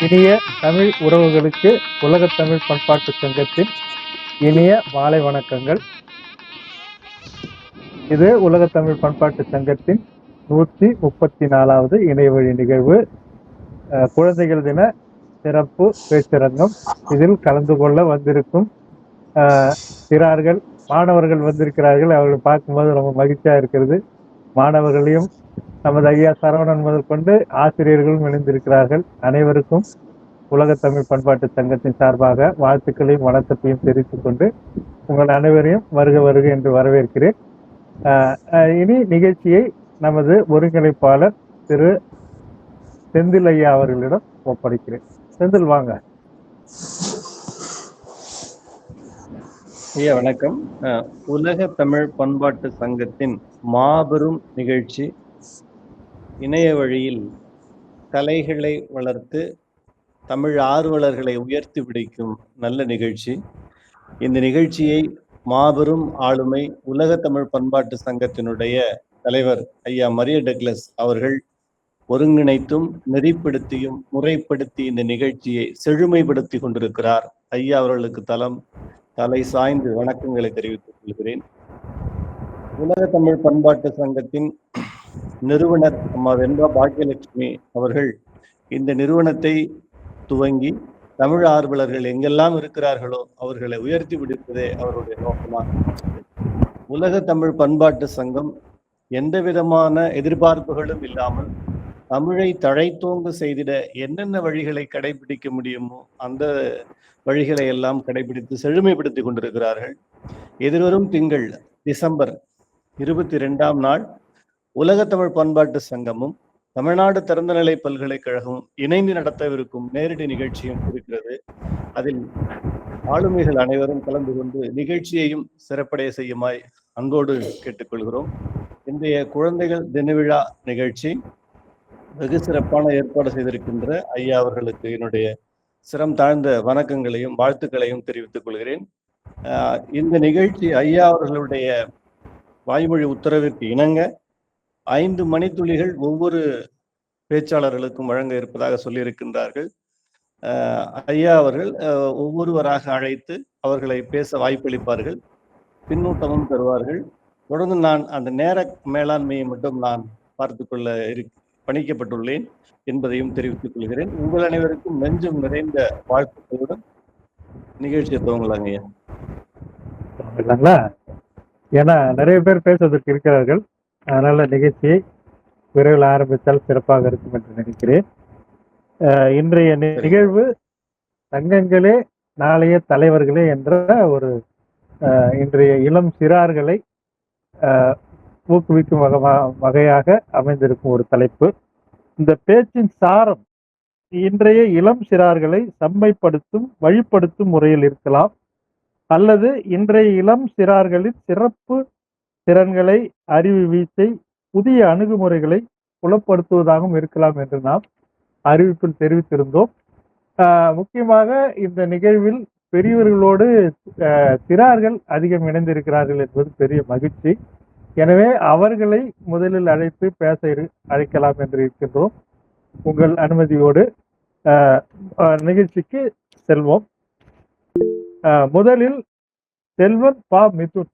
இனிய தமிழ் உறவுகளுக்கு உலகத் தமிழ் பண்பாட்டு சங்கத்தின் இனிய மாலை வணக்கங்கள். இது உலகத் தமிழ் பண்பாட்டு சங்கத்தின் 134வது இணையவழி நிகழ்வு, குழந்தைகள் தின சிறப்பு பேச்சரங்கம். இதில் கலந்து கொள்ள வந்திருக்கும் சிறார்கள், மாணவர்கள் வந்திருக்கிறார்கள். அவர்களை பார்க்கும்போது ரொம்ப மகிழ்ச்சியா இருக்கிறது. மாணவர்களையும் நமது ஐயா சரவணன் முதல் கொண்டு ஆசிரியர்களும் இணைந்திருக்கிறார்கள். அனைவருக்கும் உலகத் தமிழ் பண்பாட்டு சங்கத்தின் சார்பாக வாழ்த்துக்களையும் வணக்கத்தையும் தெரிவித்துக் கொண்டு உங்கள் அனைவரையும் வருக வருக என்று வரவேற்கிறேன். இனி நிகழ்ச்சியை நமது ஒருங்கிணைப்பாளர் திரு செந்தில் ஐயா அவர்களிடம் ஒப்படைக்கிறேன். செந்தில், வாங்க. ஐயா வணக்கம். உலக தமிழ் பண்பாட்டு சங்கத்தின் மாபெரும் நிகழ்ச்சி, இணைய வழியில் கலைகளை வளர்த்து தமிழ் ஆர்வலர்களை உயர்த்தி பிடிக்கும் நல்ல நிகழ்ச்சி. இந்த நிகழ்ச்சியை மாபெரும் ஆளுமை உலக தமிழ் பண்பாட்டு சங்கத்தினுடைய தலைவர் ஐயா மரிய டக்ளஸ் அவர்கள் ஒருங்கிணைத்தும் நெறிப்படுத்தியும் முறைப்படுத்தி இந்த நிகழ்ச்சியை செழுமைப்படுத்தி கொண்டிருக்கிறார். ஐயா அவர்களுக்கு தலை சாய்ந்து வணக்கங்களை தெரிவித்துக் கொள்கிறேன். உலக தமிழ் பண்பாட்டு சங்கத்தின் நிறுவனர் அம்மா வெண்பா பாக்கியலட்சுமி அவர்கள் இந்த நிறுவனத்தை துவங்கி தமிழ் ஆர்வலர்கள் எங்கெல்லாம் இருக்கிறார்களோ அவர்களை உயர்த்தி பிடிப்பதே அவருடைய நோக்கமாக. உலக தமிழ் பண்பாட்டு சங்கம் எந்த விதமான எதிர்பார்ப்புகளும் இல்லாமல் தமிழை தழைத்தோங்கு செய்திட என்னென்ன வழிகளை கடைபிடிக்க முடியுமோ அந்த வழிகளை எல்லாம் கடைபிடித்து செழுமைப்படுத்தி கொண்டிருக்கிறார்கள். எதிர்வரும் திங்கள் டிசம்பர் 22ஆம் நாள் உலக தமிழ் பண்பாட்டு சங்கமும் தமிழ்நாடு திறந்தநிலை பல்கலைக்கழகமும் இணைந்து நடத்தவிருக்கும் நேரடி நிகழ்ச்சியும் இருக்கிறது. அதில் ஆளுமைகள் அனைவரும் கலந்து கொண்டு நிகழ்ச்சியையும் சிறப்படைய செய்யுமாய் அன்போடு கேட்டுக்கொள்கிறோம். இன்றைய குழந்தைகள் தினவிழா நிகழ்ச்சி வெகு சிறப்பான ஏற்பாடு செய்திருக்கின்ற ஐயா அவர்களுக்கு என்னுடைய சிரம் தாழ்ந்த வணக்கங்களையும் வாழ்த்துக்களையும் தெரிவித்துக் கொள்கிறேன். இந்த நிகழ்ச்சி ஐயா அவர்களுடைய வாய்மொழி உத்தரவிற்கு இணங்க 5 மணித்துளிகள் ஒவ்வொரு பேச்சாளர்களுக்கும் வழங்க இருப்பதாக சொல்லியிருக்கின்றார்கள். ஐயா அவர்கள் ஒவ்வொருவராக அழைத்து அவர்களை பேச வாய்ப்பளிப்பார்கள், பின்னூட்டமும் தருவார்கள். தொடர்ந்து நான் அந்த நேர மேலாண்மையை மட்டும் நான் பார்த்து கொள்ள பணிக்கப்பட்டுள்ளேன் என்பதையும் தெரிவித்துக் கொள்கிறேன். உங்கள் அனைவருக்கும் நெஞ்சம் நிறைந்த வாழ்த்துக்களுடன் நிகழ்ச்சியை துவங்கலாங்க ஐயா. இல்லைங்களா? ஏன்னா நிறைய பேர் பேசுவதற்கு இருக்கிறார்கள். அதனால நிகழ்ச்சியை விரைவில் ஆரம்பித்தால் சிறப்பாக இருக்கும் என்று நினைக்கிறேன். இன்றைய நிகழ்வு சங்கங்களே நாளைய தலைவர்களே என்ற ஒரு இன்றைய இளம் சிறார்களை ஊக்குவிக்கும் வகையாக அமைந்திருக்கும் ஒரு தலைப்பு. இந்த பேச்சின் சாரம் இன்றைய இளம் சிறார்களை செம்மைப்படுத்தும் வழிப்படுத்தும் முறையில் இருக்கலாம், அல்லது இன்றைய இளம் சிறார்களின் சிறப்பு திறன்களை, அறிவு வீச்சை, புதிய அணுகுமுறைகளை புலப்படுத்துவதாகவும் இருக்கலாம் என்று நாம் அறிவிப்பில் தெரிவித்திருந்தோம். முக்கியமாக இந்த நிகழ்வில் பெரியவர்களோடு சிறார்கள் அதிகம் இணைந்திருக்கிறார்கள் என்பது பெரிய மகிழ்ச்சி. எனவே அவர்களை முதலில் அழைத்து பேச அழைக்கலாம் என்று இருக்கின்றோம். உங்கள் அனுமதியோடு நிகழ்ச்சிக்கு செல்வோம். முதலில் செல்வன் பா மிதுன்.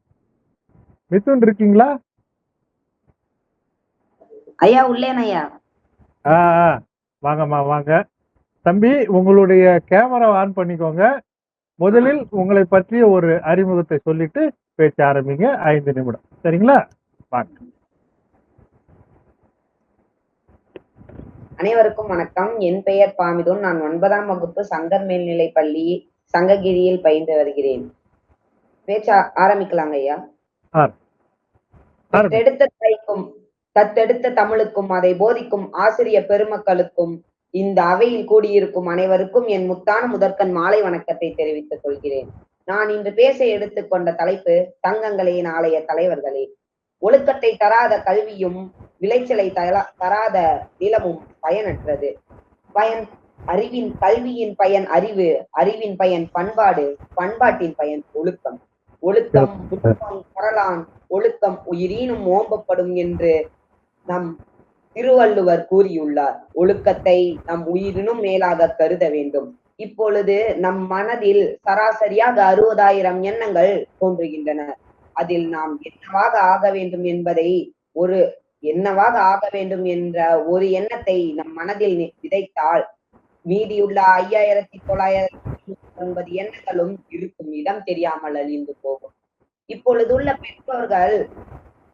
மிதுன் இருக்கீங்களா ஐயா? உள்ளேன் ஐயா. வாங்கம்மா, வாங்க. தம்பி, உங்களுடைய கேமரா ஆன் பண்ணிக்கோங்க. முதலில் உங்களை பற்றிய ஒரு அறிமுகத்தை சொல்லிட்டு பேச ஆரம்பிங்க. 5 நிமிடம், சரிங்களா? வாங்க. அனைவருக்கும் வணக்கம். என் பெயர் பாமிதுன். நான் 9ஆம் வகுப்பு சங்கர் மேல்நிலை பள்ளி சங்ககிரியில் பயின்று வருகிறேன். பேச்ச ஆரம்பிக்கலாங்க ஐயா. தத்தெடுத்த தமிழுக்கும் அதை போதிக்கும் ஆசிரிய பெருமக்களுக்கும் இந்த அவையில் கூடியிருக்கும் அனைவருக்கும் என் முத்தான முதற்கண் மாலை வணக்கத்தை தெரிவித்துக் கொள்கிறேன். நான் இன்று பேச எடுத்துக்கொண்ட தலைப்பு சங்கங்களே நாளைய தலைவர்களே. ஒழுக்கத்தை தராத கல்வியும் விளைச்சலை தராத நிலமும் பயனற்றது. அறிவின் கல்வியின் பயன் அறிவு, அறிவின் பயன் பண்பாடு, பண்பாட்டின் பயன் ஒழுக்கம். ஒழுக்கம் புத்தகம் வரலான், ஒழுக்கம் உயிரினும் ஓம்பப்படும் என்று நம் திருவள்ளுவர் கூறியுள்ளார். ஒழுக்கத்தை நம் உயிரினும் மேலாக கருத வேண்டும். இப்பொழுது நம் மனதில் சராசரியாக 60,000 எண்ணங்கள் தோன்றுகின்றன. அதில் நாம் என்னவாக ஆக வேண்டும் என்ற ஒரு எண்ணத்தை நம் மனதில் விதைத்தால் மீதியுள்ள 5,999 எண்ணங்களும் இருக்கும் இடம் தெரியாமல் அழிந்து போகும். இப்பொழுதுள்ள பெற்றோர்கள்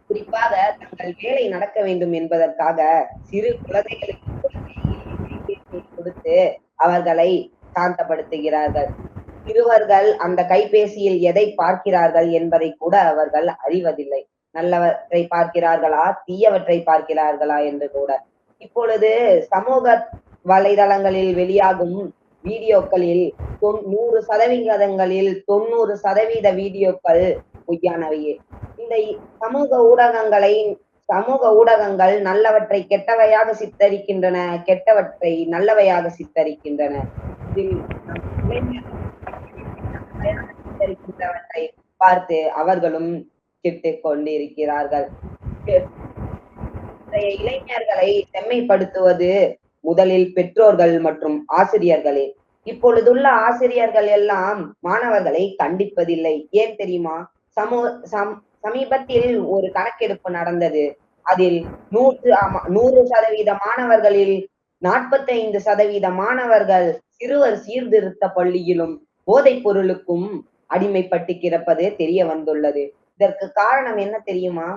குறிப்பாக தங்கள் வேலை நடக்க வேண்டும் என்பதற்காக சிறு குழந்தைகளுக்கு கொடுத்து அவர்களை சாந்தப்படுத்துகிறார்கள். சிறுவர்கள் அந்த கைபேசியில் எதை பார்க்கிறார்கள் என்பதை கூட அவர்கள் அறிவதில்லை. நல்லவற்றை பார்க்கிறார்களா, தீயவற்றை பார்க்கிறார்களா என்று கூட. இப்பொழுது சமூக வலைதளங்களில் வெளியாகும் வீடியோக்களில் 100%ங்களில் 90% வீடியோக்கள் பொய்யானவையே. இந்த சமூக ஊடகங்கள் நல்லவற்றை கெட்டவையாக சித்தரிக்கின்றன, கெட்டவற்றை நல்லவையாக சித்தரிக்கின்றன. இதில் சித்தரிக்கின்றவற்றை பார்த்து அவர்களும் கெட்டுக் கொண்டிருக்கிறார்கள். இளைஞர்களை செம்மைப்படுத்துவது முதலில் பெற்றோர்கள் மற்றும் ஆசிரியர்களே. இப்பொழுதுள்ள ஆசிரியர்கள் எல்லாம் மாணவர்களை கண்டிப்பதில்லை. ஏன் தெரியுமா? சமீபத்தில் ஒரு கணக்கெடுப்பு நடந்தது. அதில் 100% மாணவர்களில் 45% மாணவர்கள் சிறுவர் சீர்திருத்த பள்ளியிலும் போதைப் பொருளுக்கும் அடிமைப்பட்டு கிடப்பது தெரிய வந்துள்ளது. இதற்கு காரணம் என்ன தெரியுமா?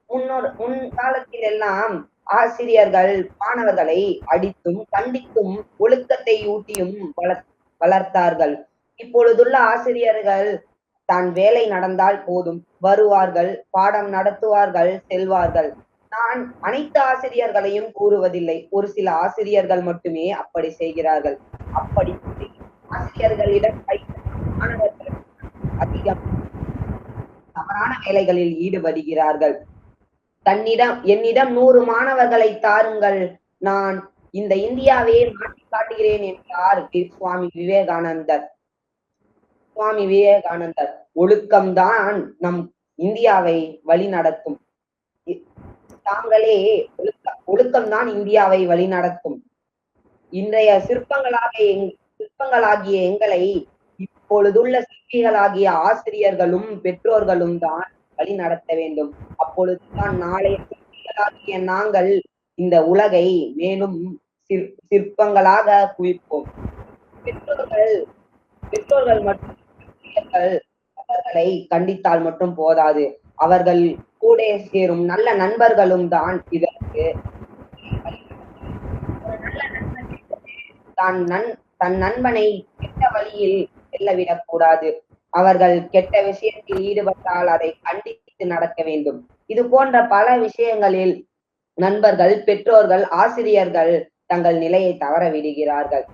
முன்காலத்தில் எல்லாம் ஆசிரியர்கள் மாணவர்களை அடித்தும் கண்டித்தும் ஒழுக்கத்தை ஊட்டியும் வளர்த்தார்கள். இப்பொழுதுள்ள ஆசிரியர்கள் தான் வேலை நடந்தால் போதும், வருவார்கள், பாடம் நடத்துவார்கள், செல்வார்கள். நான் அனைத்து ஆசிரியர்களையும் கூறுவதில்லை, ஒரு சில ஆசிரியர்கள் மட்டுமே அப்படி செய்கிறார்கள். அப்படி ஆசிரியர்களிடம் மாணவர்கள் அதிகம் தவறான வேலைகளில் ஈடுபடுகிறார்கள். என்னிடம் 100 மாணவர்களை தாருங்கள், நான் இந்த இந்தியாவையே மாற்றி காட்டுகிறேன் என்றார் சுவாமி விவேகானந்தர். ஒழுக்கம்தான் நம் இந்தியாவை வழிநடத்தும். ஒழுக்கம்தான் இந்தியாவை வழிநடத்தும். இன்றைய சிற்பங்களாகிய எங்களை இப்பொழுதுள்ள சிற்பிகளாகிய ஆசிரியர்களும் பெற்றோர்களும் தான் வழி நடத்த வேண்டும். அப்பொழுதுதான் நாளைய சிற்பிகளாகிய நாங்கள் இந்த உலகை மேலும் சிற்பங்களாக குவிப்போம். பெற்றோர்கள் மற்றும் அவர்களை கண்டித்தால் மட்டும் போதாது, அவர்கள் கூட சேரும் நல்ல நண்பர்களும் தான் இதற்கு. தன் நண்பனை கெட்ட வழியில் செல்லவிடக் கூடாது. அவர்கள் கெட்ட விஷயத்தில் ஈடுபட்டால் அதை கண்டித்து நடக்க வேண்டும். இது போன்ற பல விஷயங்களில் நண்பர்கள், பெற்றோர்கள், ஆசிரியர்கள் தங்கள் நிலையை தவற விடுகிறார்கள்.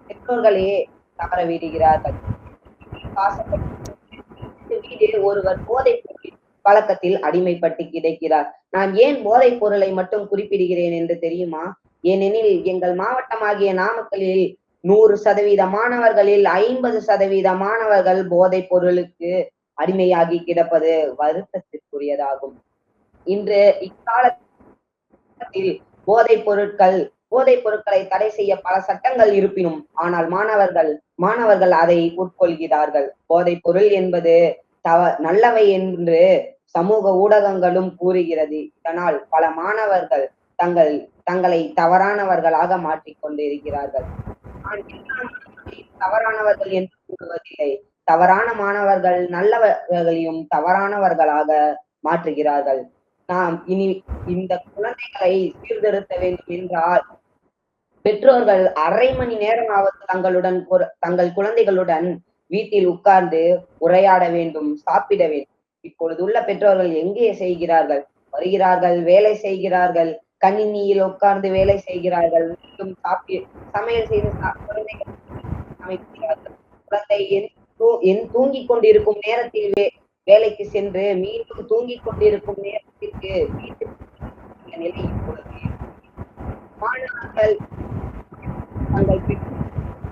பெற்றோர்களே தவற விடுகிறார்கள். ஒருவர் போதைப் பழக்கத்தில் அடிமைப்பட்டு கிடைக்கிறார். நான் ஏன் போதைப் பொருளை மட்டும் குறிப்பிடுகிறேன் என்று தெரியுமா? ஏனெனில் எங்கள் மாவட்டமாகிய நாமக்கலில் 100% மாணவர்களில் 50% மாணவர்கள் போதைப் பொருளுக்கு அடிமையாகி கிடப்பது வருத்தத்திற்குரியதாகும். இன்று இக்காலத்தில் போதைப் பொருட்களை தடை செய்ய பல சட்டங்கள் இருப்பினும் ஆனால் மாணவர்கள் அதை உட்கொள்கிறார்கள். போதைப் பொருள் என்பது நல்லவை என்று சமூக ஊடகங்களும் கூறுகிறது. இதனால் பல மாணவர்கள் தங்களை தவறானவர்களாக மாற்றிக்கொண்டிருக்கிறார்கள். நான் தவறானவர்கள் என்று கூறுவதில்லை. தவறான மாணவர்கள் நல்லவர்களையும் தவறானவர்களாக மாற்றுகிறார்கள். நாம் இனி இந்த குழந்தைகளை சீர்திருத்த வேண்டும் என்றால் பெற்றோர்கள் அரை மணி நேரமாவது தங்கள் குழந்தைகளுடன் வீட்டில் உட்கார்ந்து உரையாட வேண்டும், சாப்பிட வேண்டும். இப்பொழுதுள்ள பெற்றோர்கள் எங்கே செய்கிறார்கள்? வருகிறார்கள், வேலை செய்கிறார்கள், கணினியில் உட்கார்ந்து வேலை செய்கிறார்கள், மீண்டும் சமையல் செய்து குழந்தைகள் சமைக்கிறார்கள். குழந்தை தூங்கிக் கொண்டிருக்கும் நேரத்தில் வேலைக்கு சென்று மீண்டும் தூங்கிக் கொண்டிருக்கும் நேரத்திற்கு வீட்டுக்கு நிலை இப்பொழுது. மாணவர்கள் தங்கள்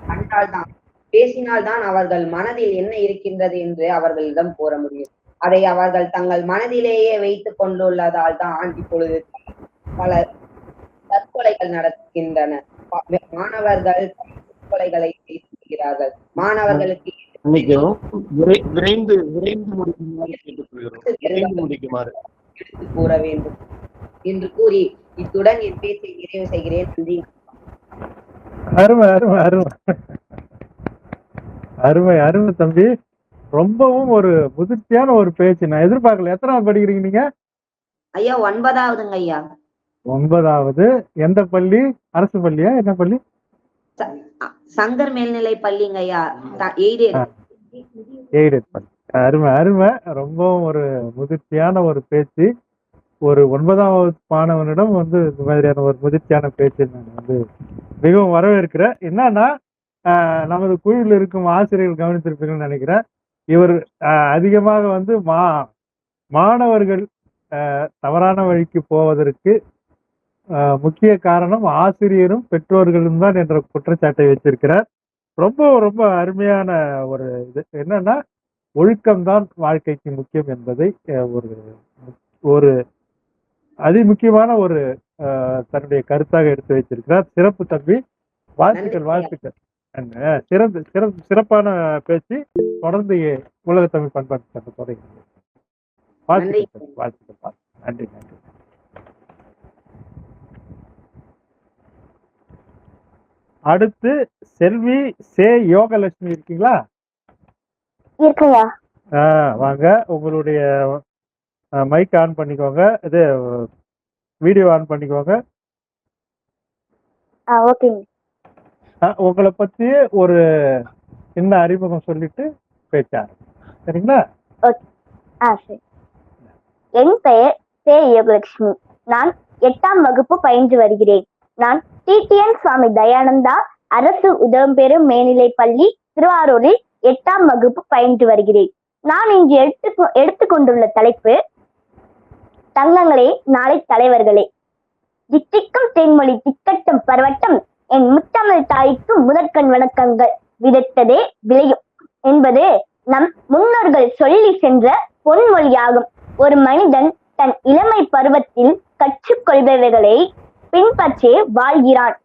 கண்டால்தான், பேசினால்தான் அவர்கள் மனதில் என்ன இருக்கின்றது என்று அவர்களிடம் கூற முடியும். அதை அவர்கள் தங்கள் மனதிலேயே வைத்துக் கொண்டுள்ளதால் தான் இப்பொழுது பலர் தற்கொலைகள் நடக்கின்றன. மாணவர்கள் தற்கொலைகளை செய்கிறார்கள். மாணவர்களுக்கு மன்னிக்கவும். விரைந்து விரைந்து முடிக்குமாறு கேட்டுக்கொள்கிறோம். விரைந்து முடிக்குமாறு. எடுத்து கூற வேண்டும் என்று கூறி இத்துடன் என் பேச்சை நிறைவு செய்கிறேன். நன்றி. அருமை அருமை அருமை அருமை அருமை தம்பி. ரொம்பவும் ஒரு முதிர்ச்சியான ஒரு பேச்சு. நான் எதிர்பார்க்கல. எத்தனாவது படிக்கிறீங்க நீங்க? ஐயா 9வதுங்க ஐயா. 9வது. எந்த பள்ளி? அரசு பள்ளியா? என்ன பள்ளி? சங்கர் மேல்நிலை பள்ளிங்க ஐயா. எய்டட் பள்ளி. அருமை அருமை. ரொம்பவும் ஒரு முதிர்ச்சியான ஒரு பேச்சு. ஒரு 9வது மாணவனிடம் வந்து இந்த மாதிரியான ஒரு முதிர்ச்சியான பேச்சு நான் வந்து மிகவும் வரவேற்கிறேன். என்னன்னா நமது குழுவில் இருக்கும் ஆசிரியர்கள் கவனித்திருப்பீங்கன்னு நினைக்கிறேன். இவர் அதிகமாக வந்து மாணவர்கள் தவறான வழிக்கு போவதற்கு முக்கிய காரணம் ஆசிரியரும் பெற்றோர்களும் தான் என்ற குற்றச்சாட்டை வச்சிருக்கிறார். ரொம்ப ரொம்ப அருமையான ஒரு இது என்னன்னா, ஒழுக்கம்தான் வாழ்க்கைக்கு முக்கியம் என்பதை ஒரு ஒரு அதிமுக்கியமான ஒரு தன்னுடைய கருத்தாக எடுத்து வைத்திருக்கிறார். சிறப்பு தம்பி. வாழ்த்துக்கள் வாழ்த்துக்கள். சிறப்பான பேச்சு. தொடர்ந்து உலக தமிழ் பண்பாட்டு சங்கம் தொடங்குகிறது. வாழ்த்துக்கள் வாழ்த்துக்கள். நன்றி நன்றி. அடுத்து செல்வி சே யோகலட்சுமி இருக்கீங்களா? இருக்குங்க. வாங்க. உங்களுடைய மைக் ஆன் பண்ணிக்கோங்க. இது வீடியோ ஆன் பண்ணிக்கோங்க. ஓகேங்க. உங்களை பத்தி ஒரு சின்ன அறிமுகம் சொல்லிட்டு பேச்சாரு. சரிங்களா? சரி. என் பெயர் சே யோகலட்சுமி. நான் 8ஆம் வகுப்பு பயின்று வருகிறேன். நான் டிடிஎன் சுவாமி தயானந்தா அரசு உதவிபெறும் மேல்நிலை பள்ளி திருவாரூரில் 8ஆம் வகுப்பு பயின்று வருகிறேன். நான் இன்று எடுத்துக்கொண்டுள்ள தலைப்பு தங்கங்களே நாளை தலைவர்களே. தித்திக்கும் தேன்மொழி திக்கட்டும் பரவட்டம் என் முத்தமிழ் தாய்க்கு முதற்கண் வணக்கங்கள் விதைத்ததே விளையும் என்பது நம் முன்னோர்கள் சொல்லி சென்ற பொன்மொழியாகும். ஒரு மனிதன் தன் இளமை பருவத்தில் கற்றுக்கொள்பவைகளை பின்பற்றே வாழ்கிறான்.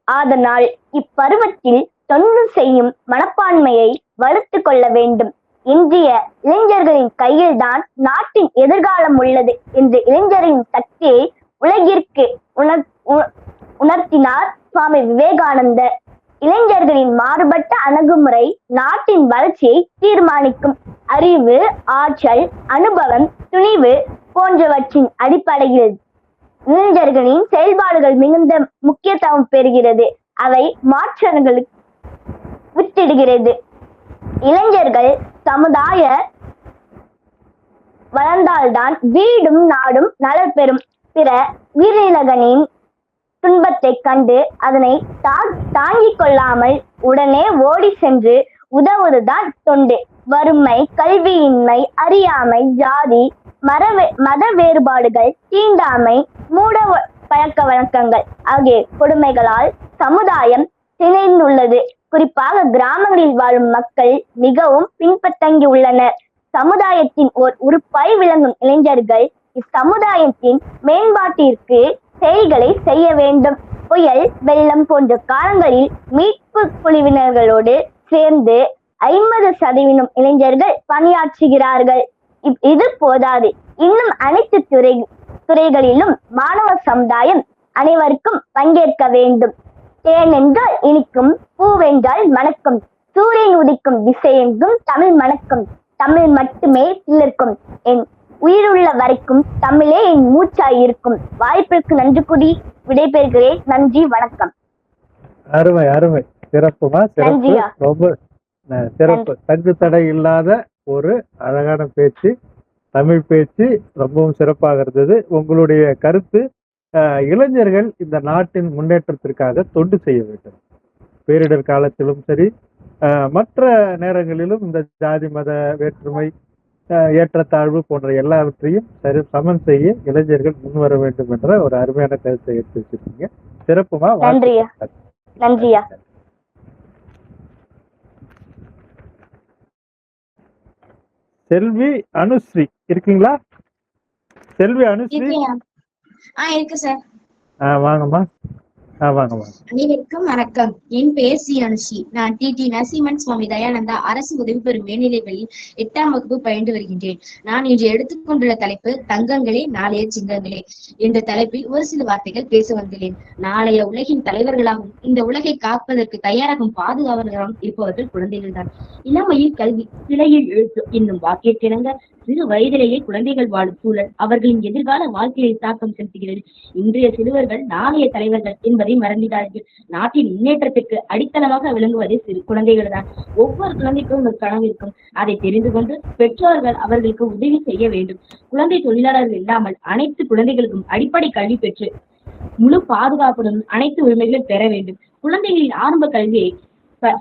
அதனால் இப்பருவத்தில் தொண்டு செய்யும் மனப்பான்மையை வளர்த்து கொள்ள வேண்டும். இன்றைய இளைஞர்களின் கையில்தான் நாட்டின் எதிர்காலம் உள்ளது என்று இளைஞரின் சக்தியை உலகிற்கு உணர்த்தினார் சுவாமி விவேகானந்தர். இளைஞர்களின் மாறுபட்ட அணுகுமுறை நாட்டின் வளர்ச்சியை தீர்மானிக்கும். அறிவு, ஆற்றல், அனுபவம், துணிவு போன்றவற்றின் அடிப்படையில் இளைஞர்களின் செயல்பாடுகள் மிகுந்த முக்கியத்துவம் பெறுகிறது. அவை மாற்றங்களுக்கு வித்திடுகிறது. இளைஞர்கள் சமுதாய வளர்ந்தால்தான் வீடும் நாடும் நலன் பெறும். பிற உயிரினங்களின் துன்பத்தை கண்டு அதனை தாங்கிக் கொள்ளாமல் உடனே ஓடி சென்று உதவுவதுதான் தொண்டு. வறுமை, கல்வியின்மை, அறியாமை, ஜாதி மத வேறுபாடுகள், தீண்டாமை, மூட பழக்க வழக்கங்கள் ஆகிய கொடுமைகளால் சமுதாயம் சிதைந்துள்ளது. குறிப்பாக கிராமங்களில் வாழும் மக்கள் மிகவும் பின்பற்றங்கி உள்ளனர். சமுதாயத்தின் ஓர் உறுப்பாய் விளங்கும் இளைஞர்கள் இச்சமுதாயத்தின் மேம்பாட்டிற்கு செயல்களை செய்ய வேண்டும். புயல், வெள்ளம் போன்ற காலங்களில் மீட்பு குழுவினர்களோடு சேர்ந்து 50% இளைஞர்கள் பணியாற்றுகிறார்கள். இது போதாது. இன்னும் அனைத்து துறைகளிலும் மாணவ சமுதாயம் அனைவருக்கும் பங்கேற்க வேண்டும். தேனென்றால் இனிக்கும், பூவென்றால் மணக்கும், சூரியன் உதிக்கும் திசையெங்கும் தமிழ் மணக்கும். தமிழ் மட்டுமே சிலருக்கும். என் உயிருள்ள வரைக்கும் தமிழே என் மூச்சாய் இருக்கும். வாய்ப்பிற்கு நன்றி கூறி விடைபெறுகிறேன். நன்றி, வணக்கம். அருமை அருமை. சிறப்புமா? சிறப்பு. ரொம்ப சிறப்பு. தங்கு தடை இல்லாத ஒரு அழகான பேச்சு, தமிழ் பேச்சு ரொம்பவும் சிறப்பாக இருந்தது. உங்களுடைய கருத்து, இளைஞர்கள் இந்த நாட்டின் முன்னேற்றத்திற்காக தொண்டு செய்ய வேண்டும். பேரிடர் காலத்திலும் சரி, மற்ற நேரங்களிலும் இந்த ஜாதி மத வேற்றுமை, ஏற்றத்தாழ்வு போன்ற எல்லாவற்றையும் சமன் செய்ய இளைஞர்கள் முன்வர வேண்டும் என்ற ஒரு அருமையான கருத்தை எடுத்து வச்சிருக்கீங்க. சிறப்புமா? நன்றியா. நன்றியா. செல்வி அனுஸ்ரீ இருக்கீங்களா? செல்வி அனுஸ்ரீ இருக்கு சார். வாங்கம்மா. வாங்க. அனைவருக்கும் வணக்கம். என் பெயர் ஸ்ரீ அனுஷி. நான் டி நரசிம்மன் சுவாமி தயானந்தா அரசு உதவி பெறும் மேல்நிலைப்பள்ளியில் 8ஆம் வகுப்பு பயின்று வருகின்றேன். நான் இன்று எடுத்துக்கொண்டுள்ள தலைப்பு தங்கங்களே நாளைய சிங்கங்களே என்ற தலைப்பில் ஒரு சில வார்த்தைகள் பேச வந்துள்ளேன். நாளைய உலகின் தலைவர்களாகவும் இந்த உலகை காப்பதற்கு தயாராகும் பாதுகாவலர்களாகவும் இருப்பவர்கள் குழந்தைகள் தான். இளமையில் கல்வி, சிலையில் எழுத்து என்னும் வாக்கியத்திணங்க சிறு வயதிலேயே குழந்தைகள் வாழும் சூழல் அவர்களின் எதிர்கால வாழ்க்கையில் தாக்கம் செலுத்துகிறது. இன்றைய சிறுவர்கள் நாளைய தலைவர்கள் என்பதை மறந்துகிறார்கள். நாட்டின் முன்னேற்றத்திற்கு அடித்தளமாக விளங்குவது சிறு குழந்தைகள் தான். ஒவ்வொரு குழந்தைக்கும் ஒரு கனவு இருக்கும். அதை தெரிந்து கொண்டு பெற்றோர்கள் அவர்களுக்கு உதவி செய்ய வேண்டும். குழந்தை தொழிலாளர்கள் இல்லாமல் அனைத்து குழந்தைகளுக்கும் அடிப்படை கல்வி பெற்று முழு பாதுகாப்புடன் அனைத்து உரிமைகளும் பெற வேண்டும். குழந்தைகளின் ஆரம்ப கல்வியை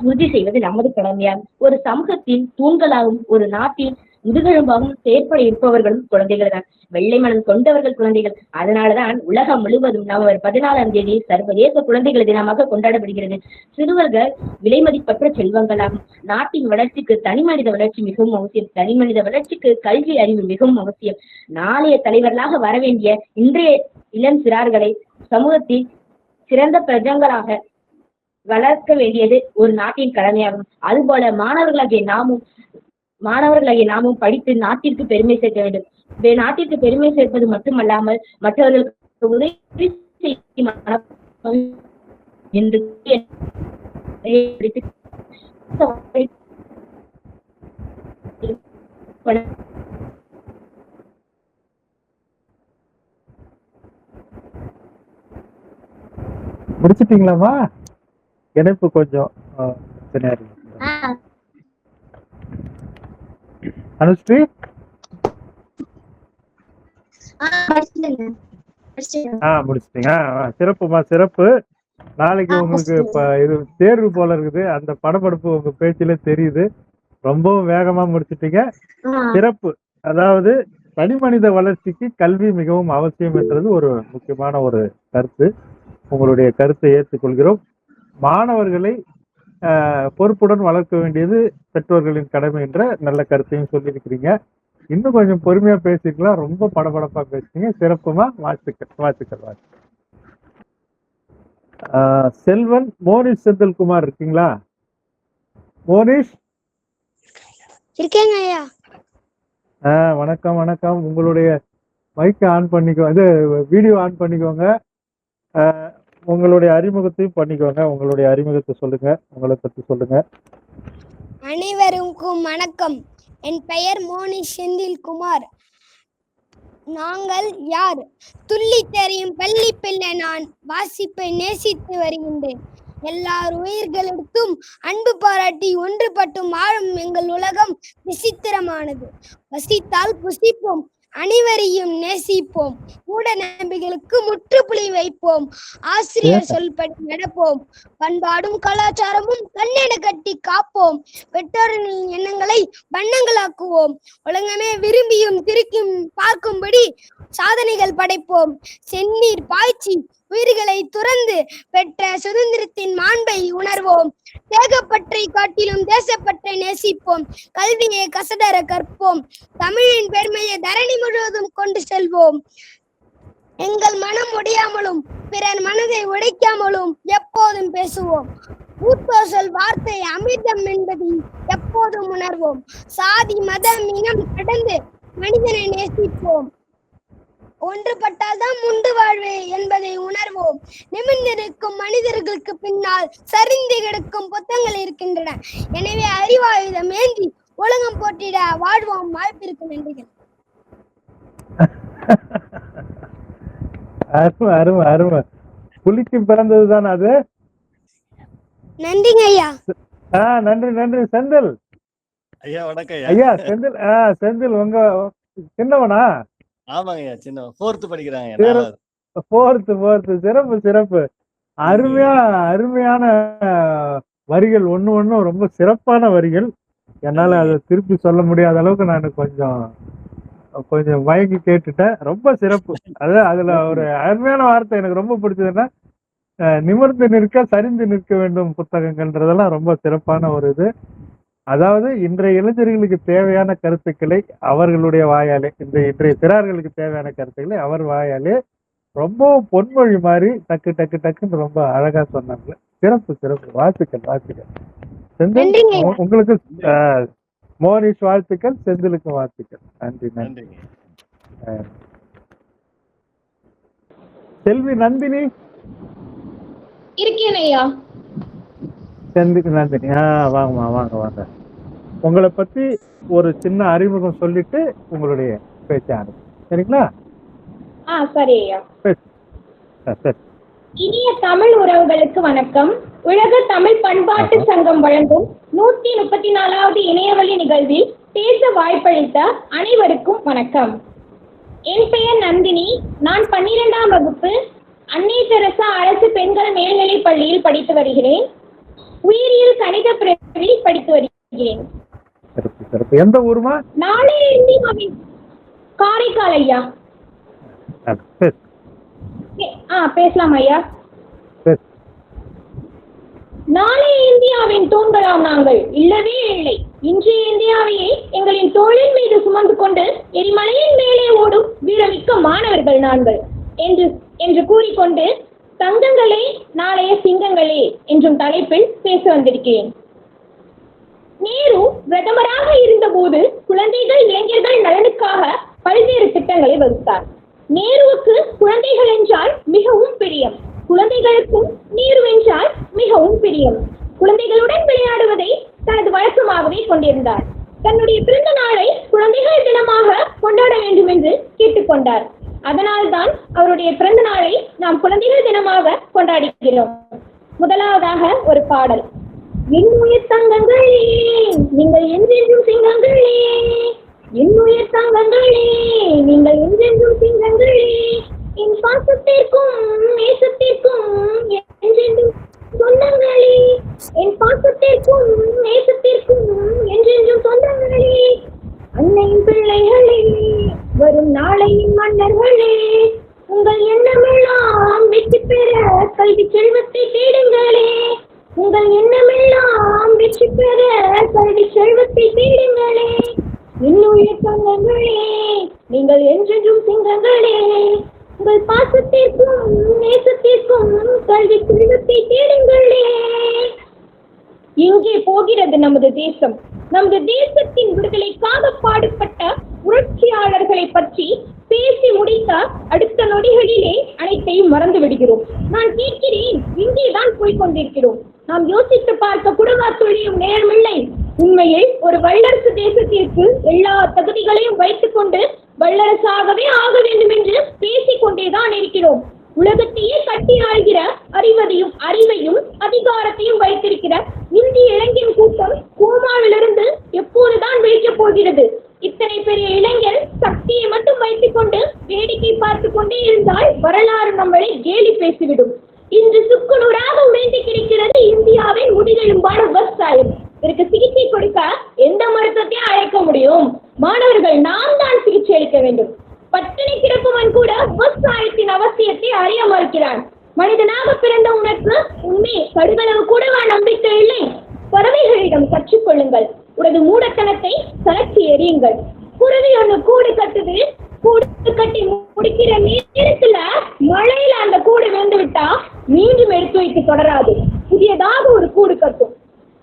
உறுதி செய்வது நமது கடமையாகும். ஒரு சமூகத்தின் தூண்களாகவும் ஒரு நாட்டின் முதுகெலும்பாகவும் செயற்பட இருப்பவர்களும் குழந்தைகள் தான். வெள்ளை மனம் கொண்டவர்கள் குழந்தைகள். அதனாலதான் உலகம் முழுவதும் நவம்பர் 14ஆம் தேதி சர்வதேச குழந்தைகள் தினமாக கொண்டாடப்படுகிறது. சிறுவர்கள் விலைமதிப்பற்ற செல்வங்களாகும். நாட்டின் வளர்ச்சிக்கு தனி மனித வளர்ச்சி மிகவும் அவசியம். தனி மனித வளர்ச்சிக்கு கல்வி அறிவு மிகவும் அவசியம். நாளைய தலைவர்களாக வரவேண்டிய இன்றைய இளம் சிறார்களை சமூகத்தில் சிறந்த பிரஜங்களாக வளர்க்க வேண்டியது ஒரு நாட்டின் கடமையாகும். அதுபோல மாணவர்களாகிய நாமும் படித்து நாட்டிற்கு பெருமை சேர்க்க வேண்டும். நாட்டிற்கு பெருமை சேர்ப்பது மட்டுமல்லாமல் மற்றவர்களுக்கு உதவி செய்யும் முடிச்சிட்டீங்களாமா? இணைப்பு கொஞ்சம் அனுஸ்ரீ முடிச்சிட்டீங்க. சிறப்புமா, சிறப்பு. நாளைக்கு உங்களுக்கு இது தேர்வு போல இருக்குது. அந்த படபடப்பு உங்க பேச்சில தெரியுது. ரொம்பவும் வேகமா முடிச்சிட்டீங்க. சிறப்பு. அதாவது தனி மனித வளர்ச்சிக்கு கல்வி மிகவும் அவசியம் என்றது ஒரு முக்கியமான ஒரு கருத்து. உங்களுடைய கருத்தை ஏற்றுக்கொள்கிறோம். மாணவர்களை பொறுப்புடன் வளர்க்க வேண்டியது பெற்றோர்களின் கடமை என்ற நல்ல கருத்தையும் சொல்லியிருக்கிறீங்க. இன்னும் கொஞ்சம் பொறுமையா பேசிக்கலாம். ரொம்ப படபடப்பா பேசுறீங்க. சிறப்புமா. வாழ்த்துக்கள். செல்வன் மோனிஷ் செந்தில்குமார் இருக்கீங்களா? மோனிஷ் இருக்கேங்க ஐயா. வணக்கம். உங்களுடைய மைக்கை ஆன் பண்ணிக்கோ, இது வீடியோ ஆன் பண்ணிக்கோங்க. உங்களுடைய அறிமுகத்தையும் பண்ணிக்கோங்க. உங்களுடைய அறிமுகத்தை சொல்லுங்க, உங்களை பத்தி சொல்லுங்க. அனைவருக்கும் வணக்கம். என் பெயர் மோனிஷ் செந்தில்குமார். நாங்கள் யார்? துள்ளி தெரியும் பள்ளி பிள்ளை நான். வாசிப்பை நேசித்து வருகின்றேன். எல்லார் உயிர்களிடத்தும் அன்பு பாராட்டி ஒன்றுபட்டும் வாழும் எங்கள் உலகம் விசித்திரமானது. வசித்தால் புசிப்போம், அனைவரையும் நேசிப்போம், மூட நம்பிக்கைகளுக்கு முற்றுப்புள்ளி வைப்போம், ஆசிரியர் சொல்படி நடப்போம், பண்பாடும் கலாச்சாரமும் கண்ணென கட்டி காப்போம், பெற்றோர்களின் எண்ணங்களை வண்ணங்களாக்குவோம், உலகமே விரும்பியும் திருக்கியும் பார்க்கும்படி சாதனைகள் படைப்போம், செந்நீர் பாய்ச்சி உயிர்களை துறந்து பெற்ற சுதந்திரத்தின் மாண்பை உணர்வோம், தேகப்பற்றை காட்டிலும் தேசப்பற்றை நேசிப்போம், கல்வியை கசடர கற்போம், தமிழின் பெருமையை தரணி முழுவதும் கொண்டு செல்வோம். எங்கள் மனம் உடையாமலும் பிறர் மனதை உடைக்காமலும் எப்போதும் பேசுவோம். ஊத்தோசல் வார்த்தை அமிர்தம் என்பதை எப்போதும் உணர்வோம். சாதி மதம் இனம் கடந்து மனிதனை நேசிப்போம். ஒன்றுபட்டால் தான் உண்டு வாழ்வே என்பதை உணர்வோம். நிமிர்ந்திருக்கும் மனிதர்களுக்கு பின்னால் சரிந்து கிடக்கும் புத்தகங்கள் இருக்கின்றன. எனவே அறிவாயுதம் ஏந்தி உலகம் போட்டிட வாழ்வோம். வாய்ப்பிற்கு நன்றிகள். அருமை. புலிக்கு பிறந்ததுதான் அது. நன்றிங்க ஐயா. நன்றி. செந்தில் ஐயா வணக்கம் ஐயா. செந்தில் உங்க சின்னவனா? ஆமாங்க ஐயா, சின்ன 4th படிக்கிறாங்க. சிறப்பு. அருமையான வரிகள். ஒண்ணு ரொம்ப சிறப்பான வரிகள். என்னால அதை திருப்பி சொல்ல முடியாத அளவுக்கு நான் கொஞ்சம் மயங்கி கேட்டுட்டேன். ரொம்ப சிறப்பு. அதுல ஒரு அருமையான வார்த்தை எனக்கு ரொம்ப பிடிச்சதுன்னா, நிமிர்ந்து நிற்க சரிந்து நிற்க வேண்டும் புத்தகங்கள்ன்றதெல்லாம் ரொம்ப சிறப்பான ஒரு இது. அதாவது இன்றைய இளைஞர்களுக்கு தேவையான கருத்துக்களை அவர்களுடைய வாயாலே, இன்றைய சிறார்களுக்கு தேவையான கருத்துக்களை அவர் வாயாலே ரொம்ப பொன்மொழி மாதிரி டக்கு டக்கு டக்குன்னு ரொம்ப அழகா சொன்னாங்க. சிறப்பு சிறப்பு, வாழ்த்துக்கள் வாழ்த்துக்கள். செந்தில் நன்றிங்க. உங்களுக்கு மோனிஷ் வாழ்த்துக்கள், செந்திலுக்கு வாழ்த்துக்கள். நன்றி நன்றி. நன்றிங்க. செல்வி நந்தினி. இருக்கேன் ஐயா. செந்தில் நந்தினி, வாங்கம்மா வாங்க வாங்க. உங்களை பத்தி ஒரு சின்ன அறிமுகம் சொல்லிட்டு உங்களுடைய பேச்சை ஆரம்பி, சரிங்களா? சரி ஐயா. சரி. இனிய தமிழ் உறவுகளுக்கு வணக்கம். உலக தமிழ் பண்பாட்டு சங்கம் வழங்கும் 134வது இணையவழி நிகழ்வில் பேச வாய்ப்பளித்த அனைவருக்கும் வணக்கம். என் பெயர் நந்தினி. நான் 12ஆம் வகுப்பு அன்னை தெரசா அரசு பெண்கள் மேல்நிலைப் பள்ளியில் படித்து வருகிறேன். உயிரியல் கணித பிரிவில் படித்து வருகிறேன். எந்த ஊருமா? நாளைய இந்தியாவின் காரைக்கால் ஐயா. பேசலாம் ஐயா. நாளைய இந்தியாவின் தூண்களாம் நாங்கள், இல்லவே இல்லை. இன்றைய இந்தியாவையே எங்களின் தோளின் மீது சுமந்து கொண்டு எரிமலையின் மேலே ஓடும் வீரமிக்க மாணவர்கள் நாங்கள் என்று கூறிக்கொண்டு தங்கங்களே நாளைய சிங்கங்களே என்றும் தலைப்பில் பேச வந்திருக்கிறேன். நேரு பிரதமராக இருந்தபோது குழந்தைகள் இளைஞர்கள் நலனுக்காக பல்வேறு திட்டங்களை வகுத்தார். நேருவுக்கு குழந்தைகள் என்றால் மிகவும் பிரியம். குழந்தைகளுக்கும் நேரு என்றால் மிகவும் பிரியம். குழந்தைகளுடன் விளையாடுவதை தனது வழக்கமாகவே கொண்டிருந்தார். தன்னுடைய பிறந்த நாளை குழந்தைகள் தினமாக கொண்டாட வேண்டும் என்று கேட்டுக்கொண்டார். அதனால்தான் அவருடைய பிறந்த நாளை நாம் குழந்தைகள் தினமாக கொண்டாடுகிறோம். முதலாவதாக ஒரு பாடல். என்னுயிர் தங்கங்களே நீங்கள் என்றென்றும் சிங்கங்களே, என்னுயிர் தங்கங்களே நீங்கள் என்றென்றும் சிங்கங்களே, என் பாசத்திற்கும் நேசத்திற்கும் என்றென்றும் சொந்தங்களே, என் பாசத்திற்கும் நேசத்திற்கும் என்றென்றும் சொந்தங்களே, அன்னையின் பிள்ளைகளே வரும் நாளையின் மன்னர்களே, உங்கள் எண்ணமெல்லாம் வெற்றி பெற கல்வி செல்வத்தை தேடுங்களே, உங்கள் எண்ணமெல்லாம் வெற்றி பெற கல்வி செல்வத்தை தேடுங்களே, இன்னுயிர் தங்கங்களே நீங்கள் என்றென்றும் சிங்கங்களே, உங்கள் பாசத்திற்கும் நேசத்திற்கும் கல்வி செல்வத்தை தேடுங்களே. எங்கே போகிறது நமது தேசம்? நமது தேசத்தின் விடுதலைக்காக பாடுபட்ட புரட்சியாளர்களை பற்றி பேசி முடித்த அடுத்த நொடிகளிலே அனைத்தையும் மறந்து விடுகிறோம். நான் கேட்கிறேன், இங்கேதான் போய்கொண்டிருக்கிறோம். நாம் யோசித்து பார்க்க கூடவா துளியும் நேரமில்லை? உண்மையில் ஒரு வல்லரசு தேசத்திற்கு எல்லா தகுதிகளையும் வைத்துக் கொண்டு வல்லரசாகவே ஆக வேண்டும் என்று பேசிக் கொண்டேதான் இருக்கிறோம். உலகத்தையே கட்டி ஆள்கிற அறிவையும் அதிகாரத்தையும் வைத்திருக்கிற இந்திய இளைஞர் கூட்டம் கோமாவிலிருந்து எப்போதுதான் விழிக்கப் போகிறது? இத்தனை பெரிய இளைஞர் சக்தியை மட்டும் வைத்துக் கொண்டு வேடிக்கை பார்த்து கொண்டே இருந்தால் வரலாறு நம்மளை கேலி பேசிவிடும். இன்று சுக்குநூறாக உடைந்து கிடைக்கிறது இந்தியாவின் முதுகெலும்பான விவசாயம். இதற்கு சிகிச்சை கொடுக்க எந்த மருத்துவத்தையும் அழைக்க முடியும்? மாணவர்கள் நாம் தான் சிகிச்சை அளிக்க வேண்டும். பட்டினி கிடப்பவன் கூட விவசாயத்தின் அவசியத்தை அறிய மறுக்கிறான். மனிதனாக பிறந்த உனக்கு உண்மை கடுகளவு கூடவா நம்பிக்கை இல்லை? பறவைகளிடம் கற்றுக்கொள்ளுங்கள். உனது மூடத்தனத்தை சலச்சி எறியுங்கள். குருவி ஒண்ணு கூடு கட்டுது. கூடு கட்டி முடிக்கிற நேரத்துல மழையில அந்த கூடு விழுந்து விட்டா மீண்டும் எடுத்து வைத்து தொடராது. புதியதாக ஒரு கூடு கட்டும்.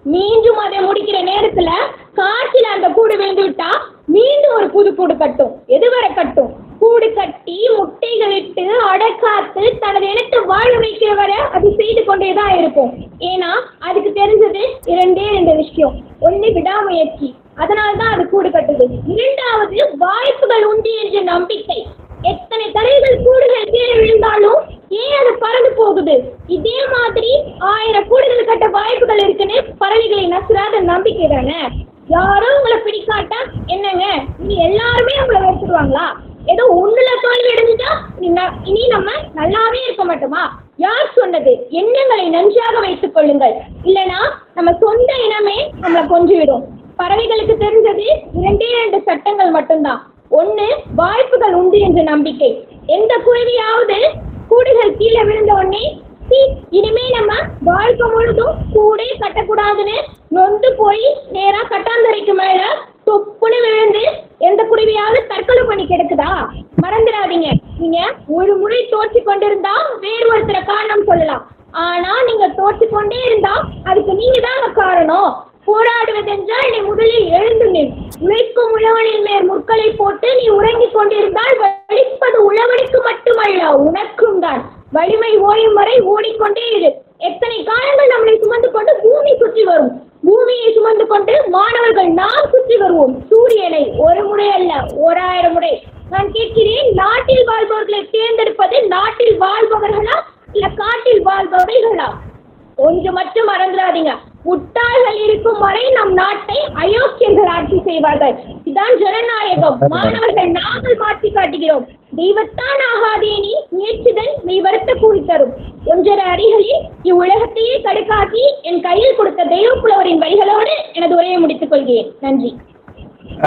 மீண்டும் அதை முடிக்கிற நேரத்துல காற்றில அந்த கூடு விழுந்து விட்டா மீண்டும் ஒரு புது கூடு கட்டும். எதுவரை கட்டும்? கூடு கட்டி முட்டைகளிட்டு அடக்காத்து தனது இனத்தை வாழ வைக்கிற வரை அது செய்து கொண்டேதான் இருக்கும். ஏன்னா அதுக்கு தெரிஞ்சது இரண்டே விஷயம். ஒண்ணு விடாமுயற்சி, அதனால்தான் அது கூடு கட்டுது. இரண்டாவது வாய்ப்புகள் உண்டு என்ற நம்பிக்கை. எத்தனை தடைகள் கூடுகள் கீழே விழுந்தாலும் ஏன் அது பறந்து போகுது? இதே மாதிரி 1000 கூடுகள் கட்ட வாய்ப்புகள் இருக்குன்னு பறவைகளை நசுறாத நம்பிக்கை தானே. யாரும் உங்களை பிடிக்காட்டா என்னங்க, இனி எல்லாருமே உங்களை வச்சுடுவாங்களா? ஏதோ ஒண்ணுல தோல்வி அடைஞ்சுட்டா இனி நம்ம நல்லாவே இருக்க மாட்டோமா? யார் சொன்னது? எண்ணங்களை நன்றாக வைத்துக் கொள்ளுங்கள். இல்லைன்னா நம்ம சொந்த இனமே நம்மளை கொஞ்சிவிடும். பறவைகளுக்கு தெரிஞ்சது 2 சட்டங்கள் மட்டும்தான். ஒண்ணு, வாய்ப்புகள் உண்டு என்ற நம்பிக்கை. எந்த குருவியாவது கூடுகள் கீழே விழுந்த உடனே இனிமே நம்ம வாழ்க்கை முழுதும் கூடே கட்டக்கூடாதுன்னு நொந்து போய் நேரா கட்டாந்தரைக்கு மேல தொப்புன்னு விழுந்து எந்த குருவியாவது தற்கொலை பண்ணி கிடக்குதா? மறந்துடாதீங்க. நீங்க ஒரு முறை தோற்று கொண்டிருந்தா வேறு ஒருத்தர காரணம் சொல்லலாம். ஆனா நீங்க தோற்று கொண்டே இருந்தா அதுக்கு நீங்க தாங்க காரணம். போராடுவதென்றால் நீ முதலில் எழுந்து நில். உழைக்கும் உழவனின் மேல் முற்களை போட்டு நீ உறங்கிக் கொண்டிருந்தால் வலிப்பது உழவனுக்கு மட்டுமல்ல உனக்கும் தான். வலிமை ஓயும் வரை ஓடிக்கொண்டே இரு. எத்தனை காலங்கள் நம்மளை சுமந்து கொண்டு பூமி சுற்றி வரும். பூமியை சுமந்து கொண்டு மாணவர்கள் நாம் சுற்றி வருவோம். சூரியனை ஒரு முறை அல்ல 1000 முறை. நான் கேட்கிறேன், நாட்டில் வாழ்பவர்களை தேர்ந்தெடுப்பது நாட்டில் வாழ்பவர்களா இல்ல காட்டில் வாழ்பவர்களா? ஒன்று மட்டும் மறந்துடாதீங்க, முட்டாள்கள் இருக்கும் வரை நம் நாட்டை அயோக்கியர்கள் ஆட்சி செய்வார்கள். இதுதான் ஜனநாயகம். மாணவர்கள் நாங்கள் மாற்றி காட்டுகிறோம். தெய்வத்தான் ஆகாதே நீ முயற்சிதன் நீ வருத்த கூறி தரும். 1.5 அடிகளில் இவ்வுலகத்தையே கடுக்காக்கி என் கையில் கொடுத்த தெய்வ புலவரின் வரிகளோடு எனது உரையை முடித்துக் கொள்கிறேன். நன்றி.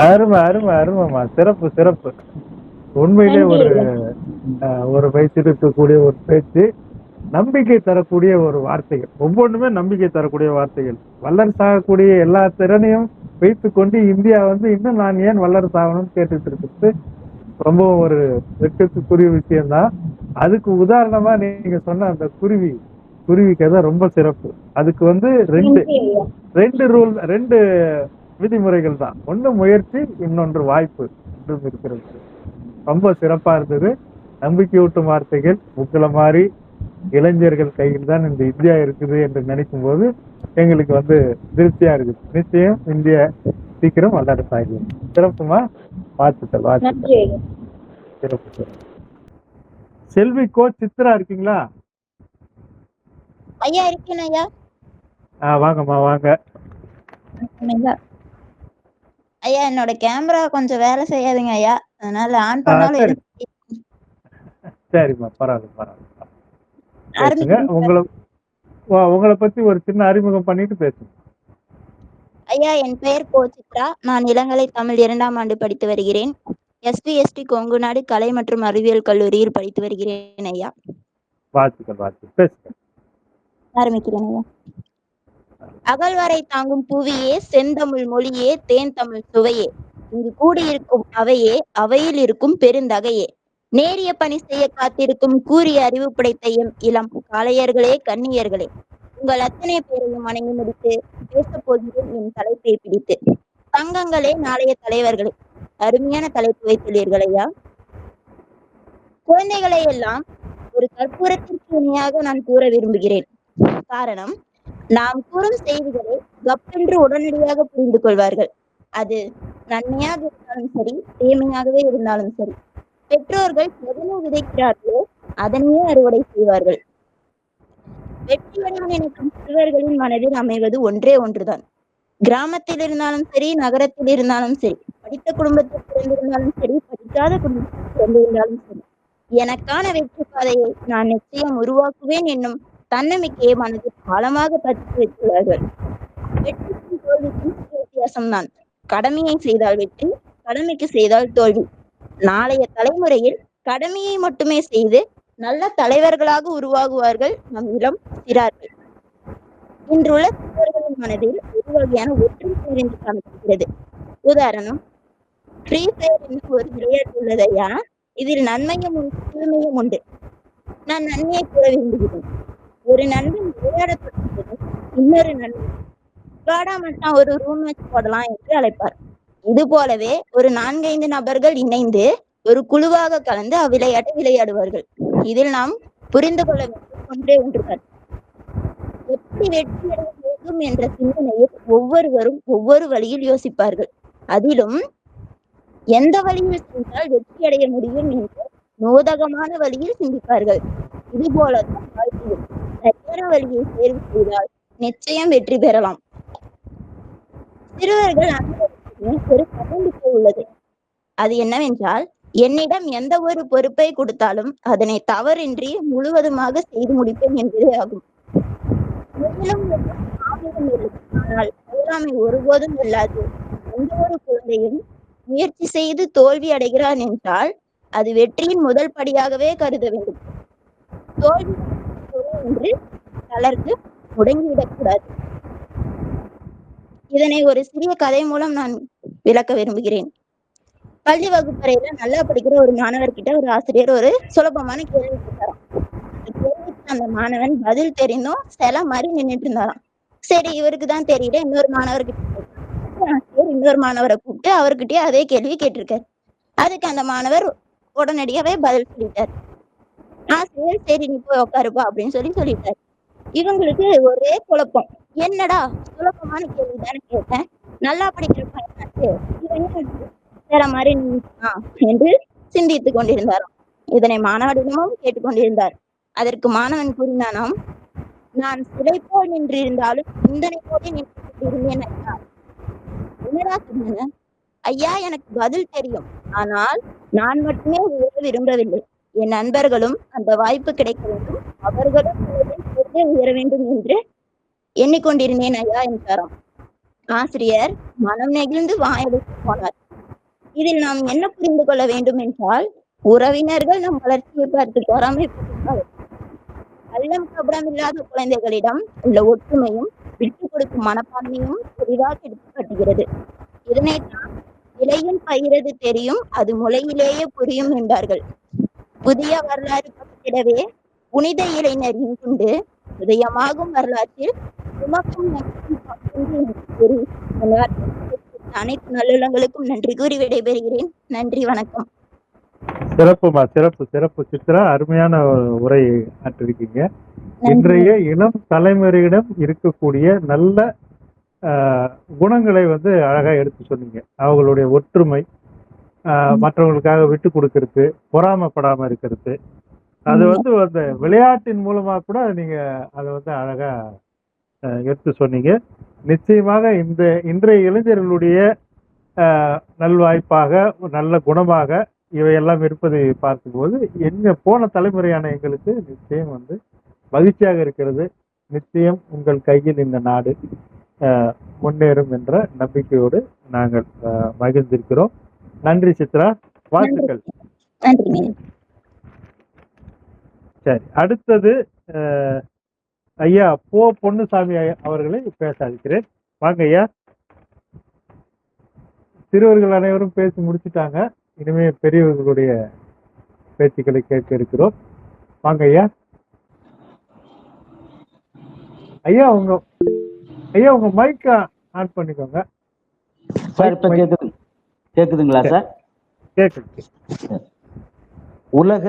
அருமை அருமை அருமைமா, சிறப்பு சிறப்பு. உண்மையிலே ஒரு வைத்திருக்கக்கூடிய ஒரு பேச்சு, நம்பிக்கை தரக்கூடிய ஒரு வார்த்தைகள், ஒவ்வொன்றுமே நம்பிக்கை தரக்கூடிய வார்த்தைகள். வல்லரசாகக்கூடிய எல்லா திறனையும் வைத்து கொண்டு இந்தியா இன்னும் நான் ஏன் வல்லரசு ஆகணும்னு கேட்டுட்டு இருக்கிறது ரொம்ப ஒரு வெட்கத்துக்குரிய விஷயம்தான். அதுக்கு உதாரணமா நீங்க சொன்ன அந்த குருவி கதை ரொம்ப சிறப்பு. அதுக்கு ரெண்டு விதிமுறைகள் தான். ஒண்ணு முயற்சி, இன்னொன்று வாய்ப்பு என்றும் இருக்கிறது. ரொம்ப சிறப்பா இருந்தது. நம்பிக்கையூட்டும் வார்த்தைகள். உங்களை மாதிரி இளைஞர்கள் கையில் தான் இந்த இந்தியா இருக்குது என்று நினைக்கும் போது எங்களுக்கு திருப்தியா இருக்குது. நிச்சயம் இந்தியா சீக்கிரம் வல்லரசு ஆகிடும். சிறப்புமா, வாழ்த்துக்கள் வாழ்த்துக்கள். சிறப்பு. செல்வி கோச் சித்ரா இருக்கீங்களா? ஐயா இருக்கேன் ஐயா. வாங்கம்மா வாங்க. ஐயா என்னோட கேமரா கொஞ்சம் வேலை செய்யாதுங்க ஐயா, அதனால ஆன் பண்ணாலும் சரிம்மா, பரவாயில்ல. உங்களை பத்தி ஒரு சின்ன அறிமுகம் பண்ணிட்டு பேசுங்க. ஐயா என் பெயர் கோ சித்ரா. நான் இளங்கலை தமிழ் 2ஆம் ஆண்டு படித்து வருகிறேன். SPST கொங்கு நாடு கலை மற்றும் அறிவியல் கல்லூரியில் படித்து வருகிறேன் ஐயா. வாழ்த்துக்கள். ஆரம்பிக்கிறேன் ஐயா. அகழ்வரை தாங்கும் புவியே, செந்தமிழ் மொழியே, தேன் தமிழ் சுவையே, இங்கு கூடியிருக்கும் அவையே, அவையில் இருக்கும் பெருந்தகையே, நேரிய பணி செய்ய காத்திருக்கும் கூறிய அறிவு படைத்த எம் இளம் காளையர்களே, கன்னியர்களே, உங்கள் அத்தனை பேரையும் வணங்கி முடித்து பேச போகிறேன் என் தலைப்பை பிடித்து. தங்கங்களே, நாளைய தலைவர்களே, அருமையான தலைப்பு வைத்துள்ளீர்கள் ஐயா. குழந்தைகளை எல்லாம் ஒரு கற்பூரத்திற்கு இணையாக நான் கூற விரும்புகிறேன். காரணம், நாம் கூறும் செய்திகளை கப்பென்று உடனடியாக புரிந்து கொள்வார்கள். அது நன்மையாக இருந்தாலும் சரி, தீமையாகவே இருந்தாலும் சரி. பெற்றோர்கள் எதனை விதைக்கிறார்களோ அதனையே அறுவடை செய்வார்கள். வெற்றி வடிவம் நினைக்கும் சிறுவர்களின் மனதில் அமைவது ஒன்றே ஒன்றுதான். கிராமத்தில் இருந்தாலும் சரி, நகரத்தில் இருந்தாலும் சரி, படித்த குடும்பத்தில் பிறந்திருந்தாலும் சரி, படிக்காத குடும்பத்தில் பிறந்திருந்தாலும் சரி, எனக்கான வெற்றி பாதையை நான் நிச்சயம் உருவாக்குவேன் என்னும் தன்னம்பிக்கையை மனதில் ஆழமாக பதித்து வைத்துள்ளார்கள். வெற்றிக்கும் தோல்விக்கும் வித்தியாசம்தான். கடமையை செய்தால் வெற்றி, கடமைக்கு செய்தால் தோல்வி. நாளைய தலைமுறையில் கடமையை மட்டுமே செய்து நல்ல தலைவர்களாக உருவாகுவார்கள் நம் இளம் சிறார்கள். இன்றுள்ள சிறுவர்களின் மனதில் ஒரு வகையான ஒற்றுமை நிறைந்து காணப்படுகிறது. உதாரணம், ஃப்ரீ ஃபயர் என்று ஒரு விளையாட்டு உள்ளதையா, இதில் நன்மையும் உண்டு, தீமையும் உண்டு. நான் நன்மையை கூற விரும்புகிறேன். ஒரு நண்பன் விளையாட தொடங்கியது இன்னொரு நண்பன் வாடா மச்சான் ஒரு ரூம் மேட்ச் போடலாம் என்று அழைப்பார். இது போலவே ஒரு 4-5 நபர்கள் இணைந்து ஒரு குழுவாக கலந்து அவ்விளையாட்டை விளையாடுவார்கள். இதில் நாம் புரிந்து கொள்ள வேண்டும் ஒன்றே ஒன்றுதான். எப்படி வெற்றி அடைய வேண்டும் என்ற சிந்தனையில் ஒவ்வொருவரும் ஒவ்வொரு வழியில் யோசிப்பார்கள். அதிலும் எந்த வழியில் சென்றால் வெற்றி அடைய முடியும் என்று நோதகமான வழியில் சிந்திப்பார்கள். இது போலதான் வாழ்க்கையில் சரியான வழியை தேர்வு செய்தால் நிச்சயம் வெற்றி பெறலாம். சிறுவர்கள் அனைவருக்குமே ஒரு தன்னம்பிக்கை உள்ளது. அது என்னவென்றால், என்னிடம் எந்த ஒரு பொறுப்பை கொடுத்தாலும் அதனை தவறின்றி முழுவதுமாக செய்து முடிப்பேன் என்பதே ஆகும். ஆனால் தவறாமை ஒருபோதும் இல்லாது. எந்த ஒரு குழந்தையும் முயற்சி செய்து தோல்வி அடைகிறான் என்றால் அது வெற்றியின் முதல் படியாகவே கருத வேண்டும். தோல்வி என்று தளர்ந்து முடங்கிவிடக்கூடாது. இதனை ஒரு சிறிய கதை மூலம் நான் விளக்க விரும்புகிறேன். பள்ளி வகுப்பறையில நல்லா படிக்கிற ஒரு மாணவர்கிட்ட ஒரு ஆசிரியர் ஒரு சுலபமான கேள்வி கேட்டாராம். அந்த கேள்விக்கு அந்த மாணவன் பதில் தெரிந்தும் சில மாதிரி நின்றுட்டு இருந்தாராம். சரி, இவருக்கு தான் தெரியல, இன்னொரு மாணவர்கிட்ட ஆசிரியர் இன்னொரு மாணவரை கூப்பிட்டு அவர்கிட்டயே அதே கேள்வி கேட்டிருக்காரு. அதுக்கு அந்த மாணவர் உடனடியாவே பதில் சொல்லிட்டார். ஆசிரியர் சரி நீ போய் உட்காருப்பா அப்படின்னு சொல்லிட்டாரு. இவங்களுக்கு ஒரே குழப்பம். என்னடா சுலபமான கேள்வி தானே கேட்டேன், நல்லா படிக்கிற பையனாச்சு, இவன் வேற மாதிரி நின்றுட்டான் என்று சிந்தித்துக் கொண்டிருந்தாராம். இதனை மாணவனிடமும் கேட்டுக்கொண்டிருந்தார். அதற்கு மாணவன் கூறினானாம், நான் சிலை போல் நின்றிருந்தாலும் சிந்தனை போல நின்று கொண்டிருந்தேன் ஐயா. என்னடா சொன்ன? ஐயா, எனக்கு பதில் தெரியும், ஆனால் நான் மட்டுமே உயர விரும்பவில்லை, என் நண்பர்களும் அந்த வாய்ப்பு கிடைக்க வேண்டும், அவர்களும் உயர வேண்டும் என்று எண்ணிக்கொண்டிருந்தேன் ஐயா என்றாராம். ஆசிரியர் மனம் நெகிழ்ந்து வாயெடுத்து போனார். இதில் நாம் என்ன புரிந்து கொள்ள வேண்டும் என்றால், உறவினர்கள் நம் வளர்ச்சியை பார்த்து பொறாமைப்பட்டால் கள்ளம் கபடம் இல்லாத குழந்தைகளிடம் உள்ள ஒற்றுமையும் விட்டு கொடுக்கும் மனப்பான்மையும் பெரிதாக எடுத்துக்காட்டுகிறது. இதனைத்தான் இலையில் பயிரது தெரியும், அது முளையிலேயே புரியும் என்பார்கள். புதிய வரலாறு பற்றிடவே புனித இளைஞரின் கொண்டு உதயமாகும் வரலாற்றில் சுமக்கும் அனைத்து நல்லுள்ளங்களுக்கும் நன்றி கூறி விடைபெறுகிறேன். நன்றி, வணக்கம். சிறப்புமா, சிறப்பு சிறப்பு சித்ரா, அருமையான உரை ஆற்றிருக்கீங்க. இன்றைய இளம் தலைமுறையிடம் இருக்கக்கூடிய நல்ல குணங்களை வந்து அழகா எடுத்து சொன்னீங்க. அவங்களுடைய ஒற்றுமை, மற்றவங்களுக்காக விட்டு கொடுக்கறது, பொறாமப்படாம இருக்கிறது, அது வந்து அந்த விளையாட்டின் மூலமா கூட நீங்க அதை வந்து அழகா எடுத்து சொன்னீங்க. நிச்சயமாக இன்றைய இளைஞர்களுடைய நல்வாய்ப்பாக, நல்ல குணமாக இவையெல்லாம் இருப்பதை பார்க்கும்போது போன தலைமுறையான எங்களுக்கு நிச்சயம் வந்து மகிழ்ச்சியாக இருக்கிறது. நிச்சயம் உங்கள் கையில் இந்த நாடு முன்னேறும் என்ற நம்பிக்கையோடு நாங்கள் மகிழ்ந்திருக்கிறோம். நன்றி சித்ரா, வாழ்த்துக்கள். சரி, அடுத்தது ஐயா பொன்னுசாமி அவர்களை பேச அழைக்கிறேன். வாங்க ஐயா. சிறுவர்கள் அனைவரும் பேசி முடிச்சுட்டாங்க. இனிமே பெரியவர்களுடைய பேச்சுக்களை கேட்க இருக்கிறோம். வாங்க ஐயா. ஐயா உங்க மைக்க ஆன் பண்ணிக்கோங்க சார். இப்ப கேக்குதுங்களா சார்? கேக்குது. உலக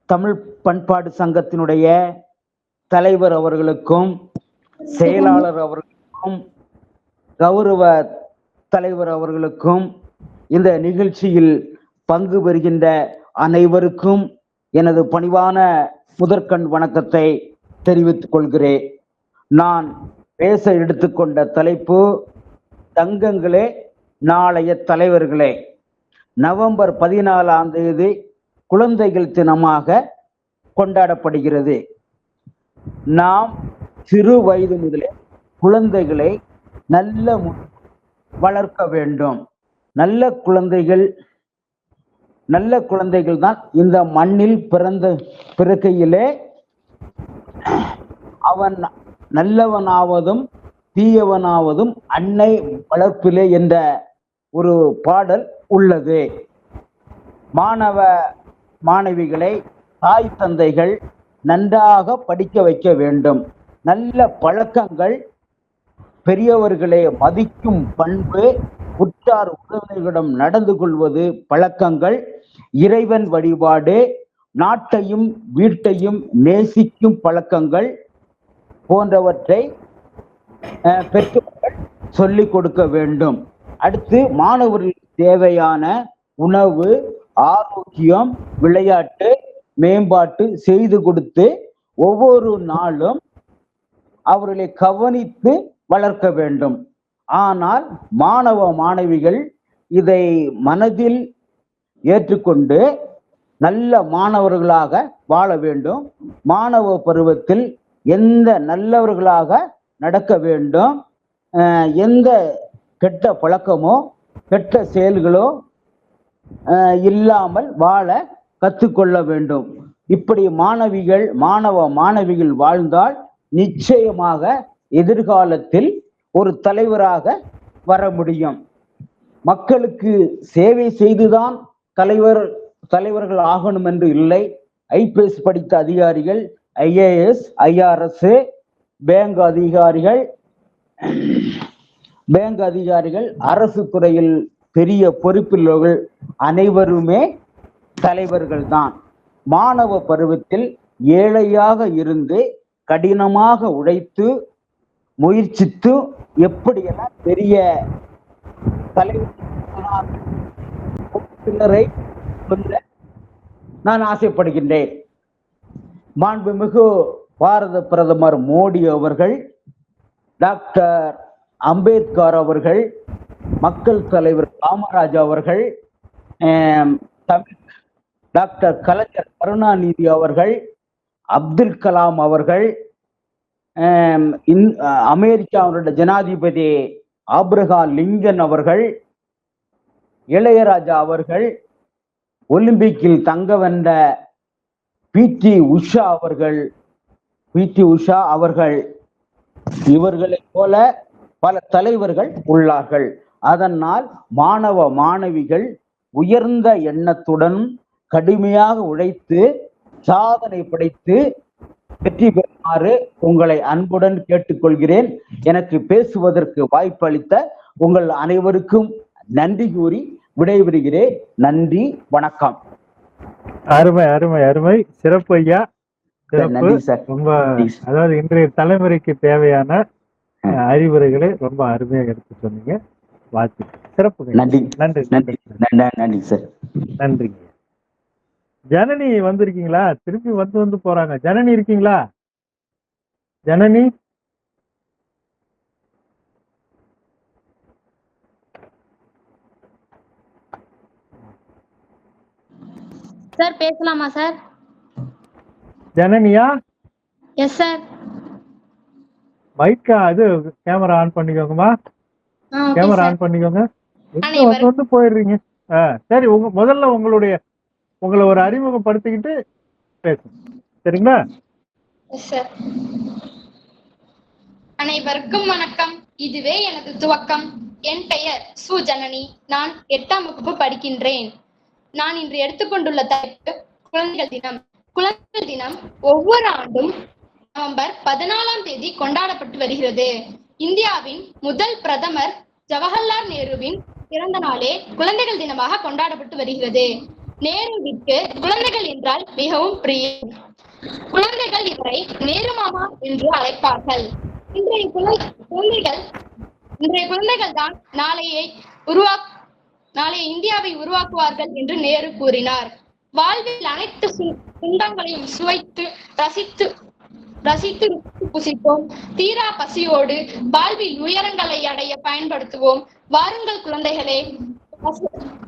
தமிழ் பண்பாடு சங்கத்தினுடைய தலைவர் அவர்களுக்கும், செயலாளர் அவர்களுக்கும், கௌரவ தலைவர் அவர்களுக்கும், இந்த நிகழ்ச்சியில் பங்கு பெறுகின்ற அனைவருக்கும் எனது பணிவான முதற்கண் வணக்கத்தை தெரிவித்துக் கொள்கிறேன். நான் பேச எடுத்துக்கொண்ட தலைப்பு, தங்கங்களே நாளைய தலைவர்களே. நவம்பர் 14ஆம் தேதி குழந்தைகள் தினமாக கொண்டாடப்படுகிறது. நாம் சிறு வயது முதலே குழந்தைகளை நல்ல வளர்க்க வேண்டும். நல்ல குழந்தைகள் தான் இந்த மண்ணில் பிறக்கையிலே அவன் நல்லவனாவதும் தீயவனாவதும் அன்னை வளர்ப்பிலே என்ற ஒரு பாடல் உள்ளது. மாணவிகளை தாய் தந்தைகள் நன்றாக படிக்க வைக்க வேண்டும். நல்ல பழக்கங்கள், பெரியவர்களை மதிக்கும் பண்பு, உற்றார் உறவினர்களிடம் நடந்து கொள்வது பழக்கங்கள், இறைவன் வழிபாடு, நாட்டையும் வீட்டையும் நேசிக்கும் பழக்கங்கள் போன்றவற்றை பெற்றோர்கள் சொல்லிக் கொடுக்க வேண்டும். அடுத்து மாணவர்களுக்கு தேவையான உணவு, ஆரோக்கியம், விளையாட்டு, மேம்பாட்டு செய்து கொடுத்து ஒவ்வொரு நாளும் அவர்களை கவனித்து வளர்க்க வேண்டும். ஆனால் மாணவிகள் இதை மனதில் ஏற்றுக்கொண்டு நல்ல மாணவர்களாக வாழ வேண்டும். மாணவ பருவத்தில் எந்த நல்லவர்களாக நடக்க வேண்டும், எந்த கெட்ட பழக்கமோ கெட்ட செயல்களோ இல்லாமல் வாழ கற்றுக்கொள்ள வேண்டும். இப்படி மாணவிகள் வாழ்ந்தால் நிச்சயமாக எதிர்காலத்தில் ஒரு தலைவராக வர முடியும். மக்களுக்கு சேவை செய்துதான் தலைவர்கள் ஆகணும் என்று இல்லை. ஐபிஎஸ் படித்த அதிகாரிகள், ஐஏஎஸ், ஐஆர்எஸ், பேங்க் அதிகாரிகள், அரசு துறையில் பெரிய பொறுப்புள்ளவர்கள் அனைவருமே தலைவர்கள் தான். மாணவ பருவத்தில் ஏழையாக இருந்து கடினமாக உழைத்து முயற்சித்து எப்படியெல்லாம் பெரிய தலைவரை சொல்ல நான் ஆசைப்படுகின்றேன். மாண்புமிகு பாரத பிரதமர் மோடி அவர்கள், டாக்டர் அம்பேத்கர் அவர்கள், மக்கள் தலைவர் காமராஜ் அவர்கள், டாக்டர் கலைஞர் கருணாநிதி அவர்கள், அப்துல் கலாம் அவர்கள், அமெரிக்காவுடைய ஜனாதிபதி ஆப்ரஹாம் லிங்கன் அவர்கள், இளையராஜா அவர்கள், ஒலிம்பிக்கில் தங்க வென்ற பிடி உஷா அவர்கள் இவர்களைப் போல பல தலைவர்கள் உள்ளார்கள். அதனால் மாணவ மாணவிகள் உயர்ந்த எண்ணத்துடன் கடுமையாக உழைத்து சாதனை படைத்து வெற்றி பெறுமாறு உங்களை அன்புடன் கேட்டுக்கொள்கிறேன். எனக்கு பேசுவதற்கு வாய்ப்பளித்த உங்கள் அனைவருக்கும் நன்றி கூறி விடைபெறுகிறேன். நன்றி, வணக்கம். அருமை அருமை அருமை. சிறப்பு ஐயா, சிறப்பு. நன்றி சார். ரொம்ப, அதாவது இன்றைய தலைமுறைக்கு தேவையான அறிவுரைகளை ரொம்ப அருமையாக எடுத்து சொன்னீங்க. வாழ்த்து. சிறப்பு. நன்றி நன்றி நன்றி நன்றி சார். நன்றிங்க. ஜனனி வந்திருக்கீங்களா? திருப்பி வந்து போறாங்க. ஜனனி இருக்கீங்களா? ஜனனி, சார் பேசலாமா சார்? ஜனனியா? Yes sir. மைக்கா இது கேமரா ஆன் பண்ணிக்கோங்கம்மா. கேமரா ஆன் பண்ணிக்கோங்க. வந்து போயிடுறீங்க. சரி, முதல்ல உங்களை ஒரு அறிமுகப்படுத்திக்கிட்டு பேசுங்க, சரிங்களா? அனைவருக்கும் வணக்கம். இதுவே எனது துவக்கம். என் பெயர் சு ஜனனி. நான் 8ஆம் வகுப்பு படிக்கின்றேன். நான் இன்று எடுத்துக்கொண்டுள்ள தலைப்பு குழந்தைகள் தினம். குழந்தைகள் தினம் ஒவ்வொரு ஆண்டும் நவம்பர் 14ஆம் தேதி கொண்டாடப்பட்டு வருகிறது. இந்தியாவின் முதல் பிரதமர் ஜவஹர்லால் நேருவின் பிறந்த நாளே குழந்தைகள் தினமாக கொண்டாடப்பட்டு வருகிறது. நேருவிற்கு குழந்தைகள் என்றால் மிகவும் பிரியம். குழந்தைகள் இவரை நேரு மாமா என்று அழைப்பார்கள். இன்றைய குழந்தைகள் தான் நாளைய இந்தியாவை உருவாக்குவார்கள் என்று நேரு கூறினார். வாழ்வில் அனைத்து துன்பங்களையும் சுவைத்து ரசித்து புசிப்போம். தீரா பசியோடு வாழ்வில் உயரங்களை அடைய பயன்படுத்துவோம். வாருங்கள் குழந்தைகளே,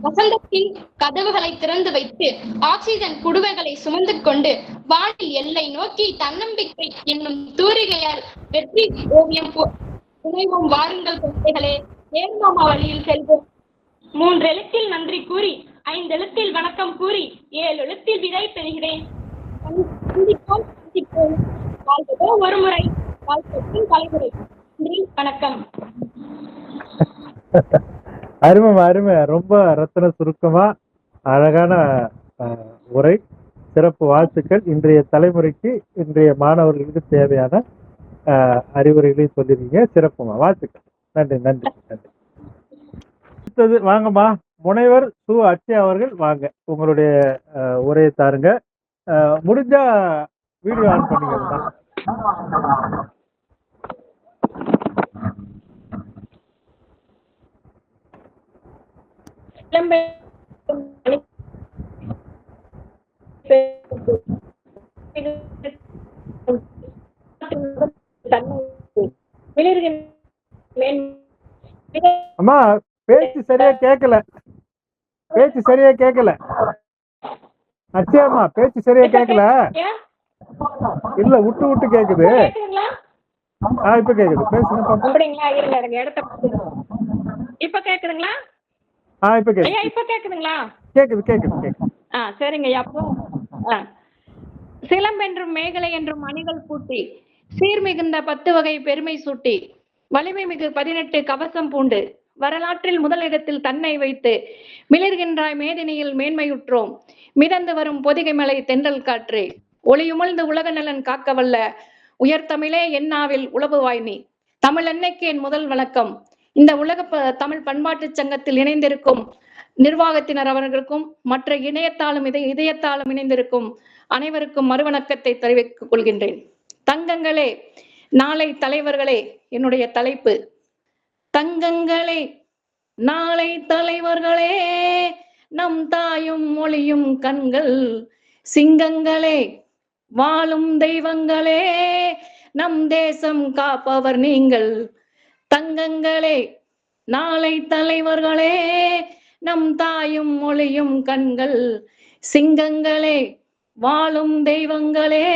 வசந்தத்தின் கதவுகளை திறந்து வைத்து ஆக்சிஜன் குடுவைகளை சுமந்து கொண்டு வானில் எல்லை நோக்கி தன்னம்பிக்கை என்னும் தூரிகையால் வெற்றி ஓவியம் புனைவோம். வாருங்கள் குழந்தைகளே, நேர்மாமா வழியில் செல்வோம். 3 எழுத்தில் நன்றி கூறி, 5 எழுத்தில் வணக்கம் கூறி, 7 எழுத்தில் விடை பெறுகிறேன். வாழ்வதோ ஒரு முறை, வாழ்க்கையின் தலைமுறை. நன்றி, வணக்கம். அருமை அருமை. ரொம்ப ரத்தன சுருக்கமா அழகான உரை. சிறப்பு. வாழ்த்துக்கள். இன்றைய தலைமுறைக்கு, இன்றைய மாணவர்களுக்கு தேவையான அறிவுரைகளையும் சொல்லிருக்கீங்க. சிறப்புமா, வாழ்த்துக்கள். நன்றி நன்றி நன்றி. அடுத்தது வாங்கம்மா, முனைவர் சு அட்சயா அவர்கள் வாங்க, உங்களுடைய உரையை தாருங்க. முடிஞ்சா வீடியோ ஆன் பண்ணிக்கோங்கம்மா. அம்மா, பேச்சு சரியா கேட்கல. அச்சயம்மா, பேச்சு சரியா கேட்கல. இல்ல, விட்டு கேக்குது. இப்ப கேக்குது. பேசுங்க பாப்போம். அப்படிங்களா? இருங்க இருங்க, இடத்த இப்ப கேக்குதுங்களா? இப்ப கேக்குது. ஐயா இப்ப கேக்குதுங்களா? கேக்குது. சரிங்க ஐயா. அப்போ சிலம்பென்றும் மேகலை என்றும் மணிகள் பூட்டி, சீர்மிகுந்த 10 வகை பெருமை சூட்டி, வலிமை மிகு 18 கவசம் பூண்டு, வரலாற்றில் முதலிடத்தில் தன்னை வைத்து மிளிர்கின்றாய் மேதினியில் மேன்மையுற்றோம். மிதந்து வரும் பொதிகை மலை தென்றல் காற்றே, ஒளியுமிழ்ந்து உலக நலன் காக்கவல்ல உயர்தமிழே என்னாவில் உளவுவாய் நீ. தமிழ் அன்னைக்கு என் முதல் வணக்கம். இந்த உலக தமிழ் பண்பாட்டு சங்கத்தில் இணைந்திருக்கும் நிர்வாகத்தினர் அவர்களுக்கும் மற்ற இணையத்தாலும் இதயத்தாலும் இணைந்திருக்கும் அனைவருக்கும் மறுவணக்கத்தை தெரிவித்துக் கொள்கின்றேன். தங்கங்களே, நாளை தலைவர்களே, என்னுடைய தலைப்பு தங்கங்களே, நாளை தலைவர்களே, நம் தாயும் மொழியும் கண்கள், சிங்கங்களே, வாழும் தெய்வங்களே, நம் தேசம் காப்பவர் நீங்கள். தங்கங்களே, நாளை தலைவர்களே, நம் தாயும் மொழியும் கண்கள், சிங்கங்களே, வாழும் தெய்வங்களே,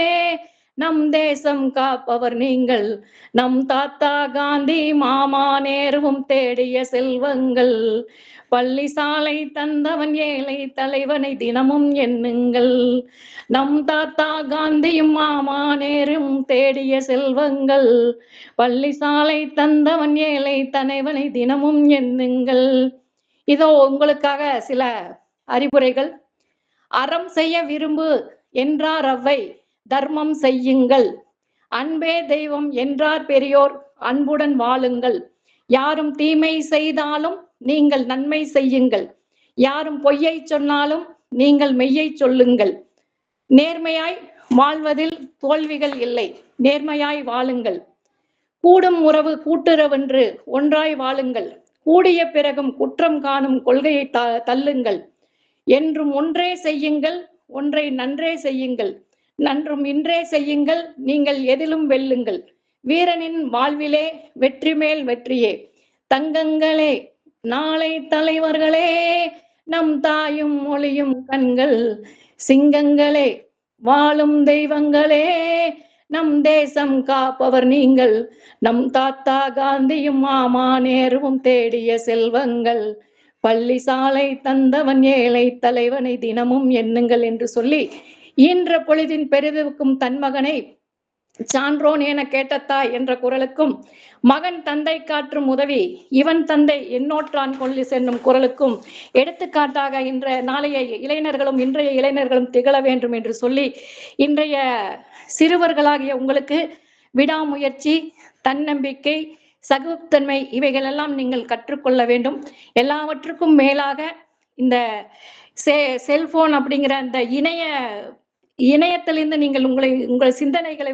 நம் தேசம் காப்பவர் நீங்கள். நம் தாத்தா காந்தி மாமா நேருவும் தேடிய செல்வங்கள், பள்ளி சாலை தந்தவன் ஏழை தலைவனை தினமும் எண்ணுங்கள். நம் தாத்தா காந்தியும் மாமா நேரும் தேடிய செல்வங்கள், பள்ளி சாலை தந்தவன் ஏழை தலைவனை தினமும் எண்ணுங்கள். இதோ உங்களுக்காக சில அறிவுரைகள். அறம் செய்ய விரும்பு என்றார் அவ்வை, தர்மம் செய்யுங்கள். அன்பே தெய்வம் என்றார் பெரியோர், அன்புடன் வாழுங்கள். யாரும் தீமை செய்தாலும் நீங்கள் நன்மை செய்யுங்கள். யாரும் பொய்யை சொன்னாலும் நீங்கள் மெய்யை சொல்லுங்கள். நேர்மையாய் வாழ்வதில் தோல்விகள் இல்லை, நேர்மையாய் வாழுங்கள். கூடும் உறவு கூட்டுறவென்று ஒன்றாய் வாழுங்கள். கூடிய பிறகும் குற்றம் காணும் கொள்கையை தள்ளுங்கள். என்றும் ஒன்றே செய்யுங்கள், ஒன்றை நன்றே செய்யுங்கள். நன்றும் இன்றே செய்யுங்கள், நீங்கள் எதிலும் வெல்லுங்கள். வீரனின் வாழ்விலே வெற்றி மேல் வெற்றியே. தங்கங்களே, நாளை தலைவர்களே, நம் தாயும் மொழியும் கண்கள், சிங்கங்களே, வாழும் தெய்வங்களே, நம் தேசம் காப்பவர் நீங்கள். நம் தாத்தா காந்தியும் மாமா நேருவும் தேடிய செல்வங்கள், பள்ளி சாலை தந்தவன் ஏழை தலைவனை தினமும் எண்ணுங்கள் என்று சொல்லி, ஈன்ற பொழுதின் பெரிதுக்கும் தன் மகனை சான்றோன் என கேட்ட தாய் என்ற குரலுக்கும், மகன் தந்தை காற்றும் உதவி இவன் தந்தை என்னோற்றான் கொள்ளி சென்னும் குரலுக்கும் எடுத்துக்காட்டாக நாளைய இளைஞர்களும் இன்றைய இளைஞர்களும் திகழ வேண்டும் என்று சொல்லி, இன்றைய சிறுவர்களாகிய உங்களுக்கு விடாமுயற்சி, தன்னம்பிக்கை, சகிப்புத்தன்மை இவைகளெல்லாம் நீங்கள் கற்றுக்கொள்ள வேண்டும். எல்லாவற்றுக்கும் மேலாக இந்த செல்போன் அப்படிங்கிற அந்த இணையத்திலிருந்து நீங்கள் உங்கள் சிந்தனைகளை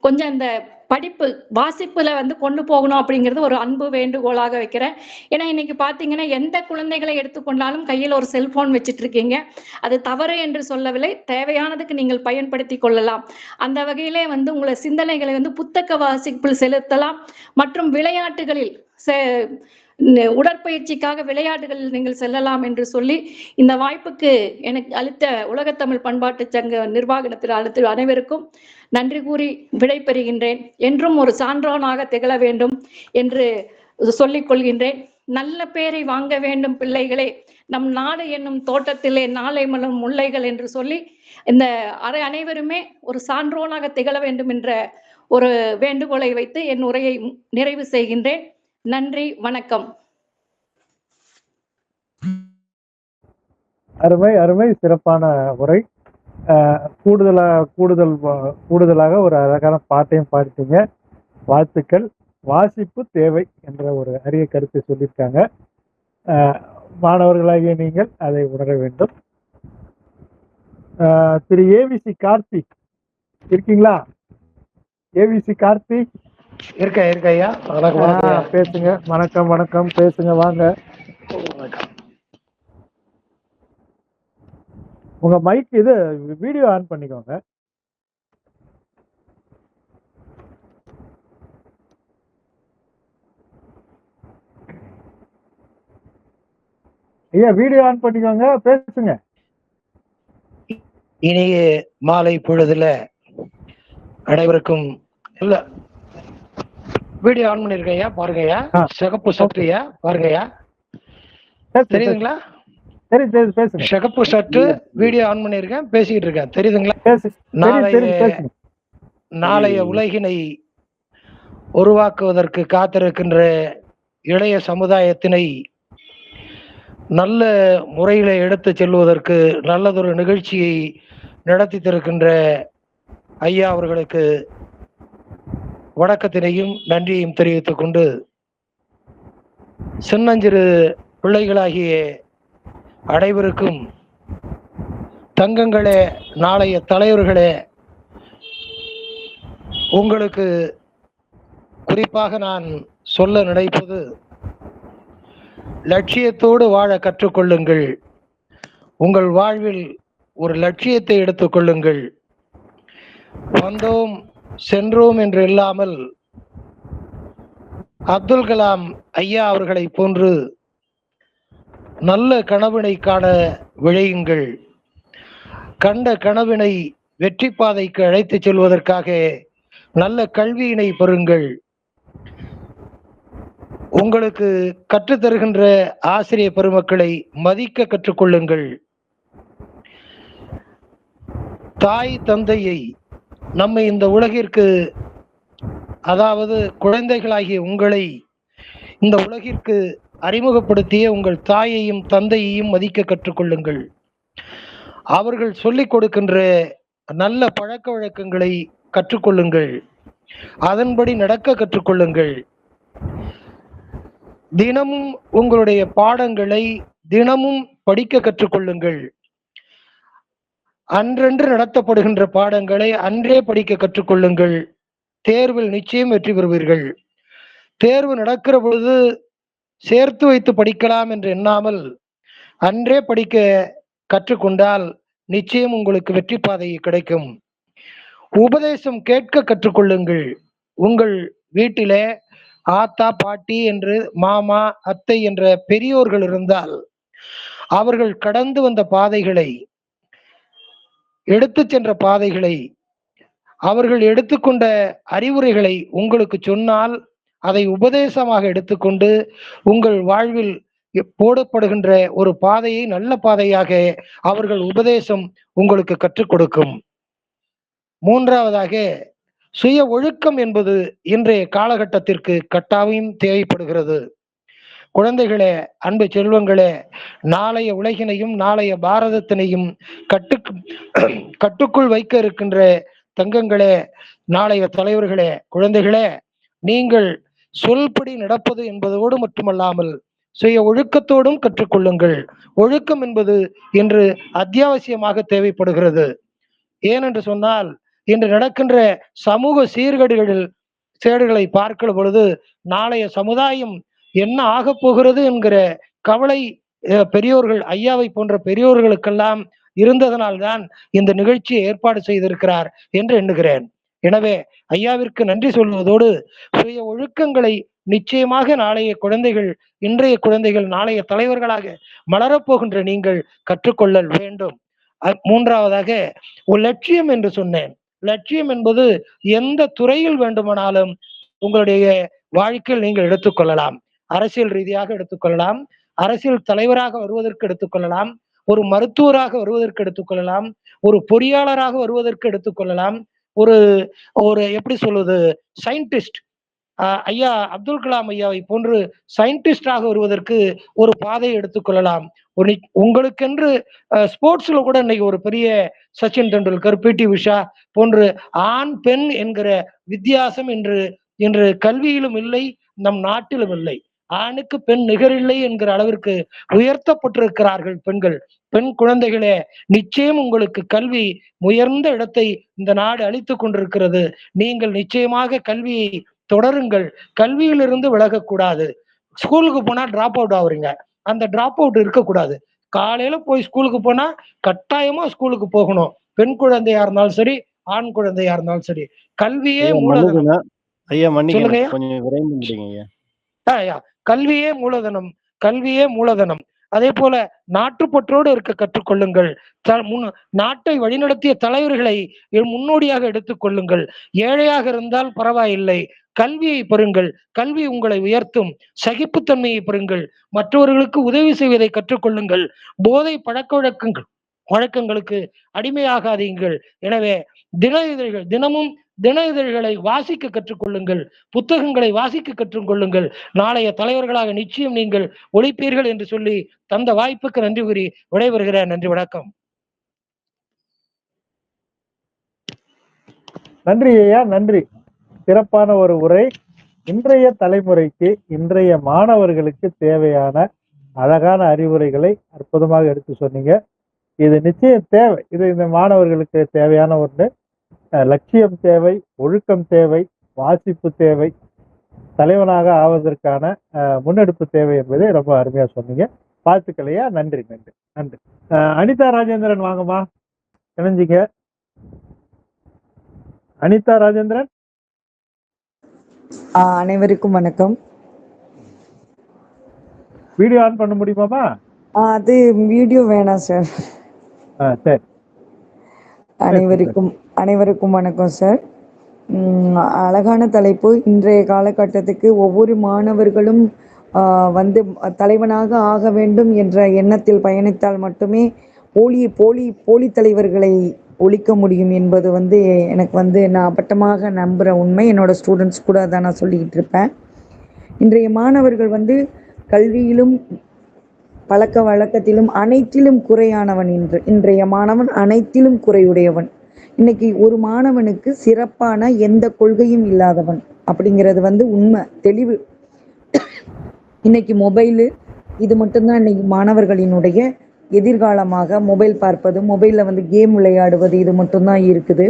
கொஞ்சம் இந்த படிப்பு வாசிப்புல கொண்டு போகணும் அப்படிங்கிறது ஒரு அன்பு வேண்டுகோளாக வைக்கிறேன். ஏன்னா இன்னைக்கு பாத்தீங்கன்னா எந்த குழந்தைகளை எடுத்துக்கொண்டாலும் கையில் ஒரு செல்போன் வச்சுட்டு இருக்கீங்க. அது தவறு என்று சொல்லவில்லை, தேவையானதுக்கு நீங்கள் பயன்படுத்தி கொள்ளலாம். அந்த வகையிலே உங்களை சிந்தனைகளை புத்தக வாசிப்பில் செலுத்தலாம். மற்றும் விளையாட்டுகளில் உடற்பயிற்சிக்காக விளையாட்டுகளில் நீங்கள் செல்லலாம் என்று சொல்லி, இந்த வாய்ப்புக்கு எனக்கு அளித்த உலகத்தமிழ் பண்பாட்டு சங்க நிர்வாகத்தில் அளித்த அனைவருக்கும் நன்றி கூறி விடைபெறுகின்றேன். என்றும் ஒரு சான்றோனாக திகழ வேண்டும் என்று சொல்லிக் கொள்கின்றேன். நல்ல பேரை வாங்க வேண்டும் பிள்ளைகளே, நம் நாடு என்னும் தோட்டத்திலே நாளை மலரும் முல்லைகள் என்று சொல்லி, இந்த அனைவருமே ஒரு சான்றோனாக திகழ வேண்டும் என்ற ஒரு வேண்டுகோளை வைத்து என் உரையை நிறைவு செய்கின்றேன். நன்றி, வணக்கம். அருமை அருமை, சிறப்பான உரை. கூடுதலாக ஒரு அழகான பாட்டையும் பாடிட்டீங்க. வாழ்த்துக்கள். வாசிப்பு தேவை என்ற ஒரு அரிய கருத்தை சொல்லியிருக்காங்க. மாணவர்களாகிய நீங்கள் அதை உணர வேண்டும். திரு ஏவிசி கார்த்திக் இருக்கீங்களா? ஏவிசி கார்த்திக் இருக்க ஐயா. பேசுங்க. வணக்கம் வணக்கம், பேசுங்க, வாங்க. உங்க மைக் வீடியோ ஆன் பண்ணிக்கோங்க. ஐயா வீடியோ ஆன் பண்ணிக்கோங்க, பேசுங்க. இனிய மாலை பொழுதுல அனைவருக்கும் இல்ல வீடியோ ஆன் பண்ணிருக்கேன் ஐயா. பாருங்க ஐயா, சிகப்பு சட்டு ஐயா, பாருங்க ஐயா, தெரியுதுங்களா? சரி சரி, பேசுங்க. சிகப்பு சட்டு வீடியோ ஆன் பண்ணிருக்கேன், பேசிக்கிட்டு இருக்கேன், தெரியுதுங்களா? நாளைய உலகினை உருவாக்குவதற்கு காத்திருக்கின்ற இளைய சமுதாயத்தினை நல்ல முறையில் எடுத்து செல்வதற்கு நல்லதொரு நிகழ்ச்சியை நடத்தி தருகின்ற ஐயா அவர்களுக்கு வணக்கத்தினையும் நன்றியையும் தெரிவித்துக் கொண்டு, சின்னஞ்சிறு பிள்ளைகளாகிய அனைவருக்கும் தங்கங்களே, நாளைய தலைவர்களே, உங்களுக்கு குறிப்பாக நான் சொல்ல நினைப்பது, லட்சியத்தோடு வாழ கற்றுக்கொள்ளுங்கள். உங்கள் வாழ்வில் ஒரு லட்சியத்தை எடுத்துக்கொள்ளுங்கள். வந்தோம் சென்றோம் என்று இல்லாமல் அப்துல் கலாம் ஐயா அவர்களை போன்று நல்ல கனவினை காண விழையுங்கள். கண்ட கனவினை வெற்றி பாதைக்கு அழைத்து செல்வதற்காக நல்ல கல்வியினை பெறுங்கள். உங்களுக்கு கற்றுத்தருகின்ற ஆசிரியர் பெருமக்களை மதிக்க கற்றுக்கொள்ளுங்கள். தாய் தந்தையை நம்மை இந்த உலகிற்கு, அதாவது குழந்தைகளாகிய உங்களை இந்த உலகிற்கு அறிமுகப்படுத்திய உங்கள் தாயையும் தந்தையையும் மதிக்க கற்றுக்கொள்ளுங்கள். அவர்கள் சொல்லிக் கொடுக்கின்ற நல்ல பழக்க வழக்கங்களை கற்றுக்கொள்ளுங்கள். அதன்படி நடக்க கற்றுக்கொள்ளுங்கள். தினமும் உங்களுடைய பாடங்களை தினமும் படிக்க கற்றுக்கொள்ளுங்கள். அன்றன்று நடத்தப்படுகின்ற பாடங்களை அன்றே படிக்க கற்றுக்கொள்ளுங்கள். தேர்வில் நிச்சயம் வெற்றி பெறுவீர்கள். தேர்வு நடக்கிற பொழுது சேர்த்து வைத்து படிக்கலாம் என்று எண்ணாமல் அன்றே படிக்க கற்றுக்கொண்டால் நிச்சயம் உங்களுக்கு வெற்றி பாதை கிடைக்கும். உபதேசம் கேட்க கற்றுக்கொள்ளுங்கள். உங்கள் வீட்டிலே ஆத்தா, பாட்டி என்று, மாமா, அத்தை என்ற பெரியோர்கள் இருந்தால் அவர்கள் கடந்து வந்த பாதைகளை, எடுத்து சென்ற பாதைகளை, அவர்கள் எடுத்துக்கொண்ட அறிவுரைகளை உங்களுக்கு சொன்னால் அதை உபதேசமாக எடுத்துக்கொண்டு உங்கள் வாழ்வில் போடப்படுகின்ற ஒரு பாதையை நல்ல பாதையாக அவர்கள் உபதேசம் உங்களுக்கு கற்றுக் கொடுக்கும். மூன்றாவதாக, சுய ஒழுக்கம் என்பது இன்றைய காலகட்டத்திற்கு கட்டாயம் தேவைப்படுகிறது. குழந்தைகளே, அன்பு செல்வங்களே, நாளைய உலகினையும் நாளைய பாரதத்தினையும் கட்டுக்குள் வைக்க இருக்கின்ற தங்கங்களே, நாளைய தலைவர்களே, குழந்தைகளே, நீங்கள் சொல்படி நடப்பது என்பதோடு மட்டுமல்லாமல் சுய ஒழுக்கத்தோடும் கற்றுக்கொள்ளுங்கள். ஒழுக்கம் என்பது இன்று அத்தியாவசியமாக தேவைப்படுகிறது. ஏனென்று சொன்னால், இன்று நடக்கின்ற சமூக சீர்கேடுகளை பார்க்கிற பொழுது நாளைய சமுதாயம் என்ன ஆகப் போகிறது என்கிற கவலை பெரியோர்கள், ஐயாவை போன்ற பெரியோர்களுக்கெல்லாம் இருந்ததனால்தான் இந்த நிகழ்ச்சியை ஏற்பாடு செய்திருக்கிறார் என்று எண்ணுகிறேன். எனவே ஐயாவிற்கு நன்றி சொல்வதோடு, சுய ஒழுக்கங்களை நிச்சயமாக நாளைய குழந்தைகள், இன்றைய குழந்தைகள் நாளைய தலைவர்களாக மலரப்போகின்ற நீங்கள் கற்றுக்கொள்ள வேண்டும். மூன்றாவதாக, ஒரு லட்சியம் என்று சொன்னேன். லட்சியம் என்பது எந்த துறையில் வேண்டுமானாலும் உங்களுடைய வாழ்க்கையில் நீங்கள் எடுத்துக்கொள்ளலாம். அரசியல் ரீதியாக எடுத்துக்கொள்ளலாம், அரசியல் தலைவராக வருவதற்கு எடுத்துக்கொள்ளலாம், ஒரு மருத்துவராக வருவதற்கு எடுத்துக்கொள்ளலாம், ஒரு பொறியாளராக வருவதற்கு எடுத்துக்கொள்ளலாம், ஒரு எப்படி சொல்வது, சயின்டிஸ்ட், ஐயா அப்துல் கலாம் ஐயாவை போன்று சயின்டிஸ்டாக வருவதற்கு ஒரு பாதையை எடுத்துக்கொள்ளலாம். உங்களுக்கென்று ஸ்போர்ட்ஸ்ல கூட இன்னைக்கு ஒரு பெரிய சச்சின் டெண்டுல்கர், பிடி உஷா போன்று ஆண் பெண் என்கிற வித்தியாசம் இன்று கல்வியிலும் இல்லை, நம் நாட்டிலும் இல்லை. ஆணுக்கு பெண் நிகரில்லை என்கிற அளவிற்கு உயர்த்தப்பட்டிருக்கிறார்கள் பெண்கள். பெண் குழந்தைகளே, நிச்சயம் உங்களுக்கு கல்வி உயர்ந்த இடத்தை இந்த நாடு அளித்துக் கொண்டிருக்கிறது. நீங்கள் நிச்சயமாக கல்வியை தொடருங்கள். கல்வியிலிருந்து விலகக்கூடாது. ஸ்கூலுக்கு போனா டிராப் அவுட் ஆகுறீங்க, அந்த டிராப் அவுட் இருக்கக்கூடாது. காலையில போய் ஸ்கூலுக்கு போனா கட்டாயமா ஸ்கூலுக்கு போகணும். பெண் குழந்தையா இருந்தாலும் சரி, ஆண் குழந்தையா இருந்தாலும் சரி. கல்வியே மூலதனம். ஐயா மன்னிக்கணும், சொல்லுங்க. கொஞ்சம் விரைந்து முடிங்க ஐயா. கல்வியே மூலதனம், கல்வியே மூலதனம். அதே போல நாட்டுப்பற்றோடு இருக்க கற்றுக்கொள்ளுங்கள். நாட்டை வழிநடத்திய தலைவர்களை முன்னோடியாக எடுத்துக் கொள்ளுங்கள். ஏழையாக இருந்தால் பரவாயில்லை, கல்வியை பெறுங்கள். கல்வி உங்களை உயர்த்தும். சகிப்புத்தன்மையை பெறுங்கள். மற்றவர்களுக்கு உதவி செய்வதை கற்றுக்கொள்ளுங்கள். போதை பழக்க வழக்கங்களுக்கு அடிமையாகாதீர்கள். எனவே தினமும் தின இதழ்களை வாசிக்க கற்றுக்கொள்ளுங்கள், புத்தகங்களை வாசிக்க கற்றுக்கொள்ளுங்கள். நாளைய தலைவர்களாக நிச்சயம் நீங்கள் ஒழிப்பீர்கள் என்று சொல்லி தந்த வாய்ப்புக்கு நன்றி கூறி விடைபெறுகிறேன். நன்றி, வணக்கம். நன்றி ஐயா, நன்றி. சிறப்பான ஒரு உரை. இன்றைய தலைமுறைக்கு, இன்றைய மாணவர்களுக்கு தேவையான அழகான அறிவுரைகளை அற்புதமாக எடுத்து சொன்னீங்க. இது நிச்சயம் தேவை. இது இந்த மாணவர்களுக்கு தேவையான ஒன்று. லட்சியம் தேவை, ஒழுக்கம் தேவை, வாசிப்பு தேவை, தலைவனாக ஆவதற்கான முன்னெடுப்பு தேவை என்பதை ரொம்ப அருமையா சொன்னீங்க. வாழ்த்துக்களையா. நன்றி நன்றி நன்றி. அனிதா ராஜேந்திரன் வாங்கம்மா, இணைஞ்சிங்க. அனிதா ராஜேந்திரன். அனைவருக்கும் வணக்கம். வீடியோ ஆன் பண்ண முடியுமாமா? அது வீடியோ வேணாம் சார். சரி. அனைவருக்கும் வணக்கம் சார். அழகான தலைப்பு. இன்றைய காலகட்டத்துக்கு ஒவ்வொரு மாணவர்களும் வந்து தலைவனாக ஆக வேண்டும் என்ற எண்ணத்தில் பயணித்தால் மட்டுமே போலி தலைவர்களை ஒழிக்க முடியும் என்பது வந்து எனக்கு வந்து நான் அப்பட்டமாக நம்புகிற உண்மை. என்னோட ஸ்டூடெண்ட்ஸ் கூட அதான் நான் சொல்லிக்கிட்டு இருப்பேன். இன்றைய மாணவர்கள் வந்து கல்வியிலும் பழக்க வழக்கத்திலும் அனைத்திலும் குறையானவன். இன்றைய மாணவன் அனைத்திலும் குறையுடையவன். இன்னைக்கு ஒரு மாணவனுக்கு சிறப்பான எந்த கொள்கையும் இல்லாதவன் அப்படிங்கிறது வந்து உண்மை, தெளிவு. இன்னைக்கு மொபைலு இது மட்டும்தான் இன்னைக்கு மாணவர்களினுடைய எதிர்காலமாக. மொபைல் பார்ப்பது, மொபைலில் வந்து கேம் விளையாடுவது, இது மட்டும்தான் இருக்குது.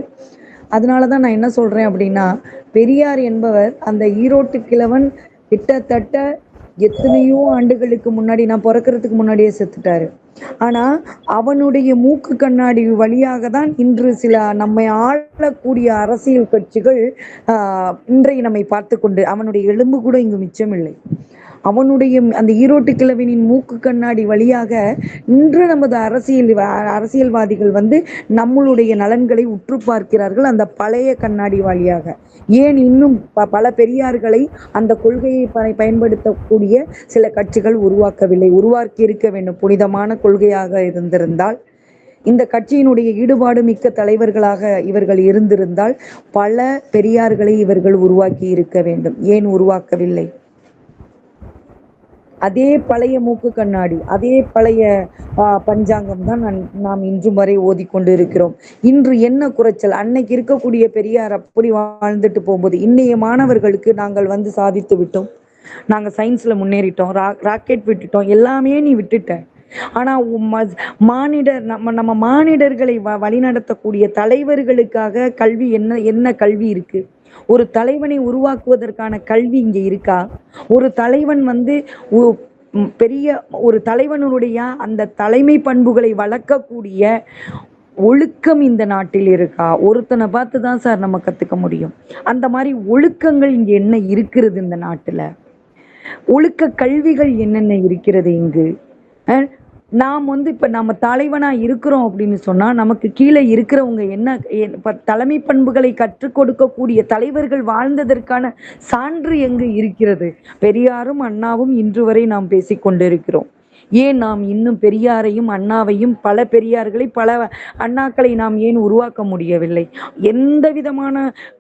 அதனால தான் நான் என்ன சொல்கிறேன் அப்படின்னா, பெரியார் என்பவர் அந்த ஈரோட்டு கிழவன் கிட்டத்தட்ட எத்தனையோ ஆண்டுகளுக்கு முன்னாடி, நான் பிறக்கிறதுக்கு முன்னாடியே செத்துட்டாரு. ஆனால் அவனுடைய மூக்கு கண்ணாடி வழியாக தான் இன்று சில நம்மை ஆளக்கூடிய அரசியல் கட்சிகள் இன்றைய நம்மை பார்த்து கொண்டு, அவனுடைய எலும்பு கூட இங்கு மிச்சமில்லை. அவனுடைய அந்த ஈரோட்டு கிழவனின் மூக்கு கண்ணாடி வழியாக இன்று நமது அரசியல்வாதிகள் வந்து நம்மளுடைய நலன்களை உற்று பார்க்கிறார்கள், அந்த பழைய கண்ணாடி வழியாக. ஏன் இன்னும் பல பெரியார்களை அந்த கொள்கையை பயன்படுத்தக்கூடிய சில கட்சிகள் உருவாக்கவில்லை? உருவாக்கி இருக்க வேண்டும். புனிதமான கொள்கையாக இருந்திருந்தால், இந்த கட்சியினுடைய ஈடுபாடு மிக்க தலைவர்களாக இவர்கள் இருந்திருந்தால் பல பெரியார்களை இவர்கள் உருவாக்கி இருக்க வேண்டும். ஏன் உருவாக்கவில்லை? அதே பழைய மூக்கு கண்ணாடி, அதே பழைய பஞ்சாங்கம் தான் நாம் இன்றும் வரை ஓதிக்கொண்டு இருக்கிறோம். இன்று என்ன குறைச்சல்? அன்னைக்கு இருக்கக்கூடிய பெரியார் அப்படி வாழ்ந்துட்டு போகும்போது, இன்னைய மாணவர்களுக்கு நாங்கள் வந்து சாதித்து விட்டோம், நாங்கள் சயின்ஸ்ல முன்னேறிட்டோம், ராக்கெட் விட்டுட்டோம், எல்லாமே நீ விட்டுட்ட. ஆனா நம்ம மானிடர்களை வழிநடத்தக்கூடிய தலைவர்களுக்காக கல்வி என்ன கல்வி இருக்கு? ஒரு தலைவனை உருவாக்குவதற்கான கல்வி இங்க இருக்கா? ஒரு தலைவன் வந்து பெரிய ஒரு தலைவனுடைய அந்த தலைமை பண்புகளை வளர்க்கக்கூடிய ஒழுக்கம் இந்த நாட்டில் இருக்கா? ஒருத்தனை பார்த்து தான் சார் நம்ம கத்துக்க முடியும். அந்த மாதிரி ஒழுக்கங்கள் இங்க என்ன இருக்கிறது இந்த நாட்டுல? ஒழுக்க கல்விகள் என்னென்ன இருக்கிறது இங்கு? நாம் வந்து இப்ப நம்ம தலைவனா இருக்கிறோம் அப்படின்னு சொன்னா, நமக்கு கீழே இருக்கிறவங்க என்ன தலைமை பண்புகளை கற்றுக் கொடுக்கக்கூடிய தலைவர்கள் வாழ்ந்ததற்கான சான்று எங்கு இருக்கிறது? பெரியாரும் அண்ணாவும் இன்று வரை நாம் பேசிக்கொண்டிருக்கிறோம். ஏன் நாம் இன்னும் பெரியாரையும் அண்ணாவையும், பல பெரியார்களை பல அண்ணாக்களை நாம் ஏன் உருவாக்க முடியவில்லை? எந்த விதமான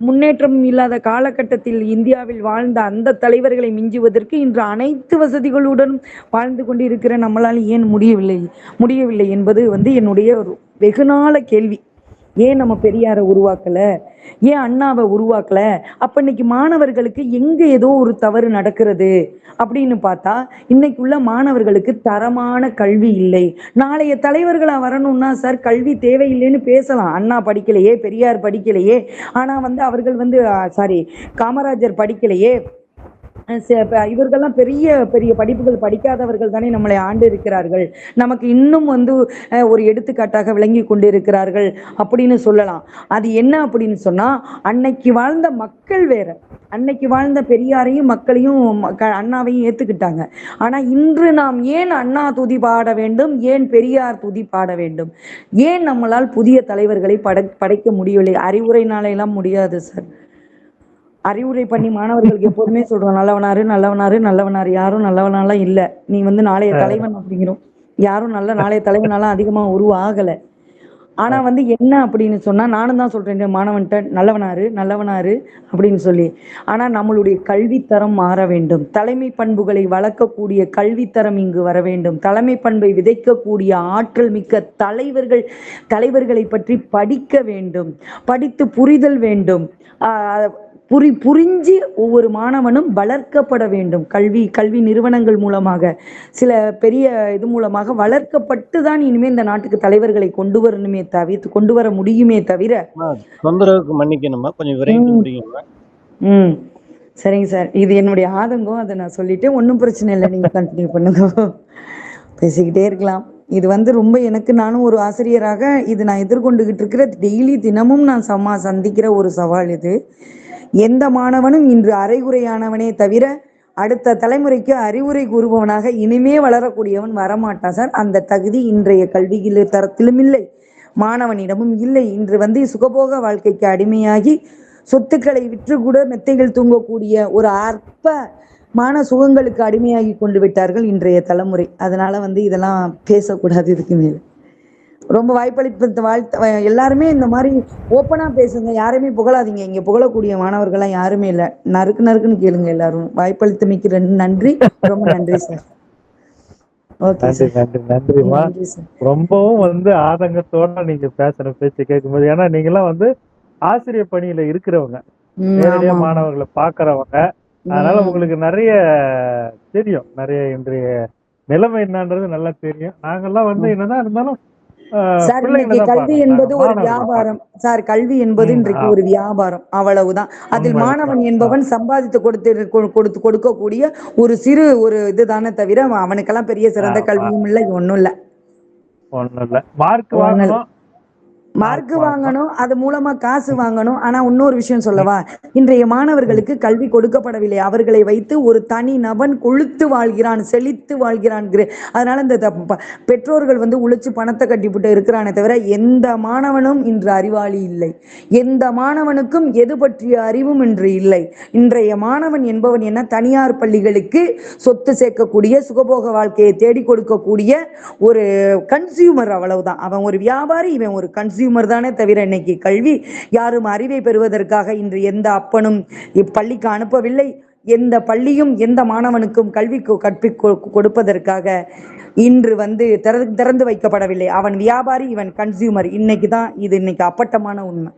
முன்னேற்றமும் இல்லாத காலகட்டத்தில் இந்தியாவில் வாழ்ந்த அந்த தலைவர்களை மிஞ்சுவதற்கு இன்று அனைத்து வசதிகளுடன் வாழ்ந்து கொண்டு இருக்கிற நம்மளால் ஏன் முடியவில்லை என்பது வந்து என்னுடைய ஒரு வெகுநாள கேள்வி. ஏன் நம்ம பெரியாரை உருவாக்கல? ஏன் அண்ணாவை உருவாக்கல? அப்ப இன்னைக்கு மாணவர்களுக்கு எங்க ஏதோ ஒரு தவறு நடக்கிறது அப்படின்னு பார்த்தா, இன்னைக்குள்ள மாணவர்களுக்கு தரமான கல்வி இல்லை. நாளைய தலைவர்களா வரணும்னா சார் கல்வி தேவையில்லைன்னு பேசலாம். அண்ணா படிக்கலையே, பெரியார் படிக்கலையே, ஆனா வந்து அவர்கள் வந்து காமராஜர் படிக்கலையே, இவர்கள்லாம் பெரிய பெரிய படிப்புகள் படிக்காதவர்கள் தானே நம்மளை ஆண்டு இருக்கிறார்கள், நமக்கு இன்னும் வந்து ஒரு எடுத்துக்காட்டாக விளங்கி கொண்டு இருக்கிறார்கள் அப்படின்னு சொல்லலாம். அது என்ன அப்படின்னு சொன்னா, அன்னைக்கு வாழ்ந்த மக்கள் வேற, அன்னைக்கு வாழ்ந்த பெரியாரையும் மக்களையும் அண்ணாவையும் ஏத்துக்கிட்டாங்க. ஆனா இன்று நாம் ஏன் அண்ணா துதி பாட வேண்டும், ஏன் பெரியார் துதி பாட வேண்டும்? ஏன் நம்மளால் புதிய தலைவர்களை படைக்க முடியவில்லை? அறிவுரைனால எல்லாம் முடியாது சார். அறிவுரை பண்ணி மாணவர்களுக்கு எப்போதுமே சொல்றோம், நல்லவனாரு. யாரும் நல்லவனாலாம் இல்ல. நீ வந்து நாளைய தலைவன் அப்படிங்கிறோம். யாரும் நாளைய தலைவனாலாம் அதிகமா உருவாகல. ஆனா வந்து என்ன அப்படின்னு சொன்னா, நானும் தான் சொல்றேன் இந்த மாணவன்கிட்ட, நல்லவனாரு நல்லவனாரு அப்படின்னு சொல்லி. ஆனா நம்மளுடைய கல்வித்தரம் மாற வேண்டும். தலைமை பண்புகளை வளர்க்கக்கூடிய கல்வித்தரம் இங்கு வர வேண்டும். தலைமை பண்பை விதைக்கக்கூடிய ஆற்றல் மிக்க தலைவர்களை பற்றி படிக்க வேண்டும். படித்து புரிதல் வேண்டும். புரிஞ்சு ஒவ்வொரு மாணவனும் வளர்க்கப்பட வேண்டும். கல்வி நிறுவனங்கள் மூலமாக, சில பெரிய இது மூலமாக வளர்க்கப்பட்டு தான் இனிமே இந்த நாட்டுக்கு தலைவர்களை கொண்டு வர முடியுமே தவிர. தொந்தரவுக்கு மன்னிக்கணுமா, கொஞ்சம் விரைந்து முடியுமா? சரிங்க சார், இது என்னுடைய ஆதங்கம், அதை நான் சொல்லிட்டேன். ஒன்றும் பிரச்சனை இல்லை, நீங்க கண்டினியூ பண்ணுங்க, பேசிக்கிட்டே இருக்கலாம். இது வந்து ரொம்ப எனக்கு, நானும் ஒரு ஆசிரியராக இது நான் எதிர்கொண்டுகிட்டு இருக்கிற டெய்லி தினமும் நான் சந்திக்கிற ஒரு சவால் இது. எந்த மாணவனும் இன்று அரைகுறையானவனே தவிர அடுத்த தலைமுறைக்கு அறிவுரை கூறுபவனாக இனிமே வளரக்கூடியவன் வரமாட்டான் சார். அந்த தகுதி இன்றைய கல்வியில் தரத்திலும் இல்லை, மாணவனிடமும் இல்லை. இன்று வந்து சுகபோக வாழ்க்கைக்கு அடிமையாகி சொத்துக்களை விற்று கூட மெத்தைகள் தூங்கக்கூடிய ஒரு அற்பமான சுகங்களுக்கு அடிமையாகி கொண்டு விட்டார்கள் இன்றைய தலைமுறை. அதனால வந்து இதெல்லாம் பேசக்கூடாது. இதுக்கு மேல ரொம்ப வாய்ப்பளித்த எல்லாருமே இந்த மாதிரி ஓப்பனா பேசுங்க, யாருமே புகழாதீங்க. இங்க புகழக்கூடிய மாணவர்கள்லாம் யாருமே இல்லை, நறுக்குன்னு கேளுங்க. எல்லாரும் வாய்ப்பளித்தமைக்கு நன்றி, ரொம்ப நன்றி சார். நன்றிமா. ரொம்பவும் வந்து ஆதங்கத்தோட நீங்க பேசுற பேச்சு கேட்கும்போது, ஏன்னா நீங்க எல்லாம் வந்து ஆசிரியர் பணியில இருக்கிறவங்க, நேரடியா மாணவர்களை பாக்குறவங்க, அதனால உங்களுக்கு நிறைய தெரியும், நிறைய இன்றைய நிலைமை என்னன்றது நல்லா தெரியும். நாங்கெல்லாம் வந்து என்னதான் இருந்தாலும் சார், இன்னைக்கு கல்வி என்பது ஒரு வியாபாரம் சார். கல்வி என்பது இன்றைக்கு ஒரு வியாபாரம், அவ்வளவுதான். அதில் மாணவன் என்பவன் சம்பாதித்து கொடுக்கக்கூடிய ஒரு சிறு ஒரு இதுதானே தவிர அவனுக்கெல்லாம் பெரிய சிறந்த கல்வியும் இல்லை, ஒண்ணும் இல்லை. மார்க் வாங்கணும், அது மூலமா காசு வாங்கணும். ஆனா இன்னொரு விஷயம் சொல்லவா, இன்றைய மாணவர்களுக்கு கல்வி கொடுக்கப்படவில்லை. அவர்களை வைத்து ஒரு தனி நபன் கொழுத்து வாழ்கிறான், செழித்து வாழ்கிறான். அதனால இந்த பெற்றோர்கள் வந்து உழைச்சு பணத்தை கட்டிவிட்டு இருக்கிறானே தவிர எந்த மாணவனும் இன்று அறிவாளி இல்லை. எந்த மாணவனுக்கும் எது பற்றிய அறிவும் இன்று இல்லை. இன்றைய மாணவன் என்பவன் என்ன, தனியார் பள்ளிகளுக்கு சொத்து சேர்க்கக்கூடிய, சுகபோக வாழ்க்கையை தேடி கொடுக்கக்கூடிய ஒரு கன்சியூமர், அவ்வளவுதான். அவன் ஒரு வியாபாரி, இவன் ஒரு கன்சியூமர் தானே தவிர இன்னைக்கு கல்வி யாரும் அறிவை பெறுவதற்காக இன்று எந்த அப்பனும் பள்ளிக்கு அனுப்பவில்லை. எந்த பள்ளியும் எந்த மாணவனுக்கும் கல்வி கொடுப்பதற்காக இன்று வந்து திறந்து வைக்கப்படவில்லை. அவன் வியாபாரி, இவன் கன்சியூமர். இன்னைக்கு அப்பட்டமான உண்மை.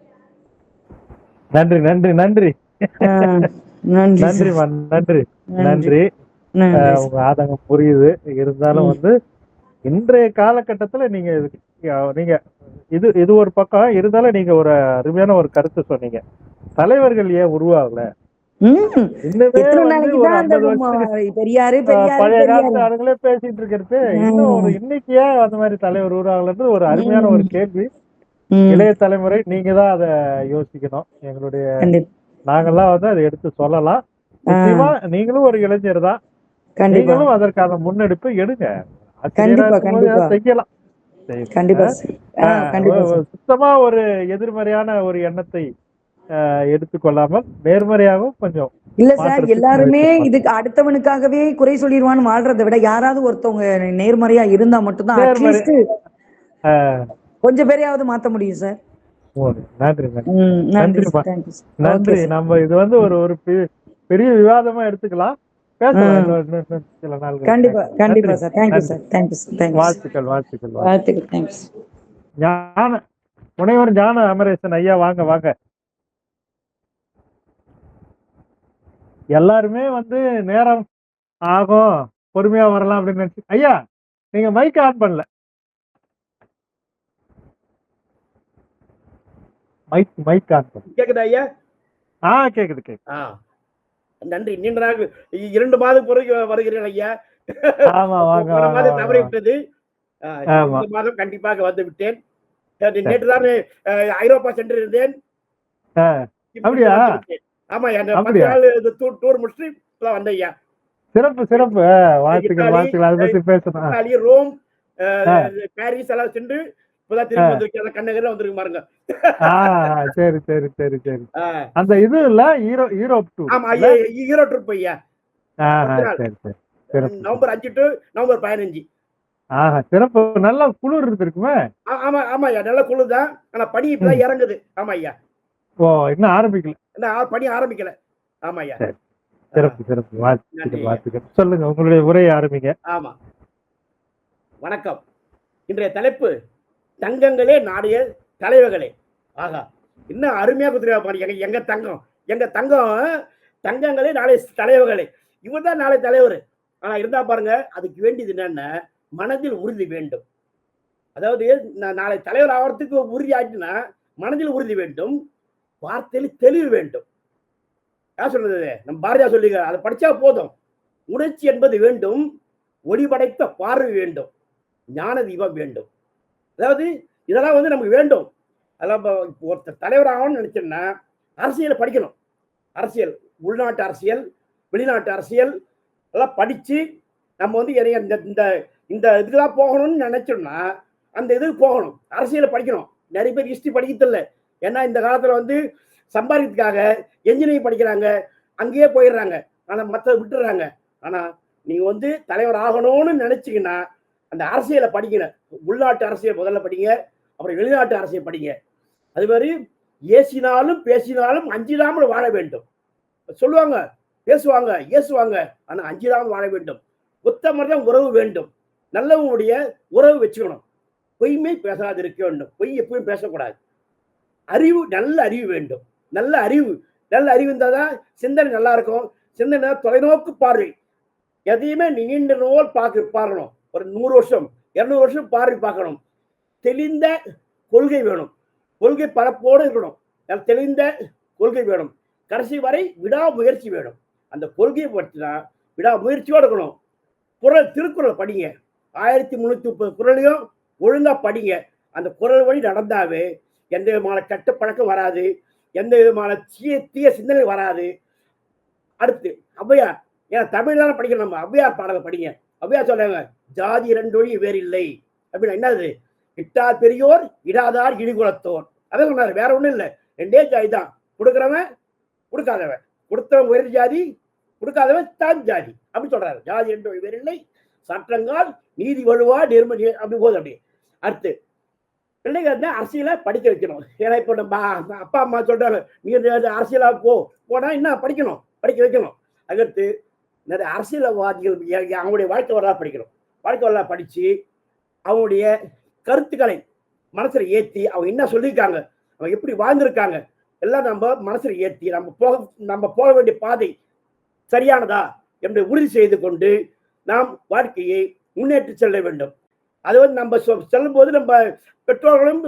நன்றி நன்றி நன்றி நன்றி நன்றி நன்றி. உங்க ஆதங்கம் புரியுது. இருந்தாலும் வந்து இன்றைய காலகட்டத்துல நீங்க இது ஒரு பக்கம் இருந்தாலும், நீங்க ஒரு அருமையான ஒரு கருத்து சொன்னீங்க. தலைவர்கள் ஏன் உருவாகல? பழைய காலத்து ஆளுங்களே பேசிட்டு இருக்கிறது, இன்னும் இன்னைக்கு ஏன் அந்த மாதிரி தலைவர் உருவாகலன்றது ஒரு அருமையான ஒரு கேள்வி. இளைய தலைமுறை நீங்க தான் அதை யோசிக்கணும். நாங்கெல்லாம் வந்து அதை எடுத்து சொல்லலாம். நிச்சயமா நீங்களும் ஒரு இளைஞர் தான், நீங்களும் அதற்கான முன்னெடுப்பு எடுங்க. செய்யலாம். சுத்தமா ஒரு எதிர்மறையான ஒரு எண்ணத்தை எடுத்துக்கொள்ளாமல் நேர்மறையாகவும் கொஞ்சம் இல்ல சார், எல்லாருமே இதுக்கு அடுத்தவனுக்காகவே குறை சொல்லிடுவான்னு வாழ்றதை விட யாராவது ஒருத்தவங்க நேர்மறையா இருந்தா மட்டும்தான் அட்லீஸ்ட் கொஞ்சம் பேரையாவது மாத்த முடியும் சார். நன்றி நன்றி நன்றி. நம்ம இது வந்து ஒரு பெரிய விவாதமா எடுத்துக்கலாம். கண்டிப்பா சார். Thank you sir. வாழ்த்துக்கள். முனைவர் ஞான அமரேசன் ஐயா, வாங்க வாங்க. எல்லாருமே வந்து நேரம் ஆகும், பொறுமையா வரலாம் அப்படின்னு நினைச்சு. ஐயா, நீங்க மைக் ஆன் பண்ணல. மைக் ஆன் பண்ணல. கேக்குதா ஐயா? கேக்குது. நன்றி. நீண்ட நாள் 2 மாதம் பிறகு வருகிறேன் ஐயா. தவறி விட்டது. இந்த மாதம் கண்டிப்பாக வந்து விட்டேன். நேற்று தான் ஐரோப்பா சென்றிருந்தேன். ஆமா, டூர் முடிச்சுட்டு வந்தேன் ஐயா. சிறப்பு. வாழ்த்துக்கள். ரோம், பாரிஸ் எல்லாம் சென்று இப்பதான் திரும்பி வந்திருக்கேன். கண்ணகர்ல வந்திருக்கு பாருங்க. சரி. அந்த இது இல்ல, யூரோப் டூர். ஆமா ஐயா, யூரோப் ட்ரிப் ஐயா. November 5 to November 15. ஆஹா, சிறப்பு. நல்லா குளிர் இருக்குமே. ஆமா ஆமா ஐயா, நல்ல குளிர் தான். ஆனா பனி இப்பதான் இறங்குது. ஆமா ஐயா. ஓ, இன்னும் ஆரம்பிக்கல. இன்னும் பனி ஆரம்பிக்கல. ஆமா ஐயா. சரி, சிறப்பு சிறப்பு. நன்றி வாழ்த்துக்கள் ஐயா. வாழ்த்துக்கள். சொல்லுங்க, உங்களுடைய உரையை ஆரம்பிங்க. ஆமா, வணக்கம். இன்றைய தலைப்பு தங்கங்களே நாடைய தலைவர்களே. ஆகா, இன்னும் அருமையா கொடுத்துருக்கா பாருங்க. எங்க தங்கம், எங்க தங்கம் தங்கங்களே நாளை தலைவர்களே. இவர் தான் நாளை தலைவர். ஆனா இருந்தா பாருங்க, அதுக்கு வேண்டியது என்னன்னா மனதில் உறுதி வேண்டும். அதாவது நாளை தலைவர் ஆகிறதுக்கு உறுதி ஆச்சுன்னா மனதில் உறுதி வேண்டும், வார்த்தையில் தெளிவு வேண்டும். யார் சொல்றது? நம்ம பாரதியார் சொல்லுங்க, அதை படிச்சா போதும். உணர்ச்சி என்பது வேண்டும், ஒளி படைத்த பார்வை வேண்டும், ஞான தீபம் வேண்டும். அதாவது இதெல்லாம் நமக்கு வேண்டும். அதெல்லாம் ஒருத்தர் தலைவர் ஆகணும்னு நினைச்சோம்னா அரசியலை படிக்கணும். அரசியல், உள்நாட்டு அரசியல், வெளிநாட்டு அரசியல் எல்லாம் படிச்சு நம்ம இந்த இந்த இதுக்கெல்லாம் போகணும்னு நினைச்சோம்னா அந்த இதுக்கு போகணும். அரசியலை படிக்கணும். நிறைய பேர் ஹிஸ்டரி படிக்கிறதில்ல. ஏன்னா இந்த காலத்துல சம்பாதிக்கிறதுக்காக என்ஜினியரிங் படிக்கிறாங்க, அங்கேயே போயிடுறாங்க. ஆனா மற்ற விட்டுறாங்க. ஆனா நீங்க தலைவர் ஆகணும்னு நினைச்சீங்கன்னா அந்த அரசியலை படிக்கணும். உள்நாட்டு அரசியல் முதல்ல படிங்க, அப்புறம் வெளிநாட்டு அரசியல் படிங்க. அது மாதிரி ஏசினாலும் பேசினாலும் அஞ்சிடாமல் வாழ வேண்டும். சொல்லுவாங்க, பேசுவாங்க, ஏசுவாங்க, ஆனா அஞ்சிடாமல் வாழ வேண்டும். உத்தமர்தான் உறவு வேண்டும். நல்லவங்களுடைய உறவு வச்சுக்கணும். பொய்மை பேசாது இருக்க வேண்டும். பொய் எப்பவும் பேசக்கூடாது. அறிவு, நல்ல அறிவு வேண்டும். நல்ல அறிவு இருந்தால் தான் சிந்தனை நல்லா இருக்கும். சிந்தனை தொலைநோக்கு பார்வை. எதையுமே நீண்ட நோல் பார்க்கணும். ஒரு 100 வருஷம் 200 வருஷம் பார்வை பார்க்கணும். தெளிந்த கொள்கை வேணும். கொள்கை பரப்போடு இருக்கணும். தெளிந்த கொள்கை வேணும். கடைசி வரை விடாமுயற்சி வேணும். அந்த கொள்கையை பற்றினா விடாமுயற்சியோடு இருக்கணும். திருக்குறள் படிங்க. 1330 குறளையும் ஒழுங்கா படிங்க. அந்த குறள் வழி நடந்தாவே எந்த விதமான கெட்ட பழக்கம் வராது, எந்த விதமான தீய சிந்தனை வராது. அடுத்து ஔவையார். ஏன்னா தமிழ் தானே படிக்கணும். நம்ம ஔவையார் பாடலை படிங்க. ஔவையார் சொல்றாங்க, ஜாதி 2 வழி வேறு இல்லை அப்படின்னா என்னது? இட்டார் பெரியோர் இடாதார் இழிகுலத்தோர். அதான் சொன்னாரு, வேற ஒண்ணும் இல்லை. 2 ஜாதி தான். கொடுக்குறவன் கொடுக்காதவன், கொடுத்தவன் உயர் ஜாதி, கொடுக்காதவன் தான் ஜாதி அப்படி சொல்றாரு. ஜாதி 2 வழி வேறு இல்லை, சற்றங்கால் நீதி வலுவா நேர்மை அப்படி போகுது. அப்படி அடுத்து பிள்ளைங்க அரசியலை படிக்க வைக்கணும். ஏன்னா இப்போ நம்ம அப்பா அம்மா சொல்றாங்க, நீங்க அரசியலா போனா என்ன படிக்கணும், படிக்க வைக்கணும். அடுத்து நிறைய அரசியல்வாதிகள் அவங்களுடைய வாழ்க்கை வரலாறு படிக்கணும். வாழ்க்கை வரலாறு படிச்சு அவங்களுடைய கருத்துக்களை மனசுல ஏற்றி அவங்க என்ன சொல்லியிருக்காங்க, அவங்க எப்படி வாழ்ந்திருக்காங்க எல்லாம் நம்ம மனசுல ஏற்றி நம்ம போக வேண்டிய பாதை சரியானதா என்று உறுதி செய்து கொண்டு நாம் வாழ்க்கையை முன்னேற்றி செல்ல வேண்டும். அது நம்ம செல்லும் போது நம்ம பெற்றோர்களும்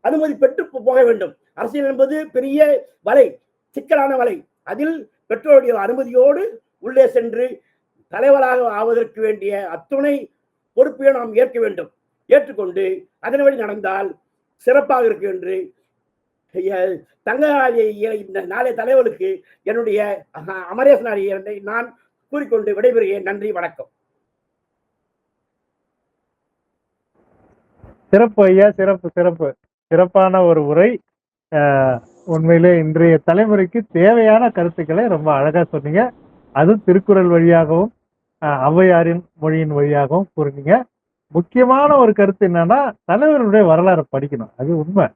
அனுமதி பெற்று போக வேண்டும். அரசியல் என்பது பெரிய வலை, சிக்கலான வலை. அதில் பெற்றோருடைய அனுமதியோடு உள்ளே சென்று தலைவராக ஆவதற்கு வேண்டிய அத்துணை பொறுப்பையும் நாம் ஏற்க வேண்டும். ஏற்றுக்கொண்டு அதன் வழி நடந்தால் சிறப்பாக இருக்கு என்று இந்த நாளைய தலைவர்களுக்கு என்னுடைய அமரேசனாரியை நான் கூறிக்கொண்டு விடைபெறுகிறேன். நன்றி, வணக்கம். சிறப்பு ஐயா, சிறப்பு சிறப்பு. சிறப்பான ஒரு உரை. உண்மையிலே இன்றைய தலைமுறைக்கு தேவையான கருத்துக்களை ரொம்ப அழகா சொன்னீங்க. அது திருக்குறள் வழியாகவும் ஔவையாரின் மொழியின் வழியாகவும் கூறினீங்க. முக்கியமான ஒரு கருத்து என்னன்னா, தலைவருடைய வரலாறு படிக்கணும். அது உண்மை.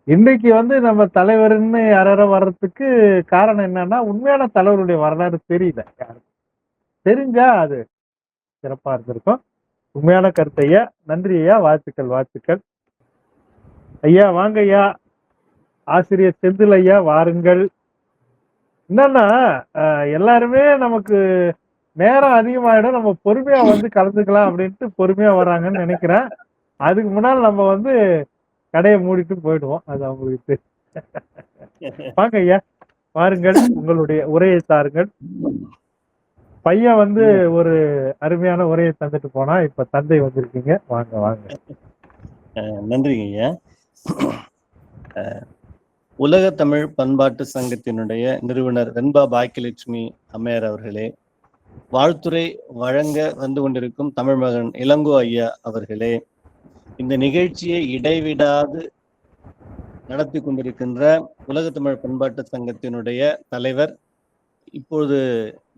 இன்றைக்கு நம்ம தலைவர்னு யாரோ வர்றதுக்கு காரணம் என்னன்னா, உண்மையான தலைவருடைய வரலாறு தெரியல. தெரிஞ்சா அது சிறப்பா இருந்திருக்கும். உண்மையான கருத்து ஐயா. நன்றி ஐயா. வாழ்த்துக்கள் வாழ்த்துக்கள் ஐயா. வாங்க ஐயா. ஆசிரியர் செந்தில் ஐயா வாருங்கள். என்னன்னா எல்லாருமே நமக்கு நேரம் அதிகமாயிடும், நம்ம பொறுமையா கலந்துக்கலாம் அப்படின்ட்டு பொறுமையா வராங்கன்னு நினைக்கிறேன். அதுக்கு முன்னால் நம்ம கடையை மூடிட்டு போயிடுவோம். அது அவங்களுக்கு வாங்க ஐயா, வாருங்கள், உங்களுடைய உரையை தாருங்கள். பையன் ஒரு அருமையான உரையை தந்துட்டு போனா, இப்ப தந்தை வந்திருக்கீங்க. வாங்க வாங்க. நன்றிங்க ஐயா. உலக தமிழ் பண்பாட்டு சங்கத்தினுடைய நிறுவனர் வெண்பா பாக்கியலட்சுமி அம்மையார் அவர்களே, வாழ்த்துரை வழங்க வந்து கொண்டிருக்கும் தமிழ் மகன் இளங்கோ ஐயா அவர்களே, இந்த நிகழ்ச்சியை இடைவிடாது நடத்தி கொண்டிருக்கின்ற உலக தமிழ் பண்பாட்டு சங்கத்தினுடைய தலைவர், இப்பொழுது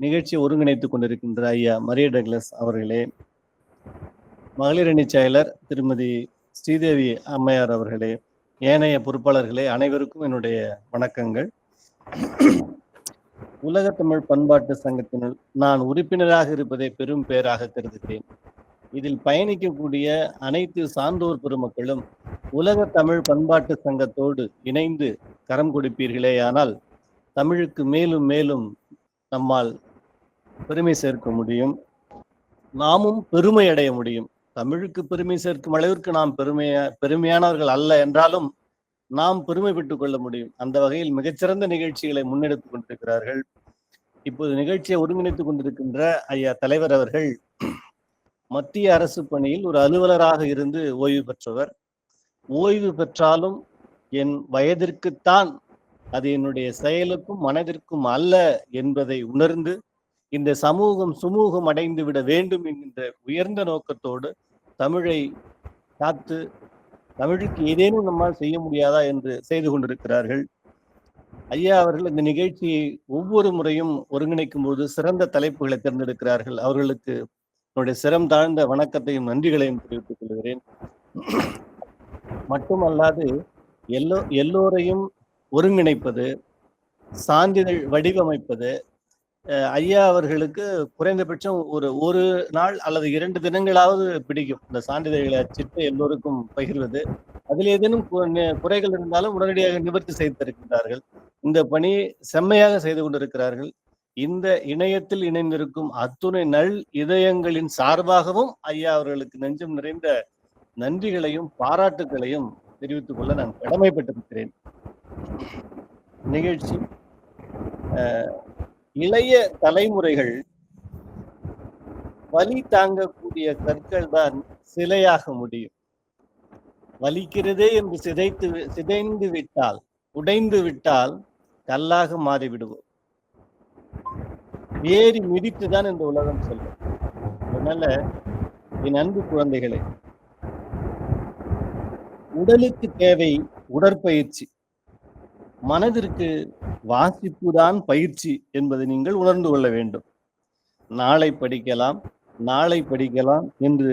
நிகழ்ச்சியை ஒருங்கிணைத்துக் கொண்டிருக்கின்ற ஐயா மரிய டக்ளஸ் அவர்களே, மகளிரணி செயலர் திருமதி ஸ்ரீதேவி அம்மையார் அவர்களே, ஏனைய பொறுப்பாளர்களே, அனைவருக்கும் என்னுடைய வணக்கங்கள். உலக தமிழ் பண்பாட்டு சங்கத்தினுள் நான் உறுப்பினராக இருப்பதை பெரும் பேராக கருதுகிறேன். இதில் பயணிக்கக்கூடிய அனைத்து சான்றோர் பெருமக்களும் உலக தமிழ் பண்பாட்டு சங்கத்தோடு இணைந்து கரம் கொடுப்பீர்களேயானால் தமிழுக்கு மேலும் மேலும் நம்மால் பெருமை சேர்க்க முடியும், நாமும் பெருமை அடைய முடியும். தமிழுக்கு பெருமை சேர்க்கும் அளவிற்கு நாம் பெருமையானவர்கள் அல்ல என்றாலும் நாம் பெருமை பெற்றுக் கொள்ள முடியும். அந்த வகையில் மிகச்சிறந்த நிகழ்ச்சிகளை முன்னெடுத்துக் கொண்டிருக்கிறார்கள். இப்போது நிகழ்ச்சியை ஒருங்கிணைத்துக் கொண்டிருக்கின்ற ஐயா தலைவர் அவர்கள் மத்திய அரசு பணியில் ஒரு அலுவலராக இருந்து ஓய்வு பெற்றவர். ஓய்வு பெற்றாலும் என் வயதிற்குத்தான், அது என்னுடைய செயலுக்கும் மனதிற்கும் அல்ல என்பதை உணர்ந்து இந்த சமூகம் சுமூகம் அடைந்து விட வேண்டும் என்கின்ற உயர்ந்த நோக்கத்தோடு தமிழை காத்து தமிழுக்கு ஏதேனும் நம்மால் செய்ய முடியாதா என்று செய்து கொண்டிருக்கிறார்கள். ஐயா அவர்கள் இந்த நிகழ்ச்சியை ஒவ்வொரு முறையும் ஒருங்கிணைக்கும் போது சிறந்த தலைப்புகளை தேர்ந்தெடுக்கிறார்கள். அவர்களுக்கு என்னுடைய சிரம் தாழ்ந்த வணக்கத்தையும் நன்றிகளையும் தெரிவித்துக் கொள்கிறேன். மட்டுமல்லாது எல்லோரையும் ஒருங்கிணைப்பது, சான்றிதழ் வடிவமைப்பது, ஐயா அவர்களுக்கு குறைந்தபட்சம் ஒரு நாள் அல்லது 2 தினங்களாவது பிடிக்கும் இந்த சான்றிதழ்களை அச்சிட்டு எல்லோருக்கும் பகிர்வது. அதில் ஏதேனும் குறைகள் இருந்தாலும் உடனடியாக நிவர்த்தி செய்து தருகின்றார்கள். இந்த பணியை செம்மையாக செய்து கொண்டிருக்கிறார்கள். இந்த இணையத்தில் இணைந்திருக்கும் அத்துணை நல் இதயங்களின் சார்பாகவும் ஐயா அவர்களுக்கு நெஞ்சம் நிறைந்த நன்றிகளையும் பாராட்டுகளையும் தெரிவித்துக் கொள்ள நான் கடமைப்பட்டிருக்கிறேன். நிகழ்ச்சி இளைய தலைமுறைகள் வலி தாங்கக்கூடிய கற்கள் தான் சிலையாக முடியும். வலிக்கிறதே என்று சிதைந்து விட்டால், உடைந்து விட்டால் கல்லாக மாறிவிடுவோம். ஏறி மிதித்துதான் இந்த உலகம் செல்லும். அதனால என் அன்பு குழந்தைகளே, உடலுக்கு தேவை உடற்பயிற்சி, மனதிற்கு வாசிப்புதான் பயிற்சி என்பதை நீங்கள் உணர்ந்து கொள்ள வேண்டும். நாளை படிக்கலாம் என்று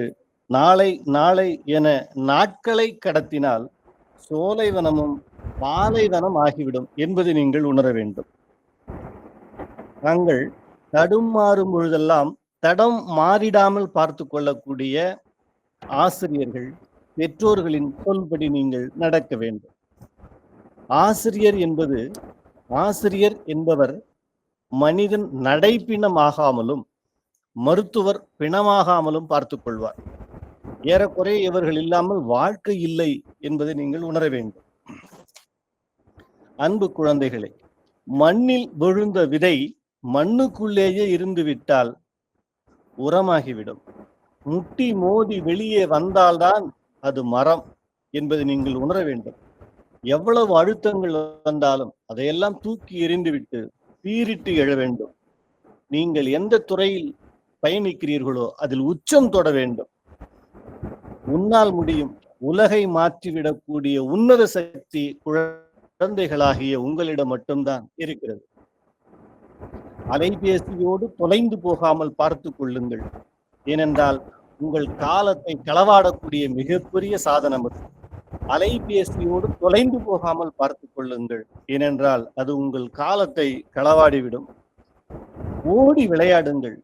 நாளை என நாட்களை கடத்தினால் சோலைவனமும் பாலைவனம் ஆகிவிடும் என்பதை நீங்கள் உணர வேண்டும். நாங்கள் தடுமாறும் பொழுதெல்லாம் தடம் மாறிடாமல் பார்த்து கொள்ளக்கூடிய ஆசிரியர்கள், பெற்றோர்களின் சொல்படி நீங்கள் நடக்க வேண்டும். ஆசிரியர் என்பவர் மனிதன் நடைப்பிணமாகாமலும் மருத்துவர் பிணமாகாமலும் பார்த்துக் கொள்வார். ஏறக்குறைய இவர்கள் இல்லாமல் வாழ்க்கை இல்லை என்பதை நீங்கள் உணர வேண்டும். அன்பு குழந்தைகளே, மண்ணில் விழுந்த விதை மண்ணுக்குள்ளேயே இருந்து விட்டால் உரமாகிவிடும். முட்டி மோதி வெளியே வந்தால்தான் அது மரம் என்பதை நீங்கள் உணர வேண்டும். எவ்வளவு அழுத்தங்கள் வந்தாலும் அதையெல்லாம் தூக்கி எறிந்துவிட்டு பீரிட்டு எழ வேண்டும். நீங்கள் எந்த துறையில் பயணிக்கிறீர்களோ அதில் உச்சம் தொட வேண்டும். உன்னால் முடியும். உலகை மாற்றிவிடக்கூடிய உன்னத சக்தி குழந்தைகளாகிய உங்களிடம் மட்டும்தான் இருக்கிறது. அலைபேசியோடு தொலைந்து போகாமல் பார்த்து கொள்ளுங்கள். ஏனென்றால் உங்கள் காலத்தை களவாடக்கூடிய மிகப்பெரிய சாதனம் அது. அலைபேசியோடு தொலைந்து போகாமல் பார்த்து கொள்ளுங்கள். ஏனென்றால் அது உங்கள் காலத்தை களவாடிவிடும். ஓடி விளையாடுங்கள்,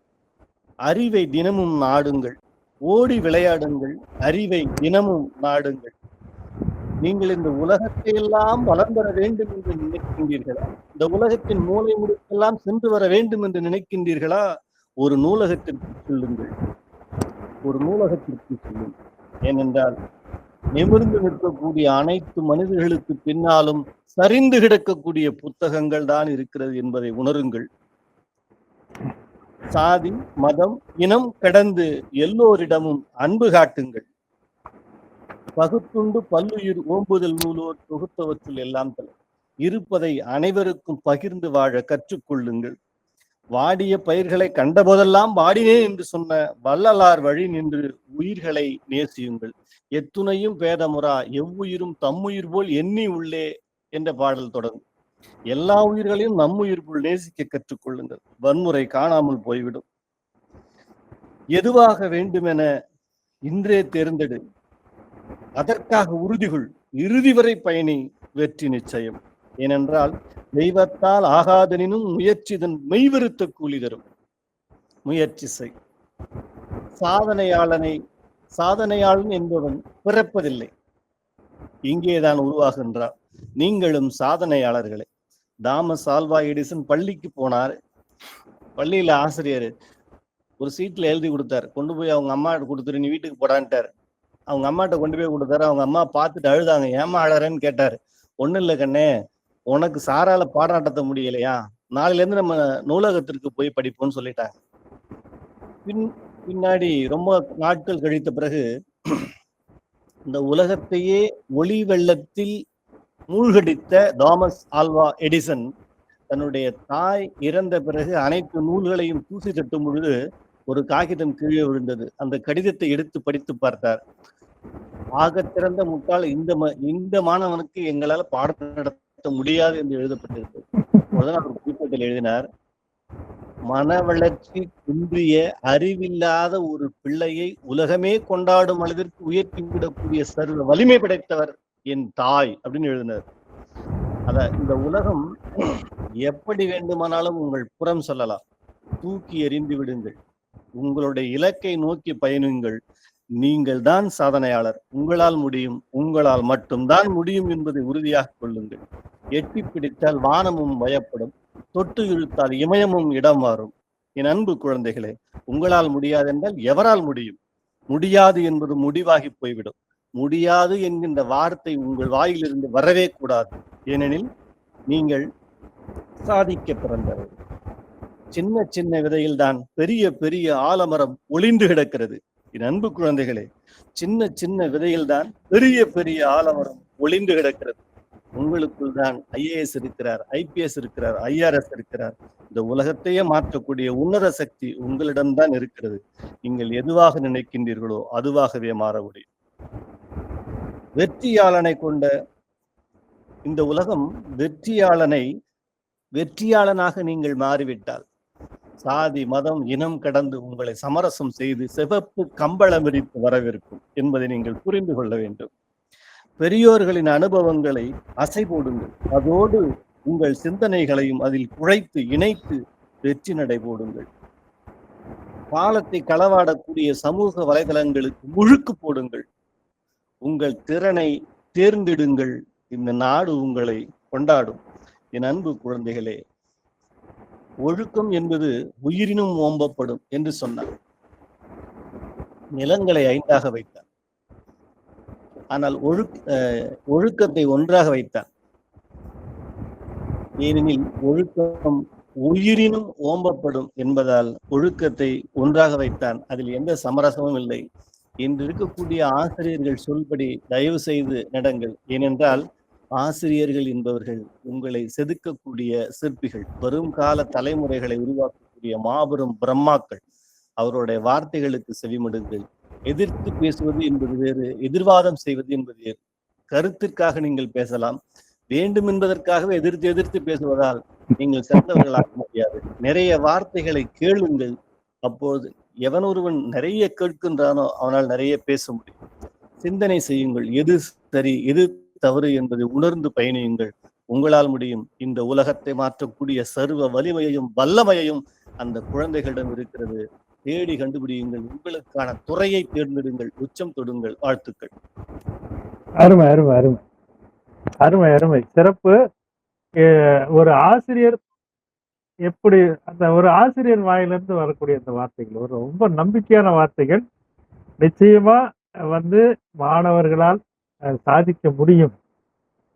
அறிவை தினமும் நாடுங்கள். ஓடி விளையாடுங்கள், அறிவை தினமும் நாடுங்கள். நீங்கள் இந்த உலகத்தை எல்லாம் வளம் பெற வேண்டும் என்று நினைக்கின்றீர்களா? இந்த உலகத்தின் மூலை முடுக்கெல்லாம் சென்று வர வேண்டும் என்று நினைக்கின்றீர்களா? ஒரு நூலகத்திற்கு செல்லுங்கள். ஏனென்றால் நிமிர்ந்து நிற்கக்கூடிய அனைத்து மனிதர்களுக்கு பின்னாலும் சரிந்து கிடக்கக்கூடிய புத்தகங்கள் தான் இருக்கிறது என்பதை உணருங்கள். சாதி, மதம், இனம் கடந்து எல்லோரிடமும் அன்பு காட்டுங்கள். பகுத்துண்டு பல்லுயிர் ஓம்புதல் நூலோர் தொகுத்தவற்றுள் எல்லாம் தலை. இருப்பதை அனைவருக்கும் பகிர்ந்து வாழ கற்றுக்கொள்ளுங்கள். வாடிய பயிர்களை கண்டபோதெல்லாம் வாடினேன் என்று சொன்ன வள்ளலார் வழி நின்று உயிர்களை நேசியுங்கள். எத்துணையும் பேதமுறா எவ்வுயிரும் தம்முயிர் போல் எண்ணி உள்ளே என்ற பாடல் தொடங்கும். எல்லா உயிர்களையும் நம்முயிர் போல் நேசிக்க கற்றுக்கொள்ளுங்கள். வன்முறை காணாமல் போய்விடும். எதுவாக வேண்டுமென இன்றே தேர்ந்தெடு, அதற்காக உறுதிகள், இறுதி வரை பயணி, வெற்றி நிச்சயம். ஏனென்றால் தெய்வத்தால் ஆகாதனினும் முயற்சிதன் மெய்வருத்த கூலி தரும். முயற்சி செய். சாதனையாளன் என்பவன் பிறப்பதில்லை, இங்கேதான் உருவாகின்றார். நீங்களும் சாதனையாளர்களே. தாமஸ் ஆல்வா எடிசன் பள்ளிக்கு போனார். பள்ளியில ஆசிரியர் ஒரு சீட்ல எழுதி கொடுத்தாரு. கொண்டு போய் அவங்க அம்மா கொடுத்துரு, நீ வீட்டுக்கு போடான்ட்டார். அவங்க அம்மாட்ட கொண்டு போய் கொடுத்தாரு. அவங்க அம்மா பார்த்துட்டு அழுதாங்க. ஏமா அழறேன்னு கேட்டாரு. ஒண்ணும் இல்லை கண்ணே, உனக்கு சாரால பாடம் நடத்த முடியலையா, நாளையில இருந்து நம்ம நூலகத்திற்கு போய் படிப்போம்னு சொல்லிட்டாங்க. பின்னாடி ரொம்ப நாட்கள் கழித்த பிறகு இந்த உலகத்தையே ஒளி வெள்ளத்தில் மூழ்கடித்த தாமஸ் ஆல்வா எடிசன் தன்னுடைய தாய் இறந்த பிறகு அனைத்து நூல்களையும் தூசி தட்டும் பொழுது ஒரு காகிதம் கீழே விழுந்தது. அந்த கடிதத்தை எடுத்து படித்து பார்த்தார். ஆக திறந்த முட்டாள் இந்த மாணவனுக்கு எங்களால் பாடத்தை நடத்த முடியாது என்று எழுதப்பட்டிருக்கிறது. அவர் குறிப்பிட்டத்தில் எழுதினார், மன வளர்ச்சி குன்றிய அறிவில்லாத ஒரு பிள்ளையை உலகமே கொண்டாடும் அளவிற்கு உயர்த்தி விடக்கூடிய சர்வ வலிமை படைத்தவர் என் தாய் அப்படின்னு எழுதினார். இந்த உலகம் எப்படி வேண்டுமானாலும் உங்கள் புறம் சொல்லலாம், தூக்கி எறிந்து விடுங்கள், உங்களுடைய இலக்கை நோக்கி பயணியுங்கள். நீங்கள் தான் சாதனையாளர், உங்களால் முடியும், உங்களால் மட்டும்தான் முடியும் என்பதை உறுதியாக கொள்ளுங்கள். எட்டி பிடித்தால் வானமும் பயப்படும், தொட்டு இழுத்தால் இமயமும் இடம் மாறும். என் அன்பு குழந்தைகளே, உங்களால் முடியாது என்றால் எவரால் முடியும்? முடியாது என்பது முடிவாகி போய்விடும். முடியாது என்கின்ற வார்த்தை உங்கள் வாயிலிருந்து வரவே கூடாது. ஏனெனில் நீங்கள் சாதிக்க பிறந்தவர்கள். சின்ன சின்ன விதையில் தான் பெரிய பெரிய ஆலமரம் ஒளிந்து கிடக்கிறது. என் அன்பு குழந்தைகளே, சின்ன சின்ன விதையில் தான் பெரிய பெரிய ஆலமரம் ஒளிந்து கிடக்கிறது. உங்களுக்குள் தான் ஐஏஎஸ் இருக்கிறார், ஐபிஎஸ் இருக்கிறார், ஐஆர்எஸ் இருக்கிறார். இந்த உலகத்தையே மாற்றக்கூடிய உன்னத சக்தி உங்களிடம்தான் இருக்கிறது. நீங்கள் எதுவாக நினைக்கின்றீர்களோ அதுவாகவே மாற முடியும். வெற்றியாளனை கொண்ட இந்த உலகம் வெற்றியாளனாக நீங்கள் மாறிவிட்டால் சாதி மதம் இனம் கடந்து உங்களை சமரசம் செய்து சிவப்பு கம்பளம் விரித்து வரவிருக்கும் என்பதை நீங்கள் புரிந்து கொள்ள வேண்டும். பெரியோர்களின் அனுபவங்களை அசை போடுங்கள். அதோடு உங்கள் சிந்தனைகளையும் அதில் குழைத்து இணைத்து வெற்றி நடை போடுங்கள். காலத்தை களவாடக்கூடிய சமூக வலைதளங்களுக்கு முழுக்கு போடுங்கள். உங்கள் திறனை தேர்ந்தெடுங்கள். இந்த நாடு உங்களை கொண்டாடும். என் அன்பு குழந்தைகளே, ஒழுக்கம் என்பது உயிரினும் ஓம்பப்படும் என்று சொன்னார். நிலங்களை 5ஆக வைத்தார், ஆனால் ஒழுக்கத்தை 1ஆக வைத்தார். ஏனெனில் ஒழுக்கம் உயிரினும் ஓம்பப்படும் என்பதால் ஒழுக்கத்தை 1ஆக வைத்தான். அதில் எந்த சமரசமும் இல்லை. இன்று இருக்கக்கூடிய ஆசிரியர்கள் சொல்படி தயவு செய்து நடங்கள். ஏனென்றால் ஆசிரியர்கள் என்பவர்கள் உங்களை செதுக்கக்கூடிய சிற்பிகள், வரும் கால தலைமுறைகளை உருவாக்கக்கூடிய மாபெரும் பிரம்மாக்கள். அவருடைய வார்த்தைகளுக்கு செவிமடுங்கள். எதிர்த்து பேசுவது என்பது வேறு, எதிர்வாதம் செய்வது என்பது வேறு. கருத்திற்காக நீங்கள் பேசலாம், வேண்டும் என்பதற்காகவே எதிர்த்து பேசுவதால் நீங்கள் சிறந்தவர்களாக முடியாது. நிறைய வார்த்தைகளை கேளுங்கள். அப்போது எவன் ஒருவன் நிறைய கேட்கின்றானோ அவனால் நிறைய பேச முடியும். சிந்தனை செய்யுங்கள். எது சரி எது தவறு என்பதை உணர்ந்து பயணியுங்கள். உங்களால் முடியும். இந்த உலகத்தை மாற்றக்கூடிய சர்வ வலிமையையும் வல்லமையையும் அந்த குழந்தைகளிடம் இருக்கிறது. தேடி கண்டுபிடியுங்கள். உங்களுக்கான துறையை தேர்ந்தெடுங்கள். உச்சம் தொடுங்கள். வாழ்த்துக்கள். அருமை அருமை அருமை அருமை அருமை சிறப்பு. ஒரு ஆசிரியர் எப்படி அந்த ஒரு ஆசிரியர் வாயிலிருந்து வரக்கூடிய அந்த வார்த்தைகள் ஒரு ரொம்ப நம்பிக்கையான வார்த்தைகள். நிச்சயமா மாணவர்களால் சாதிக்க முடியும்,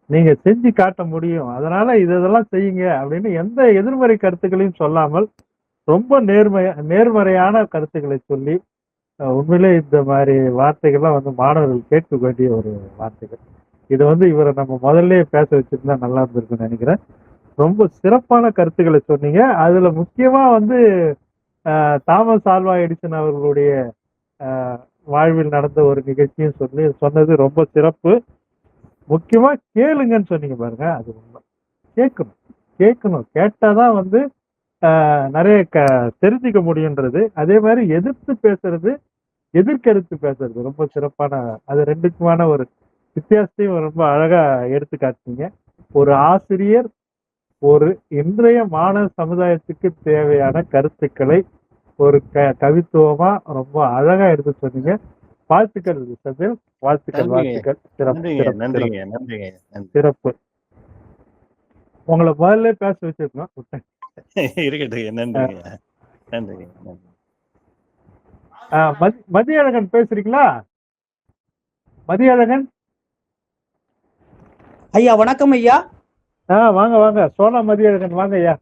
நீங்க செஞ்சு காட்ட முடியும், அதனால இதெல்லாம் செய்யுங்க அப்படின்னு எந்த எதிர்மறை கருத்துக்களையும் சொல்லாமல் ரொம்ப நேர்மறையான கருத்துக்களை சொல்லி உண்மையிலே இந்த மாதிரி வார்த்தைகள்லாம் மாணவர்கள் கேட்க வேண்டிய ஒரு வார்த்தைகள். இது இவரை நம்ம முதல்ல பேச வச்சிருந்தா நல்லா இருந்திருக்குன்னு நினைக்கிறேன். ரொம்ப சிறப்பான கருத்துக்களை சொன்னீங்க. அதுல முக்கியமா தாமஸ் ஆல்வா எடிசன் அவர்களுடைய வாழ்வில் நடந்த ஒரு நிகழ்ச்சியும் சொன்னது ரொம்ப சிறப்பு. முக்கியமா கேளுங்கன்னு சொன்னீங்க பாருங்க, அது உண்மை. கேட்கணும் கேட்டாதான் நிறைய தெரிஞ்சுக்க முடியுன்றது. அதே மாதிரி எதிர்த்து பேசுறது எதிர்கருத்து பேசுறது ரொம்ப சிறப்பான, அது ரெண்டுக்குமான ஒரு வித்தியாசத்தையும் ரொம்ப அழகா எடுத்து காட்டுறீங்க. ஒரு ஆசிரியர் ஒரு இன்றைய மாணவ சமுதாயத்துக்கு தேவையான கருத்துக்களை ஒரு கவித்துவமா ரொம்ப அழகா எடுத்து சொன்னீங்க. வாழ்த்துக்கள் செந்தில், வாழ்த்துக்கள், வாழ்த்துக்கள். சிறப்பு, சிறப்பு, சிறப்பு. உங்களை முதல்ல பேச வச்சிருக்கோம். மதியழகன் பேசுறீங்களா? மதியழகன் ஐயா, வணக்கம் ஐயா. வாங்க வாங்க, சோனா மதியழகன் வாங்க ஐயா,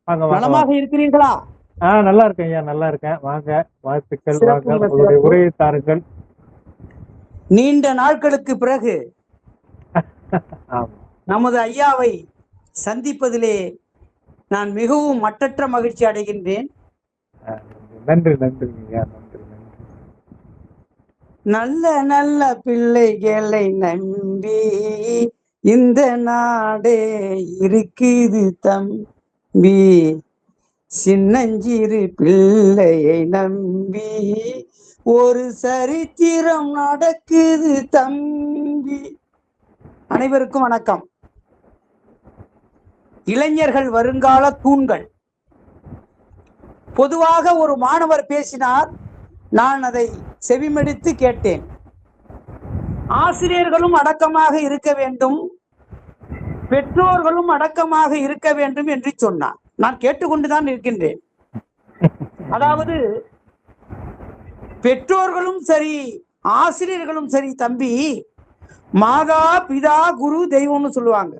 வாங்க வாங்க. நலமாக இருக்கிறீர்களா? நல்லா இருக்கேன் ஐயா, நல்லா இருக்கேன். வாங்க, வாழ்த்துக்கள், வாங்க, உங்களுடைய உரையை தாருங்கள். நீண்ட நாட்களுக்கு பிறகு நமது ஐயாவை சந்திப்பதிலே நான் மிகவும் மட்டற்ற மகிழ்ச்சி அடைகின்றேன். நன்றி, நன்றி ஐயா, நன்றி, நன்றி. நல்ல நல்ல பிள்ளைகளை நம்பி இந்த நாடே இருக்குது தம்பி, சின்னஞ்சிறு பிள்ளையை நம்பி ஒரு சரித்திரம் நடக்குது தம்பி. அனைவருக்கும் வணக்கம். இளைஞர்கள் வருங்கால தூண்கள். பொதுவாக ஒரு மாணவர் பேசினார், நான் அதை செவிமடுத்து கேட்டேன். ஆசிரியர்களும் அடக்கமாக இருக்க வேண்டும், பெற்றோர்களும் அடக்கமாக இருக்க வேண்டும் என்று சொன்னார். நான் கேட்டுக்கொண்டுதான் இருக்கின்றேன். அதாவது பெற்றோர்களும் சரி ஆசிரியர்களும் சரி தம்பி, மாதா பிதா குரு தெய்வம்னு சொல்லுவாங்க.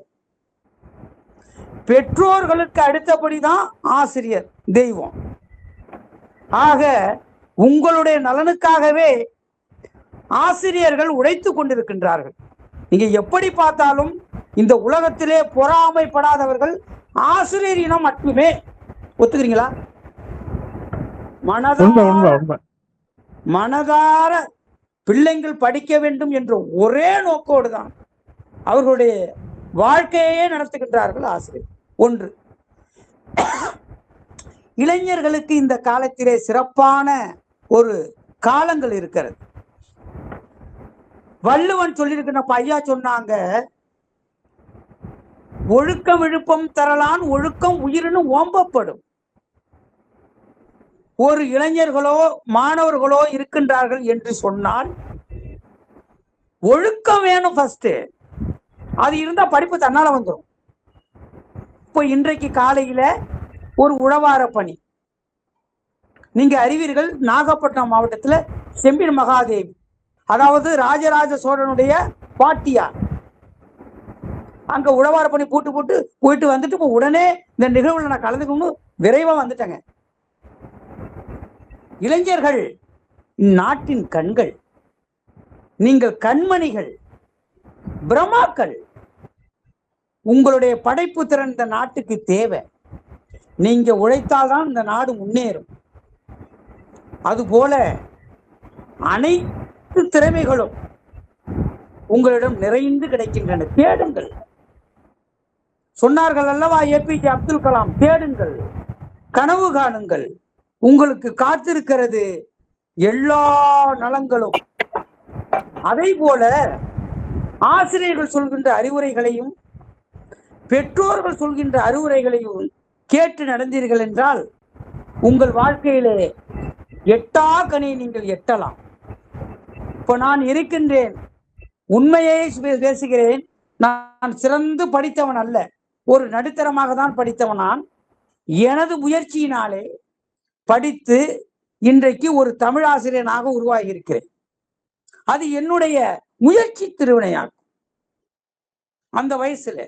பெற்றோர்களுக்கு அடுத்தபடிதான் ஆசிரியர் தெய்வம். ஆக உங்களுடைய நலனுக்காகவே ஆசிரியர்கள் உழைத்து கொண்டிருக்கின்றார்கள். நீங்க எப்படி பார்த்தாலும் இந்த உலகத்திலே பொறாமைப்படாதவர்கள் ஆசிரியர் இனம் மட்டுமே. ஒத்துக்கிறீங்களா? மனதார பிள்ளைங்கள் படிக்க வேண்டும் என்ற ஒரே நோக்கோடு தான் அவர்களுடைய வாழ்க்கையே நடத்துகின்றார்கள் ஆசிரியர். ஒன்று, இளைஞர்களுக்கு இந்த காலத்திலே சிறப்பான ஒரு காலங்கள் இருக்கிறது. வள்ளுவன் சொல்லியிருக்கிற ஐயா சொன்னாங்க, ஒழுக்கம் விழுப்பம் தரலான் ஒழுக்கம் உயிரினு ஓம்பப்படும். ஒரு இளைஞர்களோ மாணவர்களோ இருக்கின்றார்கள் என்று சொன்னால் ஒழுக்கம் வேணும் ஃபர்ஸ்ட். அது இருந்தா படிப்பு தன்னால வந்துடும். இப்போ இன்றைக்கு காலையில ஒரு உழவார பணி நீங்க அறிவீர்கள். நாகப்பட்டினம் மாவட்டத்துல செம்பின் மகாதேவி, அதாவது ராஜராஜ சோழனுடைய பாட்டியார், அங்க உழவார பணி போயிட்டு வந்துட்டு இப்போ உடனே இந்த நிகழ்வுல நான் கலந்துக்கணும் விரைவா வந்துட்டேங்க. இளைஞர்கள் நாட்டின் கண்கள், நீங்கள் கண்மணிகள், பிரம்மாக்கள். உங்களுடைய படைப்பு திறன் இந்த நாட்டுக்கு தேவை. நீங்க உழைத்தால்தான் இந்த நாடு முன்னேறும். அதுபோல அனைத்து திறமைகளும் உங்களிடம் நிறைந்து கிடைக்கின்றன. தேடுங்கள். சொன்னார்கள் அல்லவா ஏபிஜே அப்துல் கலாம், தேடுங்கள், கனவு காணுங்கள், உங்களுக்கு காத்திருக்கிறது எல்லா நலங்களும். அதை போல ஆசிரியர்கள் சொல்கின்ற அறிவுரைகளையும் பெற்றோர்கள் சொல்கின்ற அறிவுரைகளையும் கேட்டு நடந்தீர்கள் என்றால் உங்கள் வாழ்க்கையிலே எட்டா கனி நீங்கள் எட்டலாம். இப்போ நான் இருக்கின்றேன், உண்மையை பேசுகிறேன். நான் சிறந்து படித்தவன் அல்ல, ஒரு நடுத்தரமாக தான் படித்தவன். நான் எனது முயற்சியினாலே படித்து இன்றைக்கு ஒரு தமிழ் ஆசிரியனாக உருவாகி இருக்கிறேன். அது என்னுடைய முயற்சி திருவினையாகும். அந்த வயசுல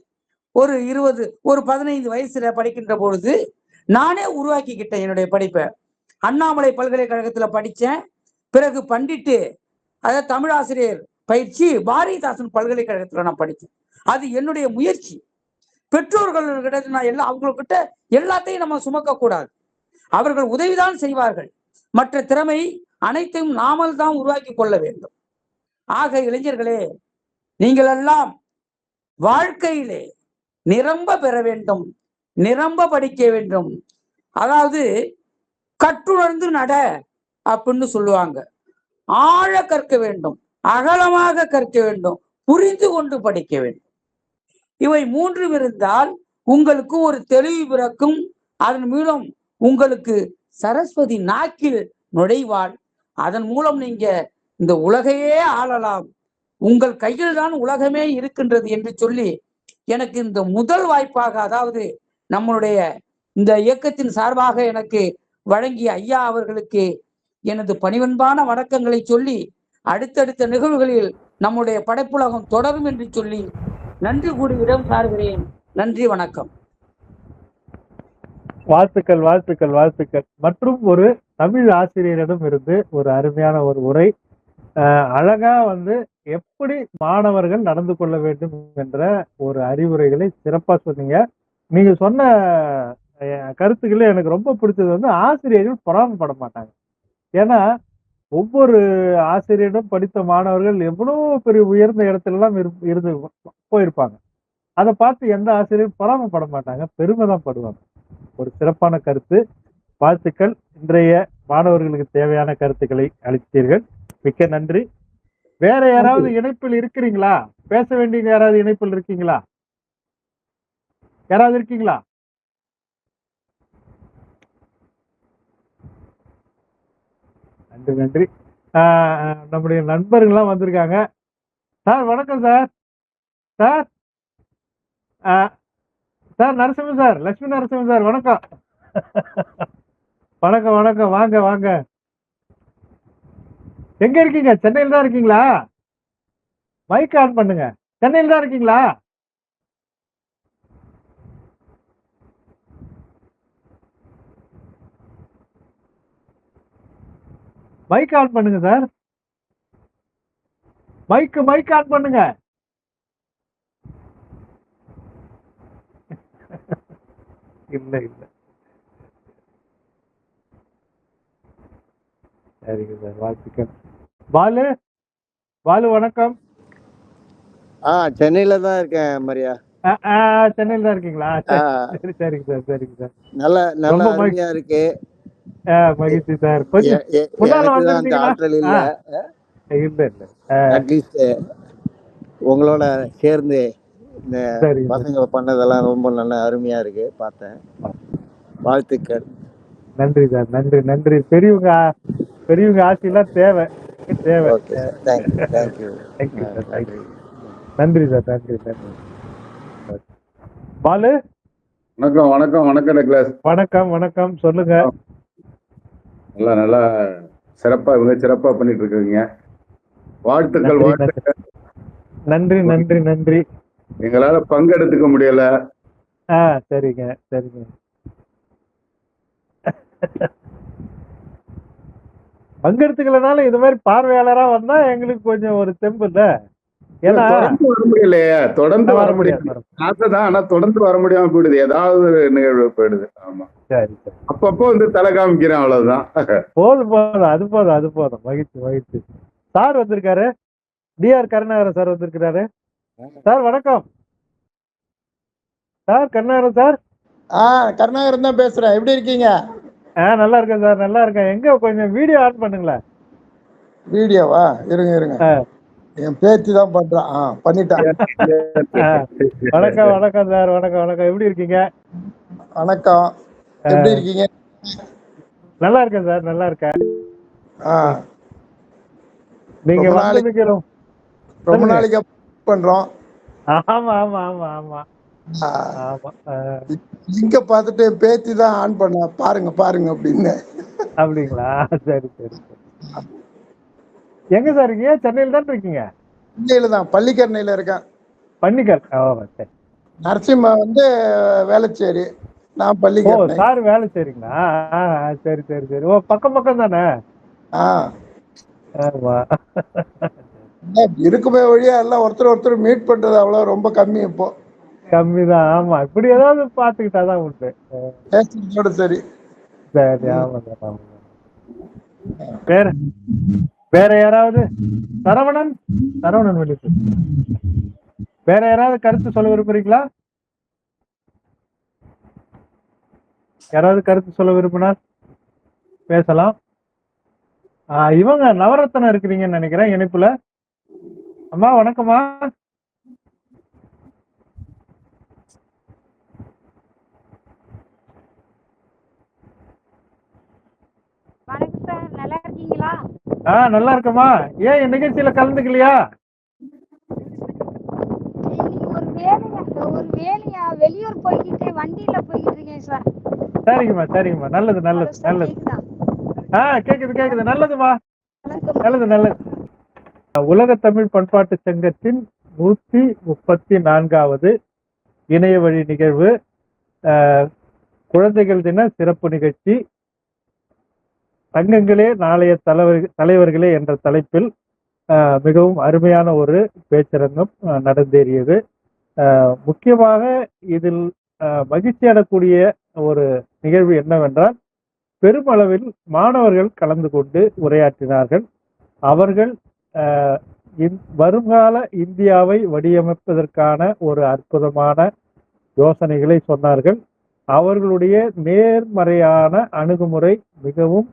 ஒரு 15 வயசுல படிக்கின்ற பொழுது நானே உருவாக்கிக்கிட்டேன் என்னுடைய படிப்பை. அண்ணாமலை பல்கலைக்கழகத்துல படித்தேன். பிறகு பண்டிட்டு, அதாவது தமிழ் ஆசிரியர் பயிற்சி பாரதிதாசன் பல்கலைக்கழகத்துல நான் படித்தேன். அது என்னுடைய முயற்சி. பெற்றோர்கள்கிட்ட நான் அவங்கக்கிட்ட எல்லாத்தையும் நம்ம சுமக்க கூடாது. அவர்கள் உதவிதான் செய்வார்கள். மற்ற திறமை அனைத்தையும் நாமல் தான் உருவாக்கி கொள்ள வேண்டும். ஆக இளைஞர்களே, நீங்கள் எல்லாம் வாழ்க்கையிலே நிரம்ப பெற வேண்டும், நிரம்ப படிக்க வேண்டும். அதாவது கற்றுணர்ந்து நட அப்படின்னு சொல்லுவாங்க. ஆழ கற்க வேண்டும், அகலமாக கற்க வேண்டும், புரிந்து கொண்டு படிக்க வேண்டும். இவை மூன்றும் இருந்தால் உங்களுக்கு ஒரு தெளிவு பிறக்கும். அதன் மூலம் உங்களுக்கு சரஸ்வதி நாக்கில் நுழைவாள். அதன் மூலம் நீங்க இந்த உலகையே ஆளலாம். உங்கள் கையில் தான் உலகமே இருக்கின்றது என்று சொல்லி எனக்கு இந்த முதல் வாய்ப்பாக, அதாவது நம்மளுடைய இந்த இயக்கத்தின் சார்பாக எனக்கு வழங்கிய ஐயா அவர்களுக்கு எனது பணிவன்பான வணக்கங்களை சொல்லி, அடுத்தடுத்த நிகழ்வுகளில் நம்முடைய படைப்புலகம் தொடரும் என்று சொல்லி நன்றி கூறி இடம் சார்கிறேன். நன்றி, வணக்கம். வாழ்த்துக்கள், வாழ்த்துக்கள், வாழ்த்துக்கள். மற்றும் ஒரு தமிழ் ஆசிரியரிடம் இருந்து ஒரு அருமையான ஒரு உரை, அழகா எப்படி மாணவர்கள் நடந்து கொள்ள வேண்டும் என்ற ஒரு அறிவுரைகளை சிறப்பா சொன்னீங்க. நீங்க சொன்ன கருத்துக்களே எனக்கு ரொம்ப பிடிச்சது ஆசிரியர்கள் பொறாமப்பட மாட்டாங்க. ஏன்னா ஒவ்வொரு ஆசிரியரிடம் படித்த மாணவர்கள் எவ்வளவு பெரிய உயர்ந்த இடத்துல எல்லாம் இருந்து போயிருப்பாங்க. அதை பார்த்து எந்த ஆசிரியரும் பொறாமப்பட மாட்டாங்க, பெருமை தான் படுவாங்க. ஒரு சிறப்பான கருத்து. வாழ்த்துக்கள். இன்றைய மாணவர்களுக்கு தேவையான கருத்துக்களை அளித்தீர்கள். மிக்க நன்றி. வேற யாராவது இணைப்பில் இருக்கிறீங்களா? பேச வேண்டிய யாராவது இணைப்பில் இருக்கீங்களா? யாராவது இருக்கீங்களா? நன்றி, நன்றி. நம்முடைய நண்பர்கள்லாம் வந்திருக்காங்க. சார் வணக்கம் sir. Sir sir Narasimhan sir, Lakshmi Narasimhan sir, வணக்கம். வணக்கம், வணக்கம். வாங்க, வாங்க. எங்க இருக்கீங்க? சென்னையில் தான் இருக்கீங்களா? மைக் ஆன் பண்ணுங்க. சென்னையில் தான் இருக்கீங்களா? மைக் ஆன் பண்ணுங்க சார். மைக் ஆன் பண்ணுங்க. இல்ல இல்ல. சரிங்க சார், வாழ்த்துக்கள். பாலு, பாலு வணக்கம். சென்னையில தான் இருக்கேன் மரியா. சென்னையில தான் இருக்கீங்களா? சரி, சரிங்க சார், சரிங்க சார். நல்ல ரொம்ப அருமையா இருக்கு. மகிழ்ச்சி சார். கொஞ்சம் முன்னால எனக்கு தான் அந்த ஆற்றல் இல்ல. இல்ல இல்ல. அட்லீஸ்ட் உங்களோட சேர்ந்து இந்த பசங்க பண்ணதெல்லாம் ரொம்ப நல்ல அருமையா இருக்கு, பார்த்தேன். வாழ்த்துக்கள். நன்றி சார், நன்றி, நன்றி. பெரியவங்க ஆசையெல்லாம் தேவை. தேங்க்யூ. நன்றி சார், நன்றி, நன்றி. பாலு வணக்கம், வணக்கம், வணக்கம் டக்ளஸ். வணக்கம், வணக்கம். சொல்லுங்க. நல்லா சிறப்பா சிறப்பா பண்ணிட்டு இருக்கீங்க. வாழ்த்துக்கள், வாழ்த்துக்கள். நன்றி, நன்றி, நன்றி. எங்களால பங்கெடுத்துக்க முடியல. சரிங்க, சரிங்க. பங்கெடுத்துக்கலனாலும் இது மாதிரி பார்வையாளரா வந்தா எங்களுக்கு கொஞ்சம் ஒரு தெம்பு இல்ல. ஏன்னா தொடர்ந்து வர முடியலையே, தொடர்ந்து வர முடியாது. ஆசைதான், ஆனா தொடர்ந்து வர முடியாம போயிடுது. ஏதாவது ஒரு நிகழ்வு போயிடுது. ஆமா, சரி சரி. அப்பப்போ தலை காமிக்கிறேன், அவ்வளவுதான். போதும் போதும், அது போதும், அது போதும். மகிழ்ச்சி, மகிழ்ச்சி. சார் வந்திருக்காரு. டிஆர் கருணாகரன் சார் வந்திருக்கிறாரு. சார் வணக்கம். Sir Karunakaran sir. கருணாகரன் தான் பேசுறேன். எப்படி இருக்கீங்க? நல்லா இருக்கேன் சார், நல்லா இருக்கேன். எங்க கொஞ்சம் வீடியோ ஆன் பண்ணுங்களேன். வீடியோவா? இருங்க இருங்க, என் பேத்தி தான் பண்றான். பண்ணிட்டேன். வணக்கம், வணக்கம் சார். வணக்கம், வணக்கம். எப்படி இருக்கீங்க? வணக்கம். எப்படி இருக்கீங்க? நல்லா இருக்கேன் சார், நல்லா இருக்கேன். நீங்க ரொம்ப நாளைக்கு பண்றோம். ஆமா ஆமா ஆமா ஆமா ஆமா. லிங்க பார்த்துட்டு பேத்தி தான் ஆன் பண்ண, பாருங்க பாருங்க அப்படின்னு. அப்படிங்களா? சரி சரி. எங்க சார் இருக்கீங்க? சென்னையில தான் இருக்கீங்க? சென்னையில தான், பள்ளிக்கரணையில இருக்கேன். பள்ளிக்கர். சரி. நரசிம்மா வேளச்சேரி, நான் பள்ளிக்கரணை. சார் வேளச்சேரிங்களா? சரி சரி சரி. பக்கம் பக்கம் தானே? ஆமா. இருக்குமே வழியா எல்லாம் ஒருத்தர் மீட் பண்றது அவ்வளவு ரொம்ப கம்மி. இப்போ கம்மிதான். ஆமா, இப்படி ஏதாவது பாத்துக்கிட்டாதான் உண்டு. சரி சரி. ஆமா சார், ஆமா. வேற யாராவது? சரவணன் வெளியே. வேற யாராவது கருத்து சொல்ல விரும்புறீங்களா? யாராவது கருத்து சொல்ல விரும்பினால் பேசலாம். இவங்க நவரத்னம் இருக்கிறீங்கன்னு நினைக்கிறேன் இணைப்புல. அம்மா வணக்கம்மா. வணக்கம் சார், நல்லா இருக்கீங்களா? நல்லா இருக்கம்மா. ஏன் இந்த நிகழ்ச்சியில கலந்துக்கலையா? ஒரு வேலையா வெளியூர் போய்கிட்டு வண்டியில போய்கிட்டு இருக்கேன் சார். சரிங்கம்மா. நல்லது. கேக்குது. நல்லதுமா. நல்லது. உலக தமிழ் பண்பாட்டு சங்கத்தின் 134வது இணைய வழி நிகழ்வு, குழந்தைகள் தின சிறப்பு நிகழ்ச்சி, தங்கங்களே நாளைய தலைவர்களே என்ற தலைப்பில் மிகவும் அருமையான ஒரு பேச்சரங்கம் நடந்தேறியது. முக்கியமாக இதில் மகிழ்ச்சி அடக்கூடிய ஒரு நிகழ்வு என்னவென்றால், பெருமளவில் மாணவர்கள் கலந்து கொண்டு உரையாற்றினார்கள். அவர்கள் வருங்கால இந்தியாவை வடிவமைப்பதற்கான ஒரு அற்புதமான யோசனைகளை சொன்னார்கள். அவர்களுடைய நேர்மறையான அணுகுமுறை மிகவும்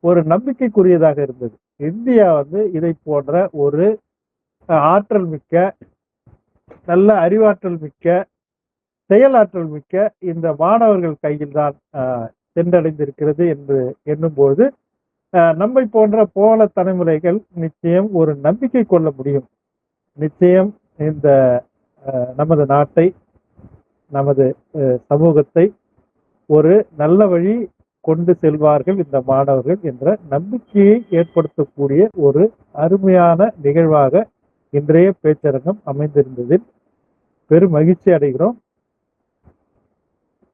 ஒரு நம்பிக்கைக்குரியதாக இருந்தது. இந்தியா இதை போன்ற ஒரு ஆற்றல் மிக்க, நல்ல அறிவாற்றல் மிக்க, செயலாற்றல் மிக்க இந்த மாணவர்கள் கையில் தான் சென்றடைந்திருக்கிறது என்று எண்ணும்போது நம்மை போன்ற போல தலைமுறைகள் நிச்சயம் ஒரு நம்பிக்கை கொள்ள முடியும். நிச்சயம் இந்த நமது நாட்டை, நமது சமூகத்தை ஒரு நல்ல வழி கொண்டு செல்வார்கள் இந்த மாணவர்கள் என்ற நம்பிக்கையை ஏற்படுத்தக்கூடிய ஒரு அருமையான நிகழ்வாக இன்றைய பேச்சரங்கம் அமைந்திருந்ததில் பெரும் மகிழ்ச்சி அடைகிறோம்.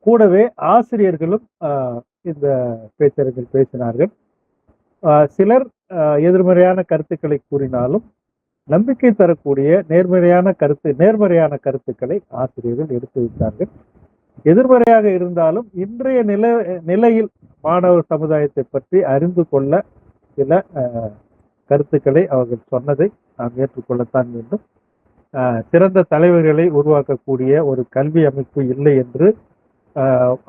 கூடவே ஆசிரியர்களும் இந்த பேச்சரங்கில் பேசினார்கள். சிலர் எதிர்மறையான கருத்துக்களை கூறினாலும் நம்பிக்கை தரக்கூடிய நேர்மறையான கருத்துக்களை ஆசிரியர்கள் எடுத்து வைத்தார்கள். எதிர்மறையாக இருந்தாலும் இன்றைய நிலையில் மாணவர் சமுதாயத்தை பற்றி அறிந்து கொள்ள சில கருத்துக்களை அவர்கள் சொன்னதை நாம் ஏற்றுக்கொள்ளத்தான் வேண்டும். சிறந்த தலைவர்களை உருவாக்கக்கூடிய ஒரு கல்வி அமைப்பு இல்லை என்று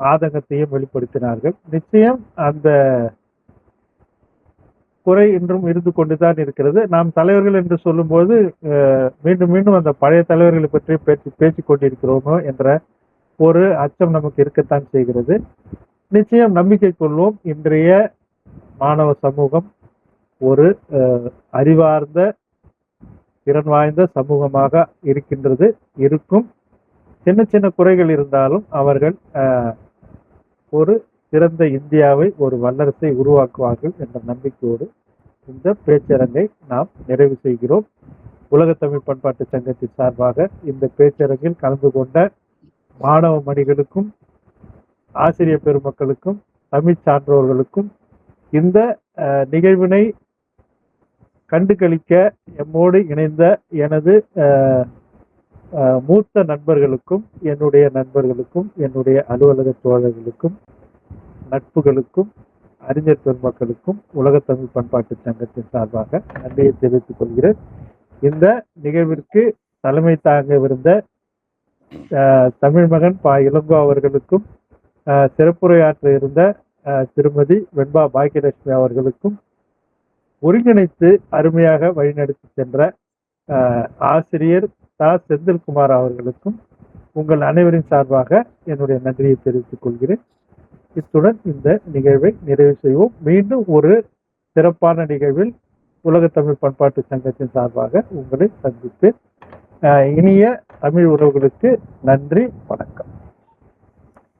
ஆதங்கத்தையும் வெளிப்படுத்தினார்கள். நிச்சயம் அந்த குறை இன்றும் இருந்து கொண்டுதான் இருக்கிறது. நாம் தலைவர்கள் என்று சொல்லும்போது மீண்டும் அந்த பழைய தலைவர்களை பற்றி பேசிக் கொண்டிருக்கிறோமோ என்ற ஒரு அச்சம் நமக்கு இருக்கத்தான் செய்கிறது. நிச்சயம் நம்பிக்கை கொள்வோம். இன்றைய மாணவ சமூகம் ஒரு அறிவார்ந்த, திறன் வாய்ந்த சமூகமாக இருக்கின்றது, இருக்கும். சின்ன குறைகள் இருந்தாலும் அவர்கள் ஒரு சிறந்த இந்தியாவை, ஒரு வல்லரசை உருவாக்குவார்கள் என்ற நம்பிக்கையோடு இந்த பேச்சரங்கை நாம் நிறைவு செய்கிறோம். உலக தமிழ் பண்பாட்டு சங்கத்தின் சார்பாக இந்த பேச்சரங்கில் கலந்து கொண்ட மாணவ மணிகளுக்கும், ஆசிரியர் பெருமக்களுக்கும், தமிழ் சான்றோர்களுக்கும், இந்த நிகழ்வினை கண்டுகளிக்க எம்மோடு இணைந்த எனது மூத்த நண்பர்களுக்கும், என்னுடைய நண்பர்களுக்கும், என்னுடைய அலுவலக தோழர்களுக்கும், நட்புகளுக்கும், அறிஞர் பெருமக்களுக்கும் உலக தமிழ் பண்பாட்டு சங்கத்தின் சார்பாக நன்றியை தெரிவித்துக் கொள்கிறேன். இந்த நிகழ்விற்கு தலைமை தாங்கவிருந்த தமிழ் மகன் பா இளங்கோ அவர்களுக்கும், சிறப்புரையாற்ற இருந்த திருமதி வெண்பா பாக்கியலட்சுமி அவர்களுக்கும், ஒருங்கிணைத்து அருமையாக வழிநடத்தி சென்ற ஆசிரியர் தா செந்தில்குமார் அவர்களுக்கும் உங்கள் அனைவரின் சார்பாக என்னுடைய நன்றியை தெரிவித்துக் கொள்கிறேன். இத்துடன் இந்த நிகழ்வை நிறைவு செய்வோம். மீண்டும் ஒரு சிறப்பான நிகழ்வில் உலக தமிழ் பண்பாட்டு சங்கத்தின் சார்பாக உங்களை சந்திப்பேன். இனிய தமிழ் உறவுகளுக்கு நன்றி, வணக்கம்.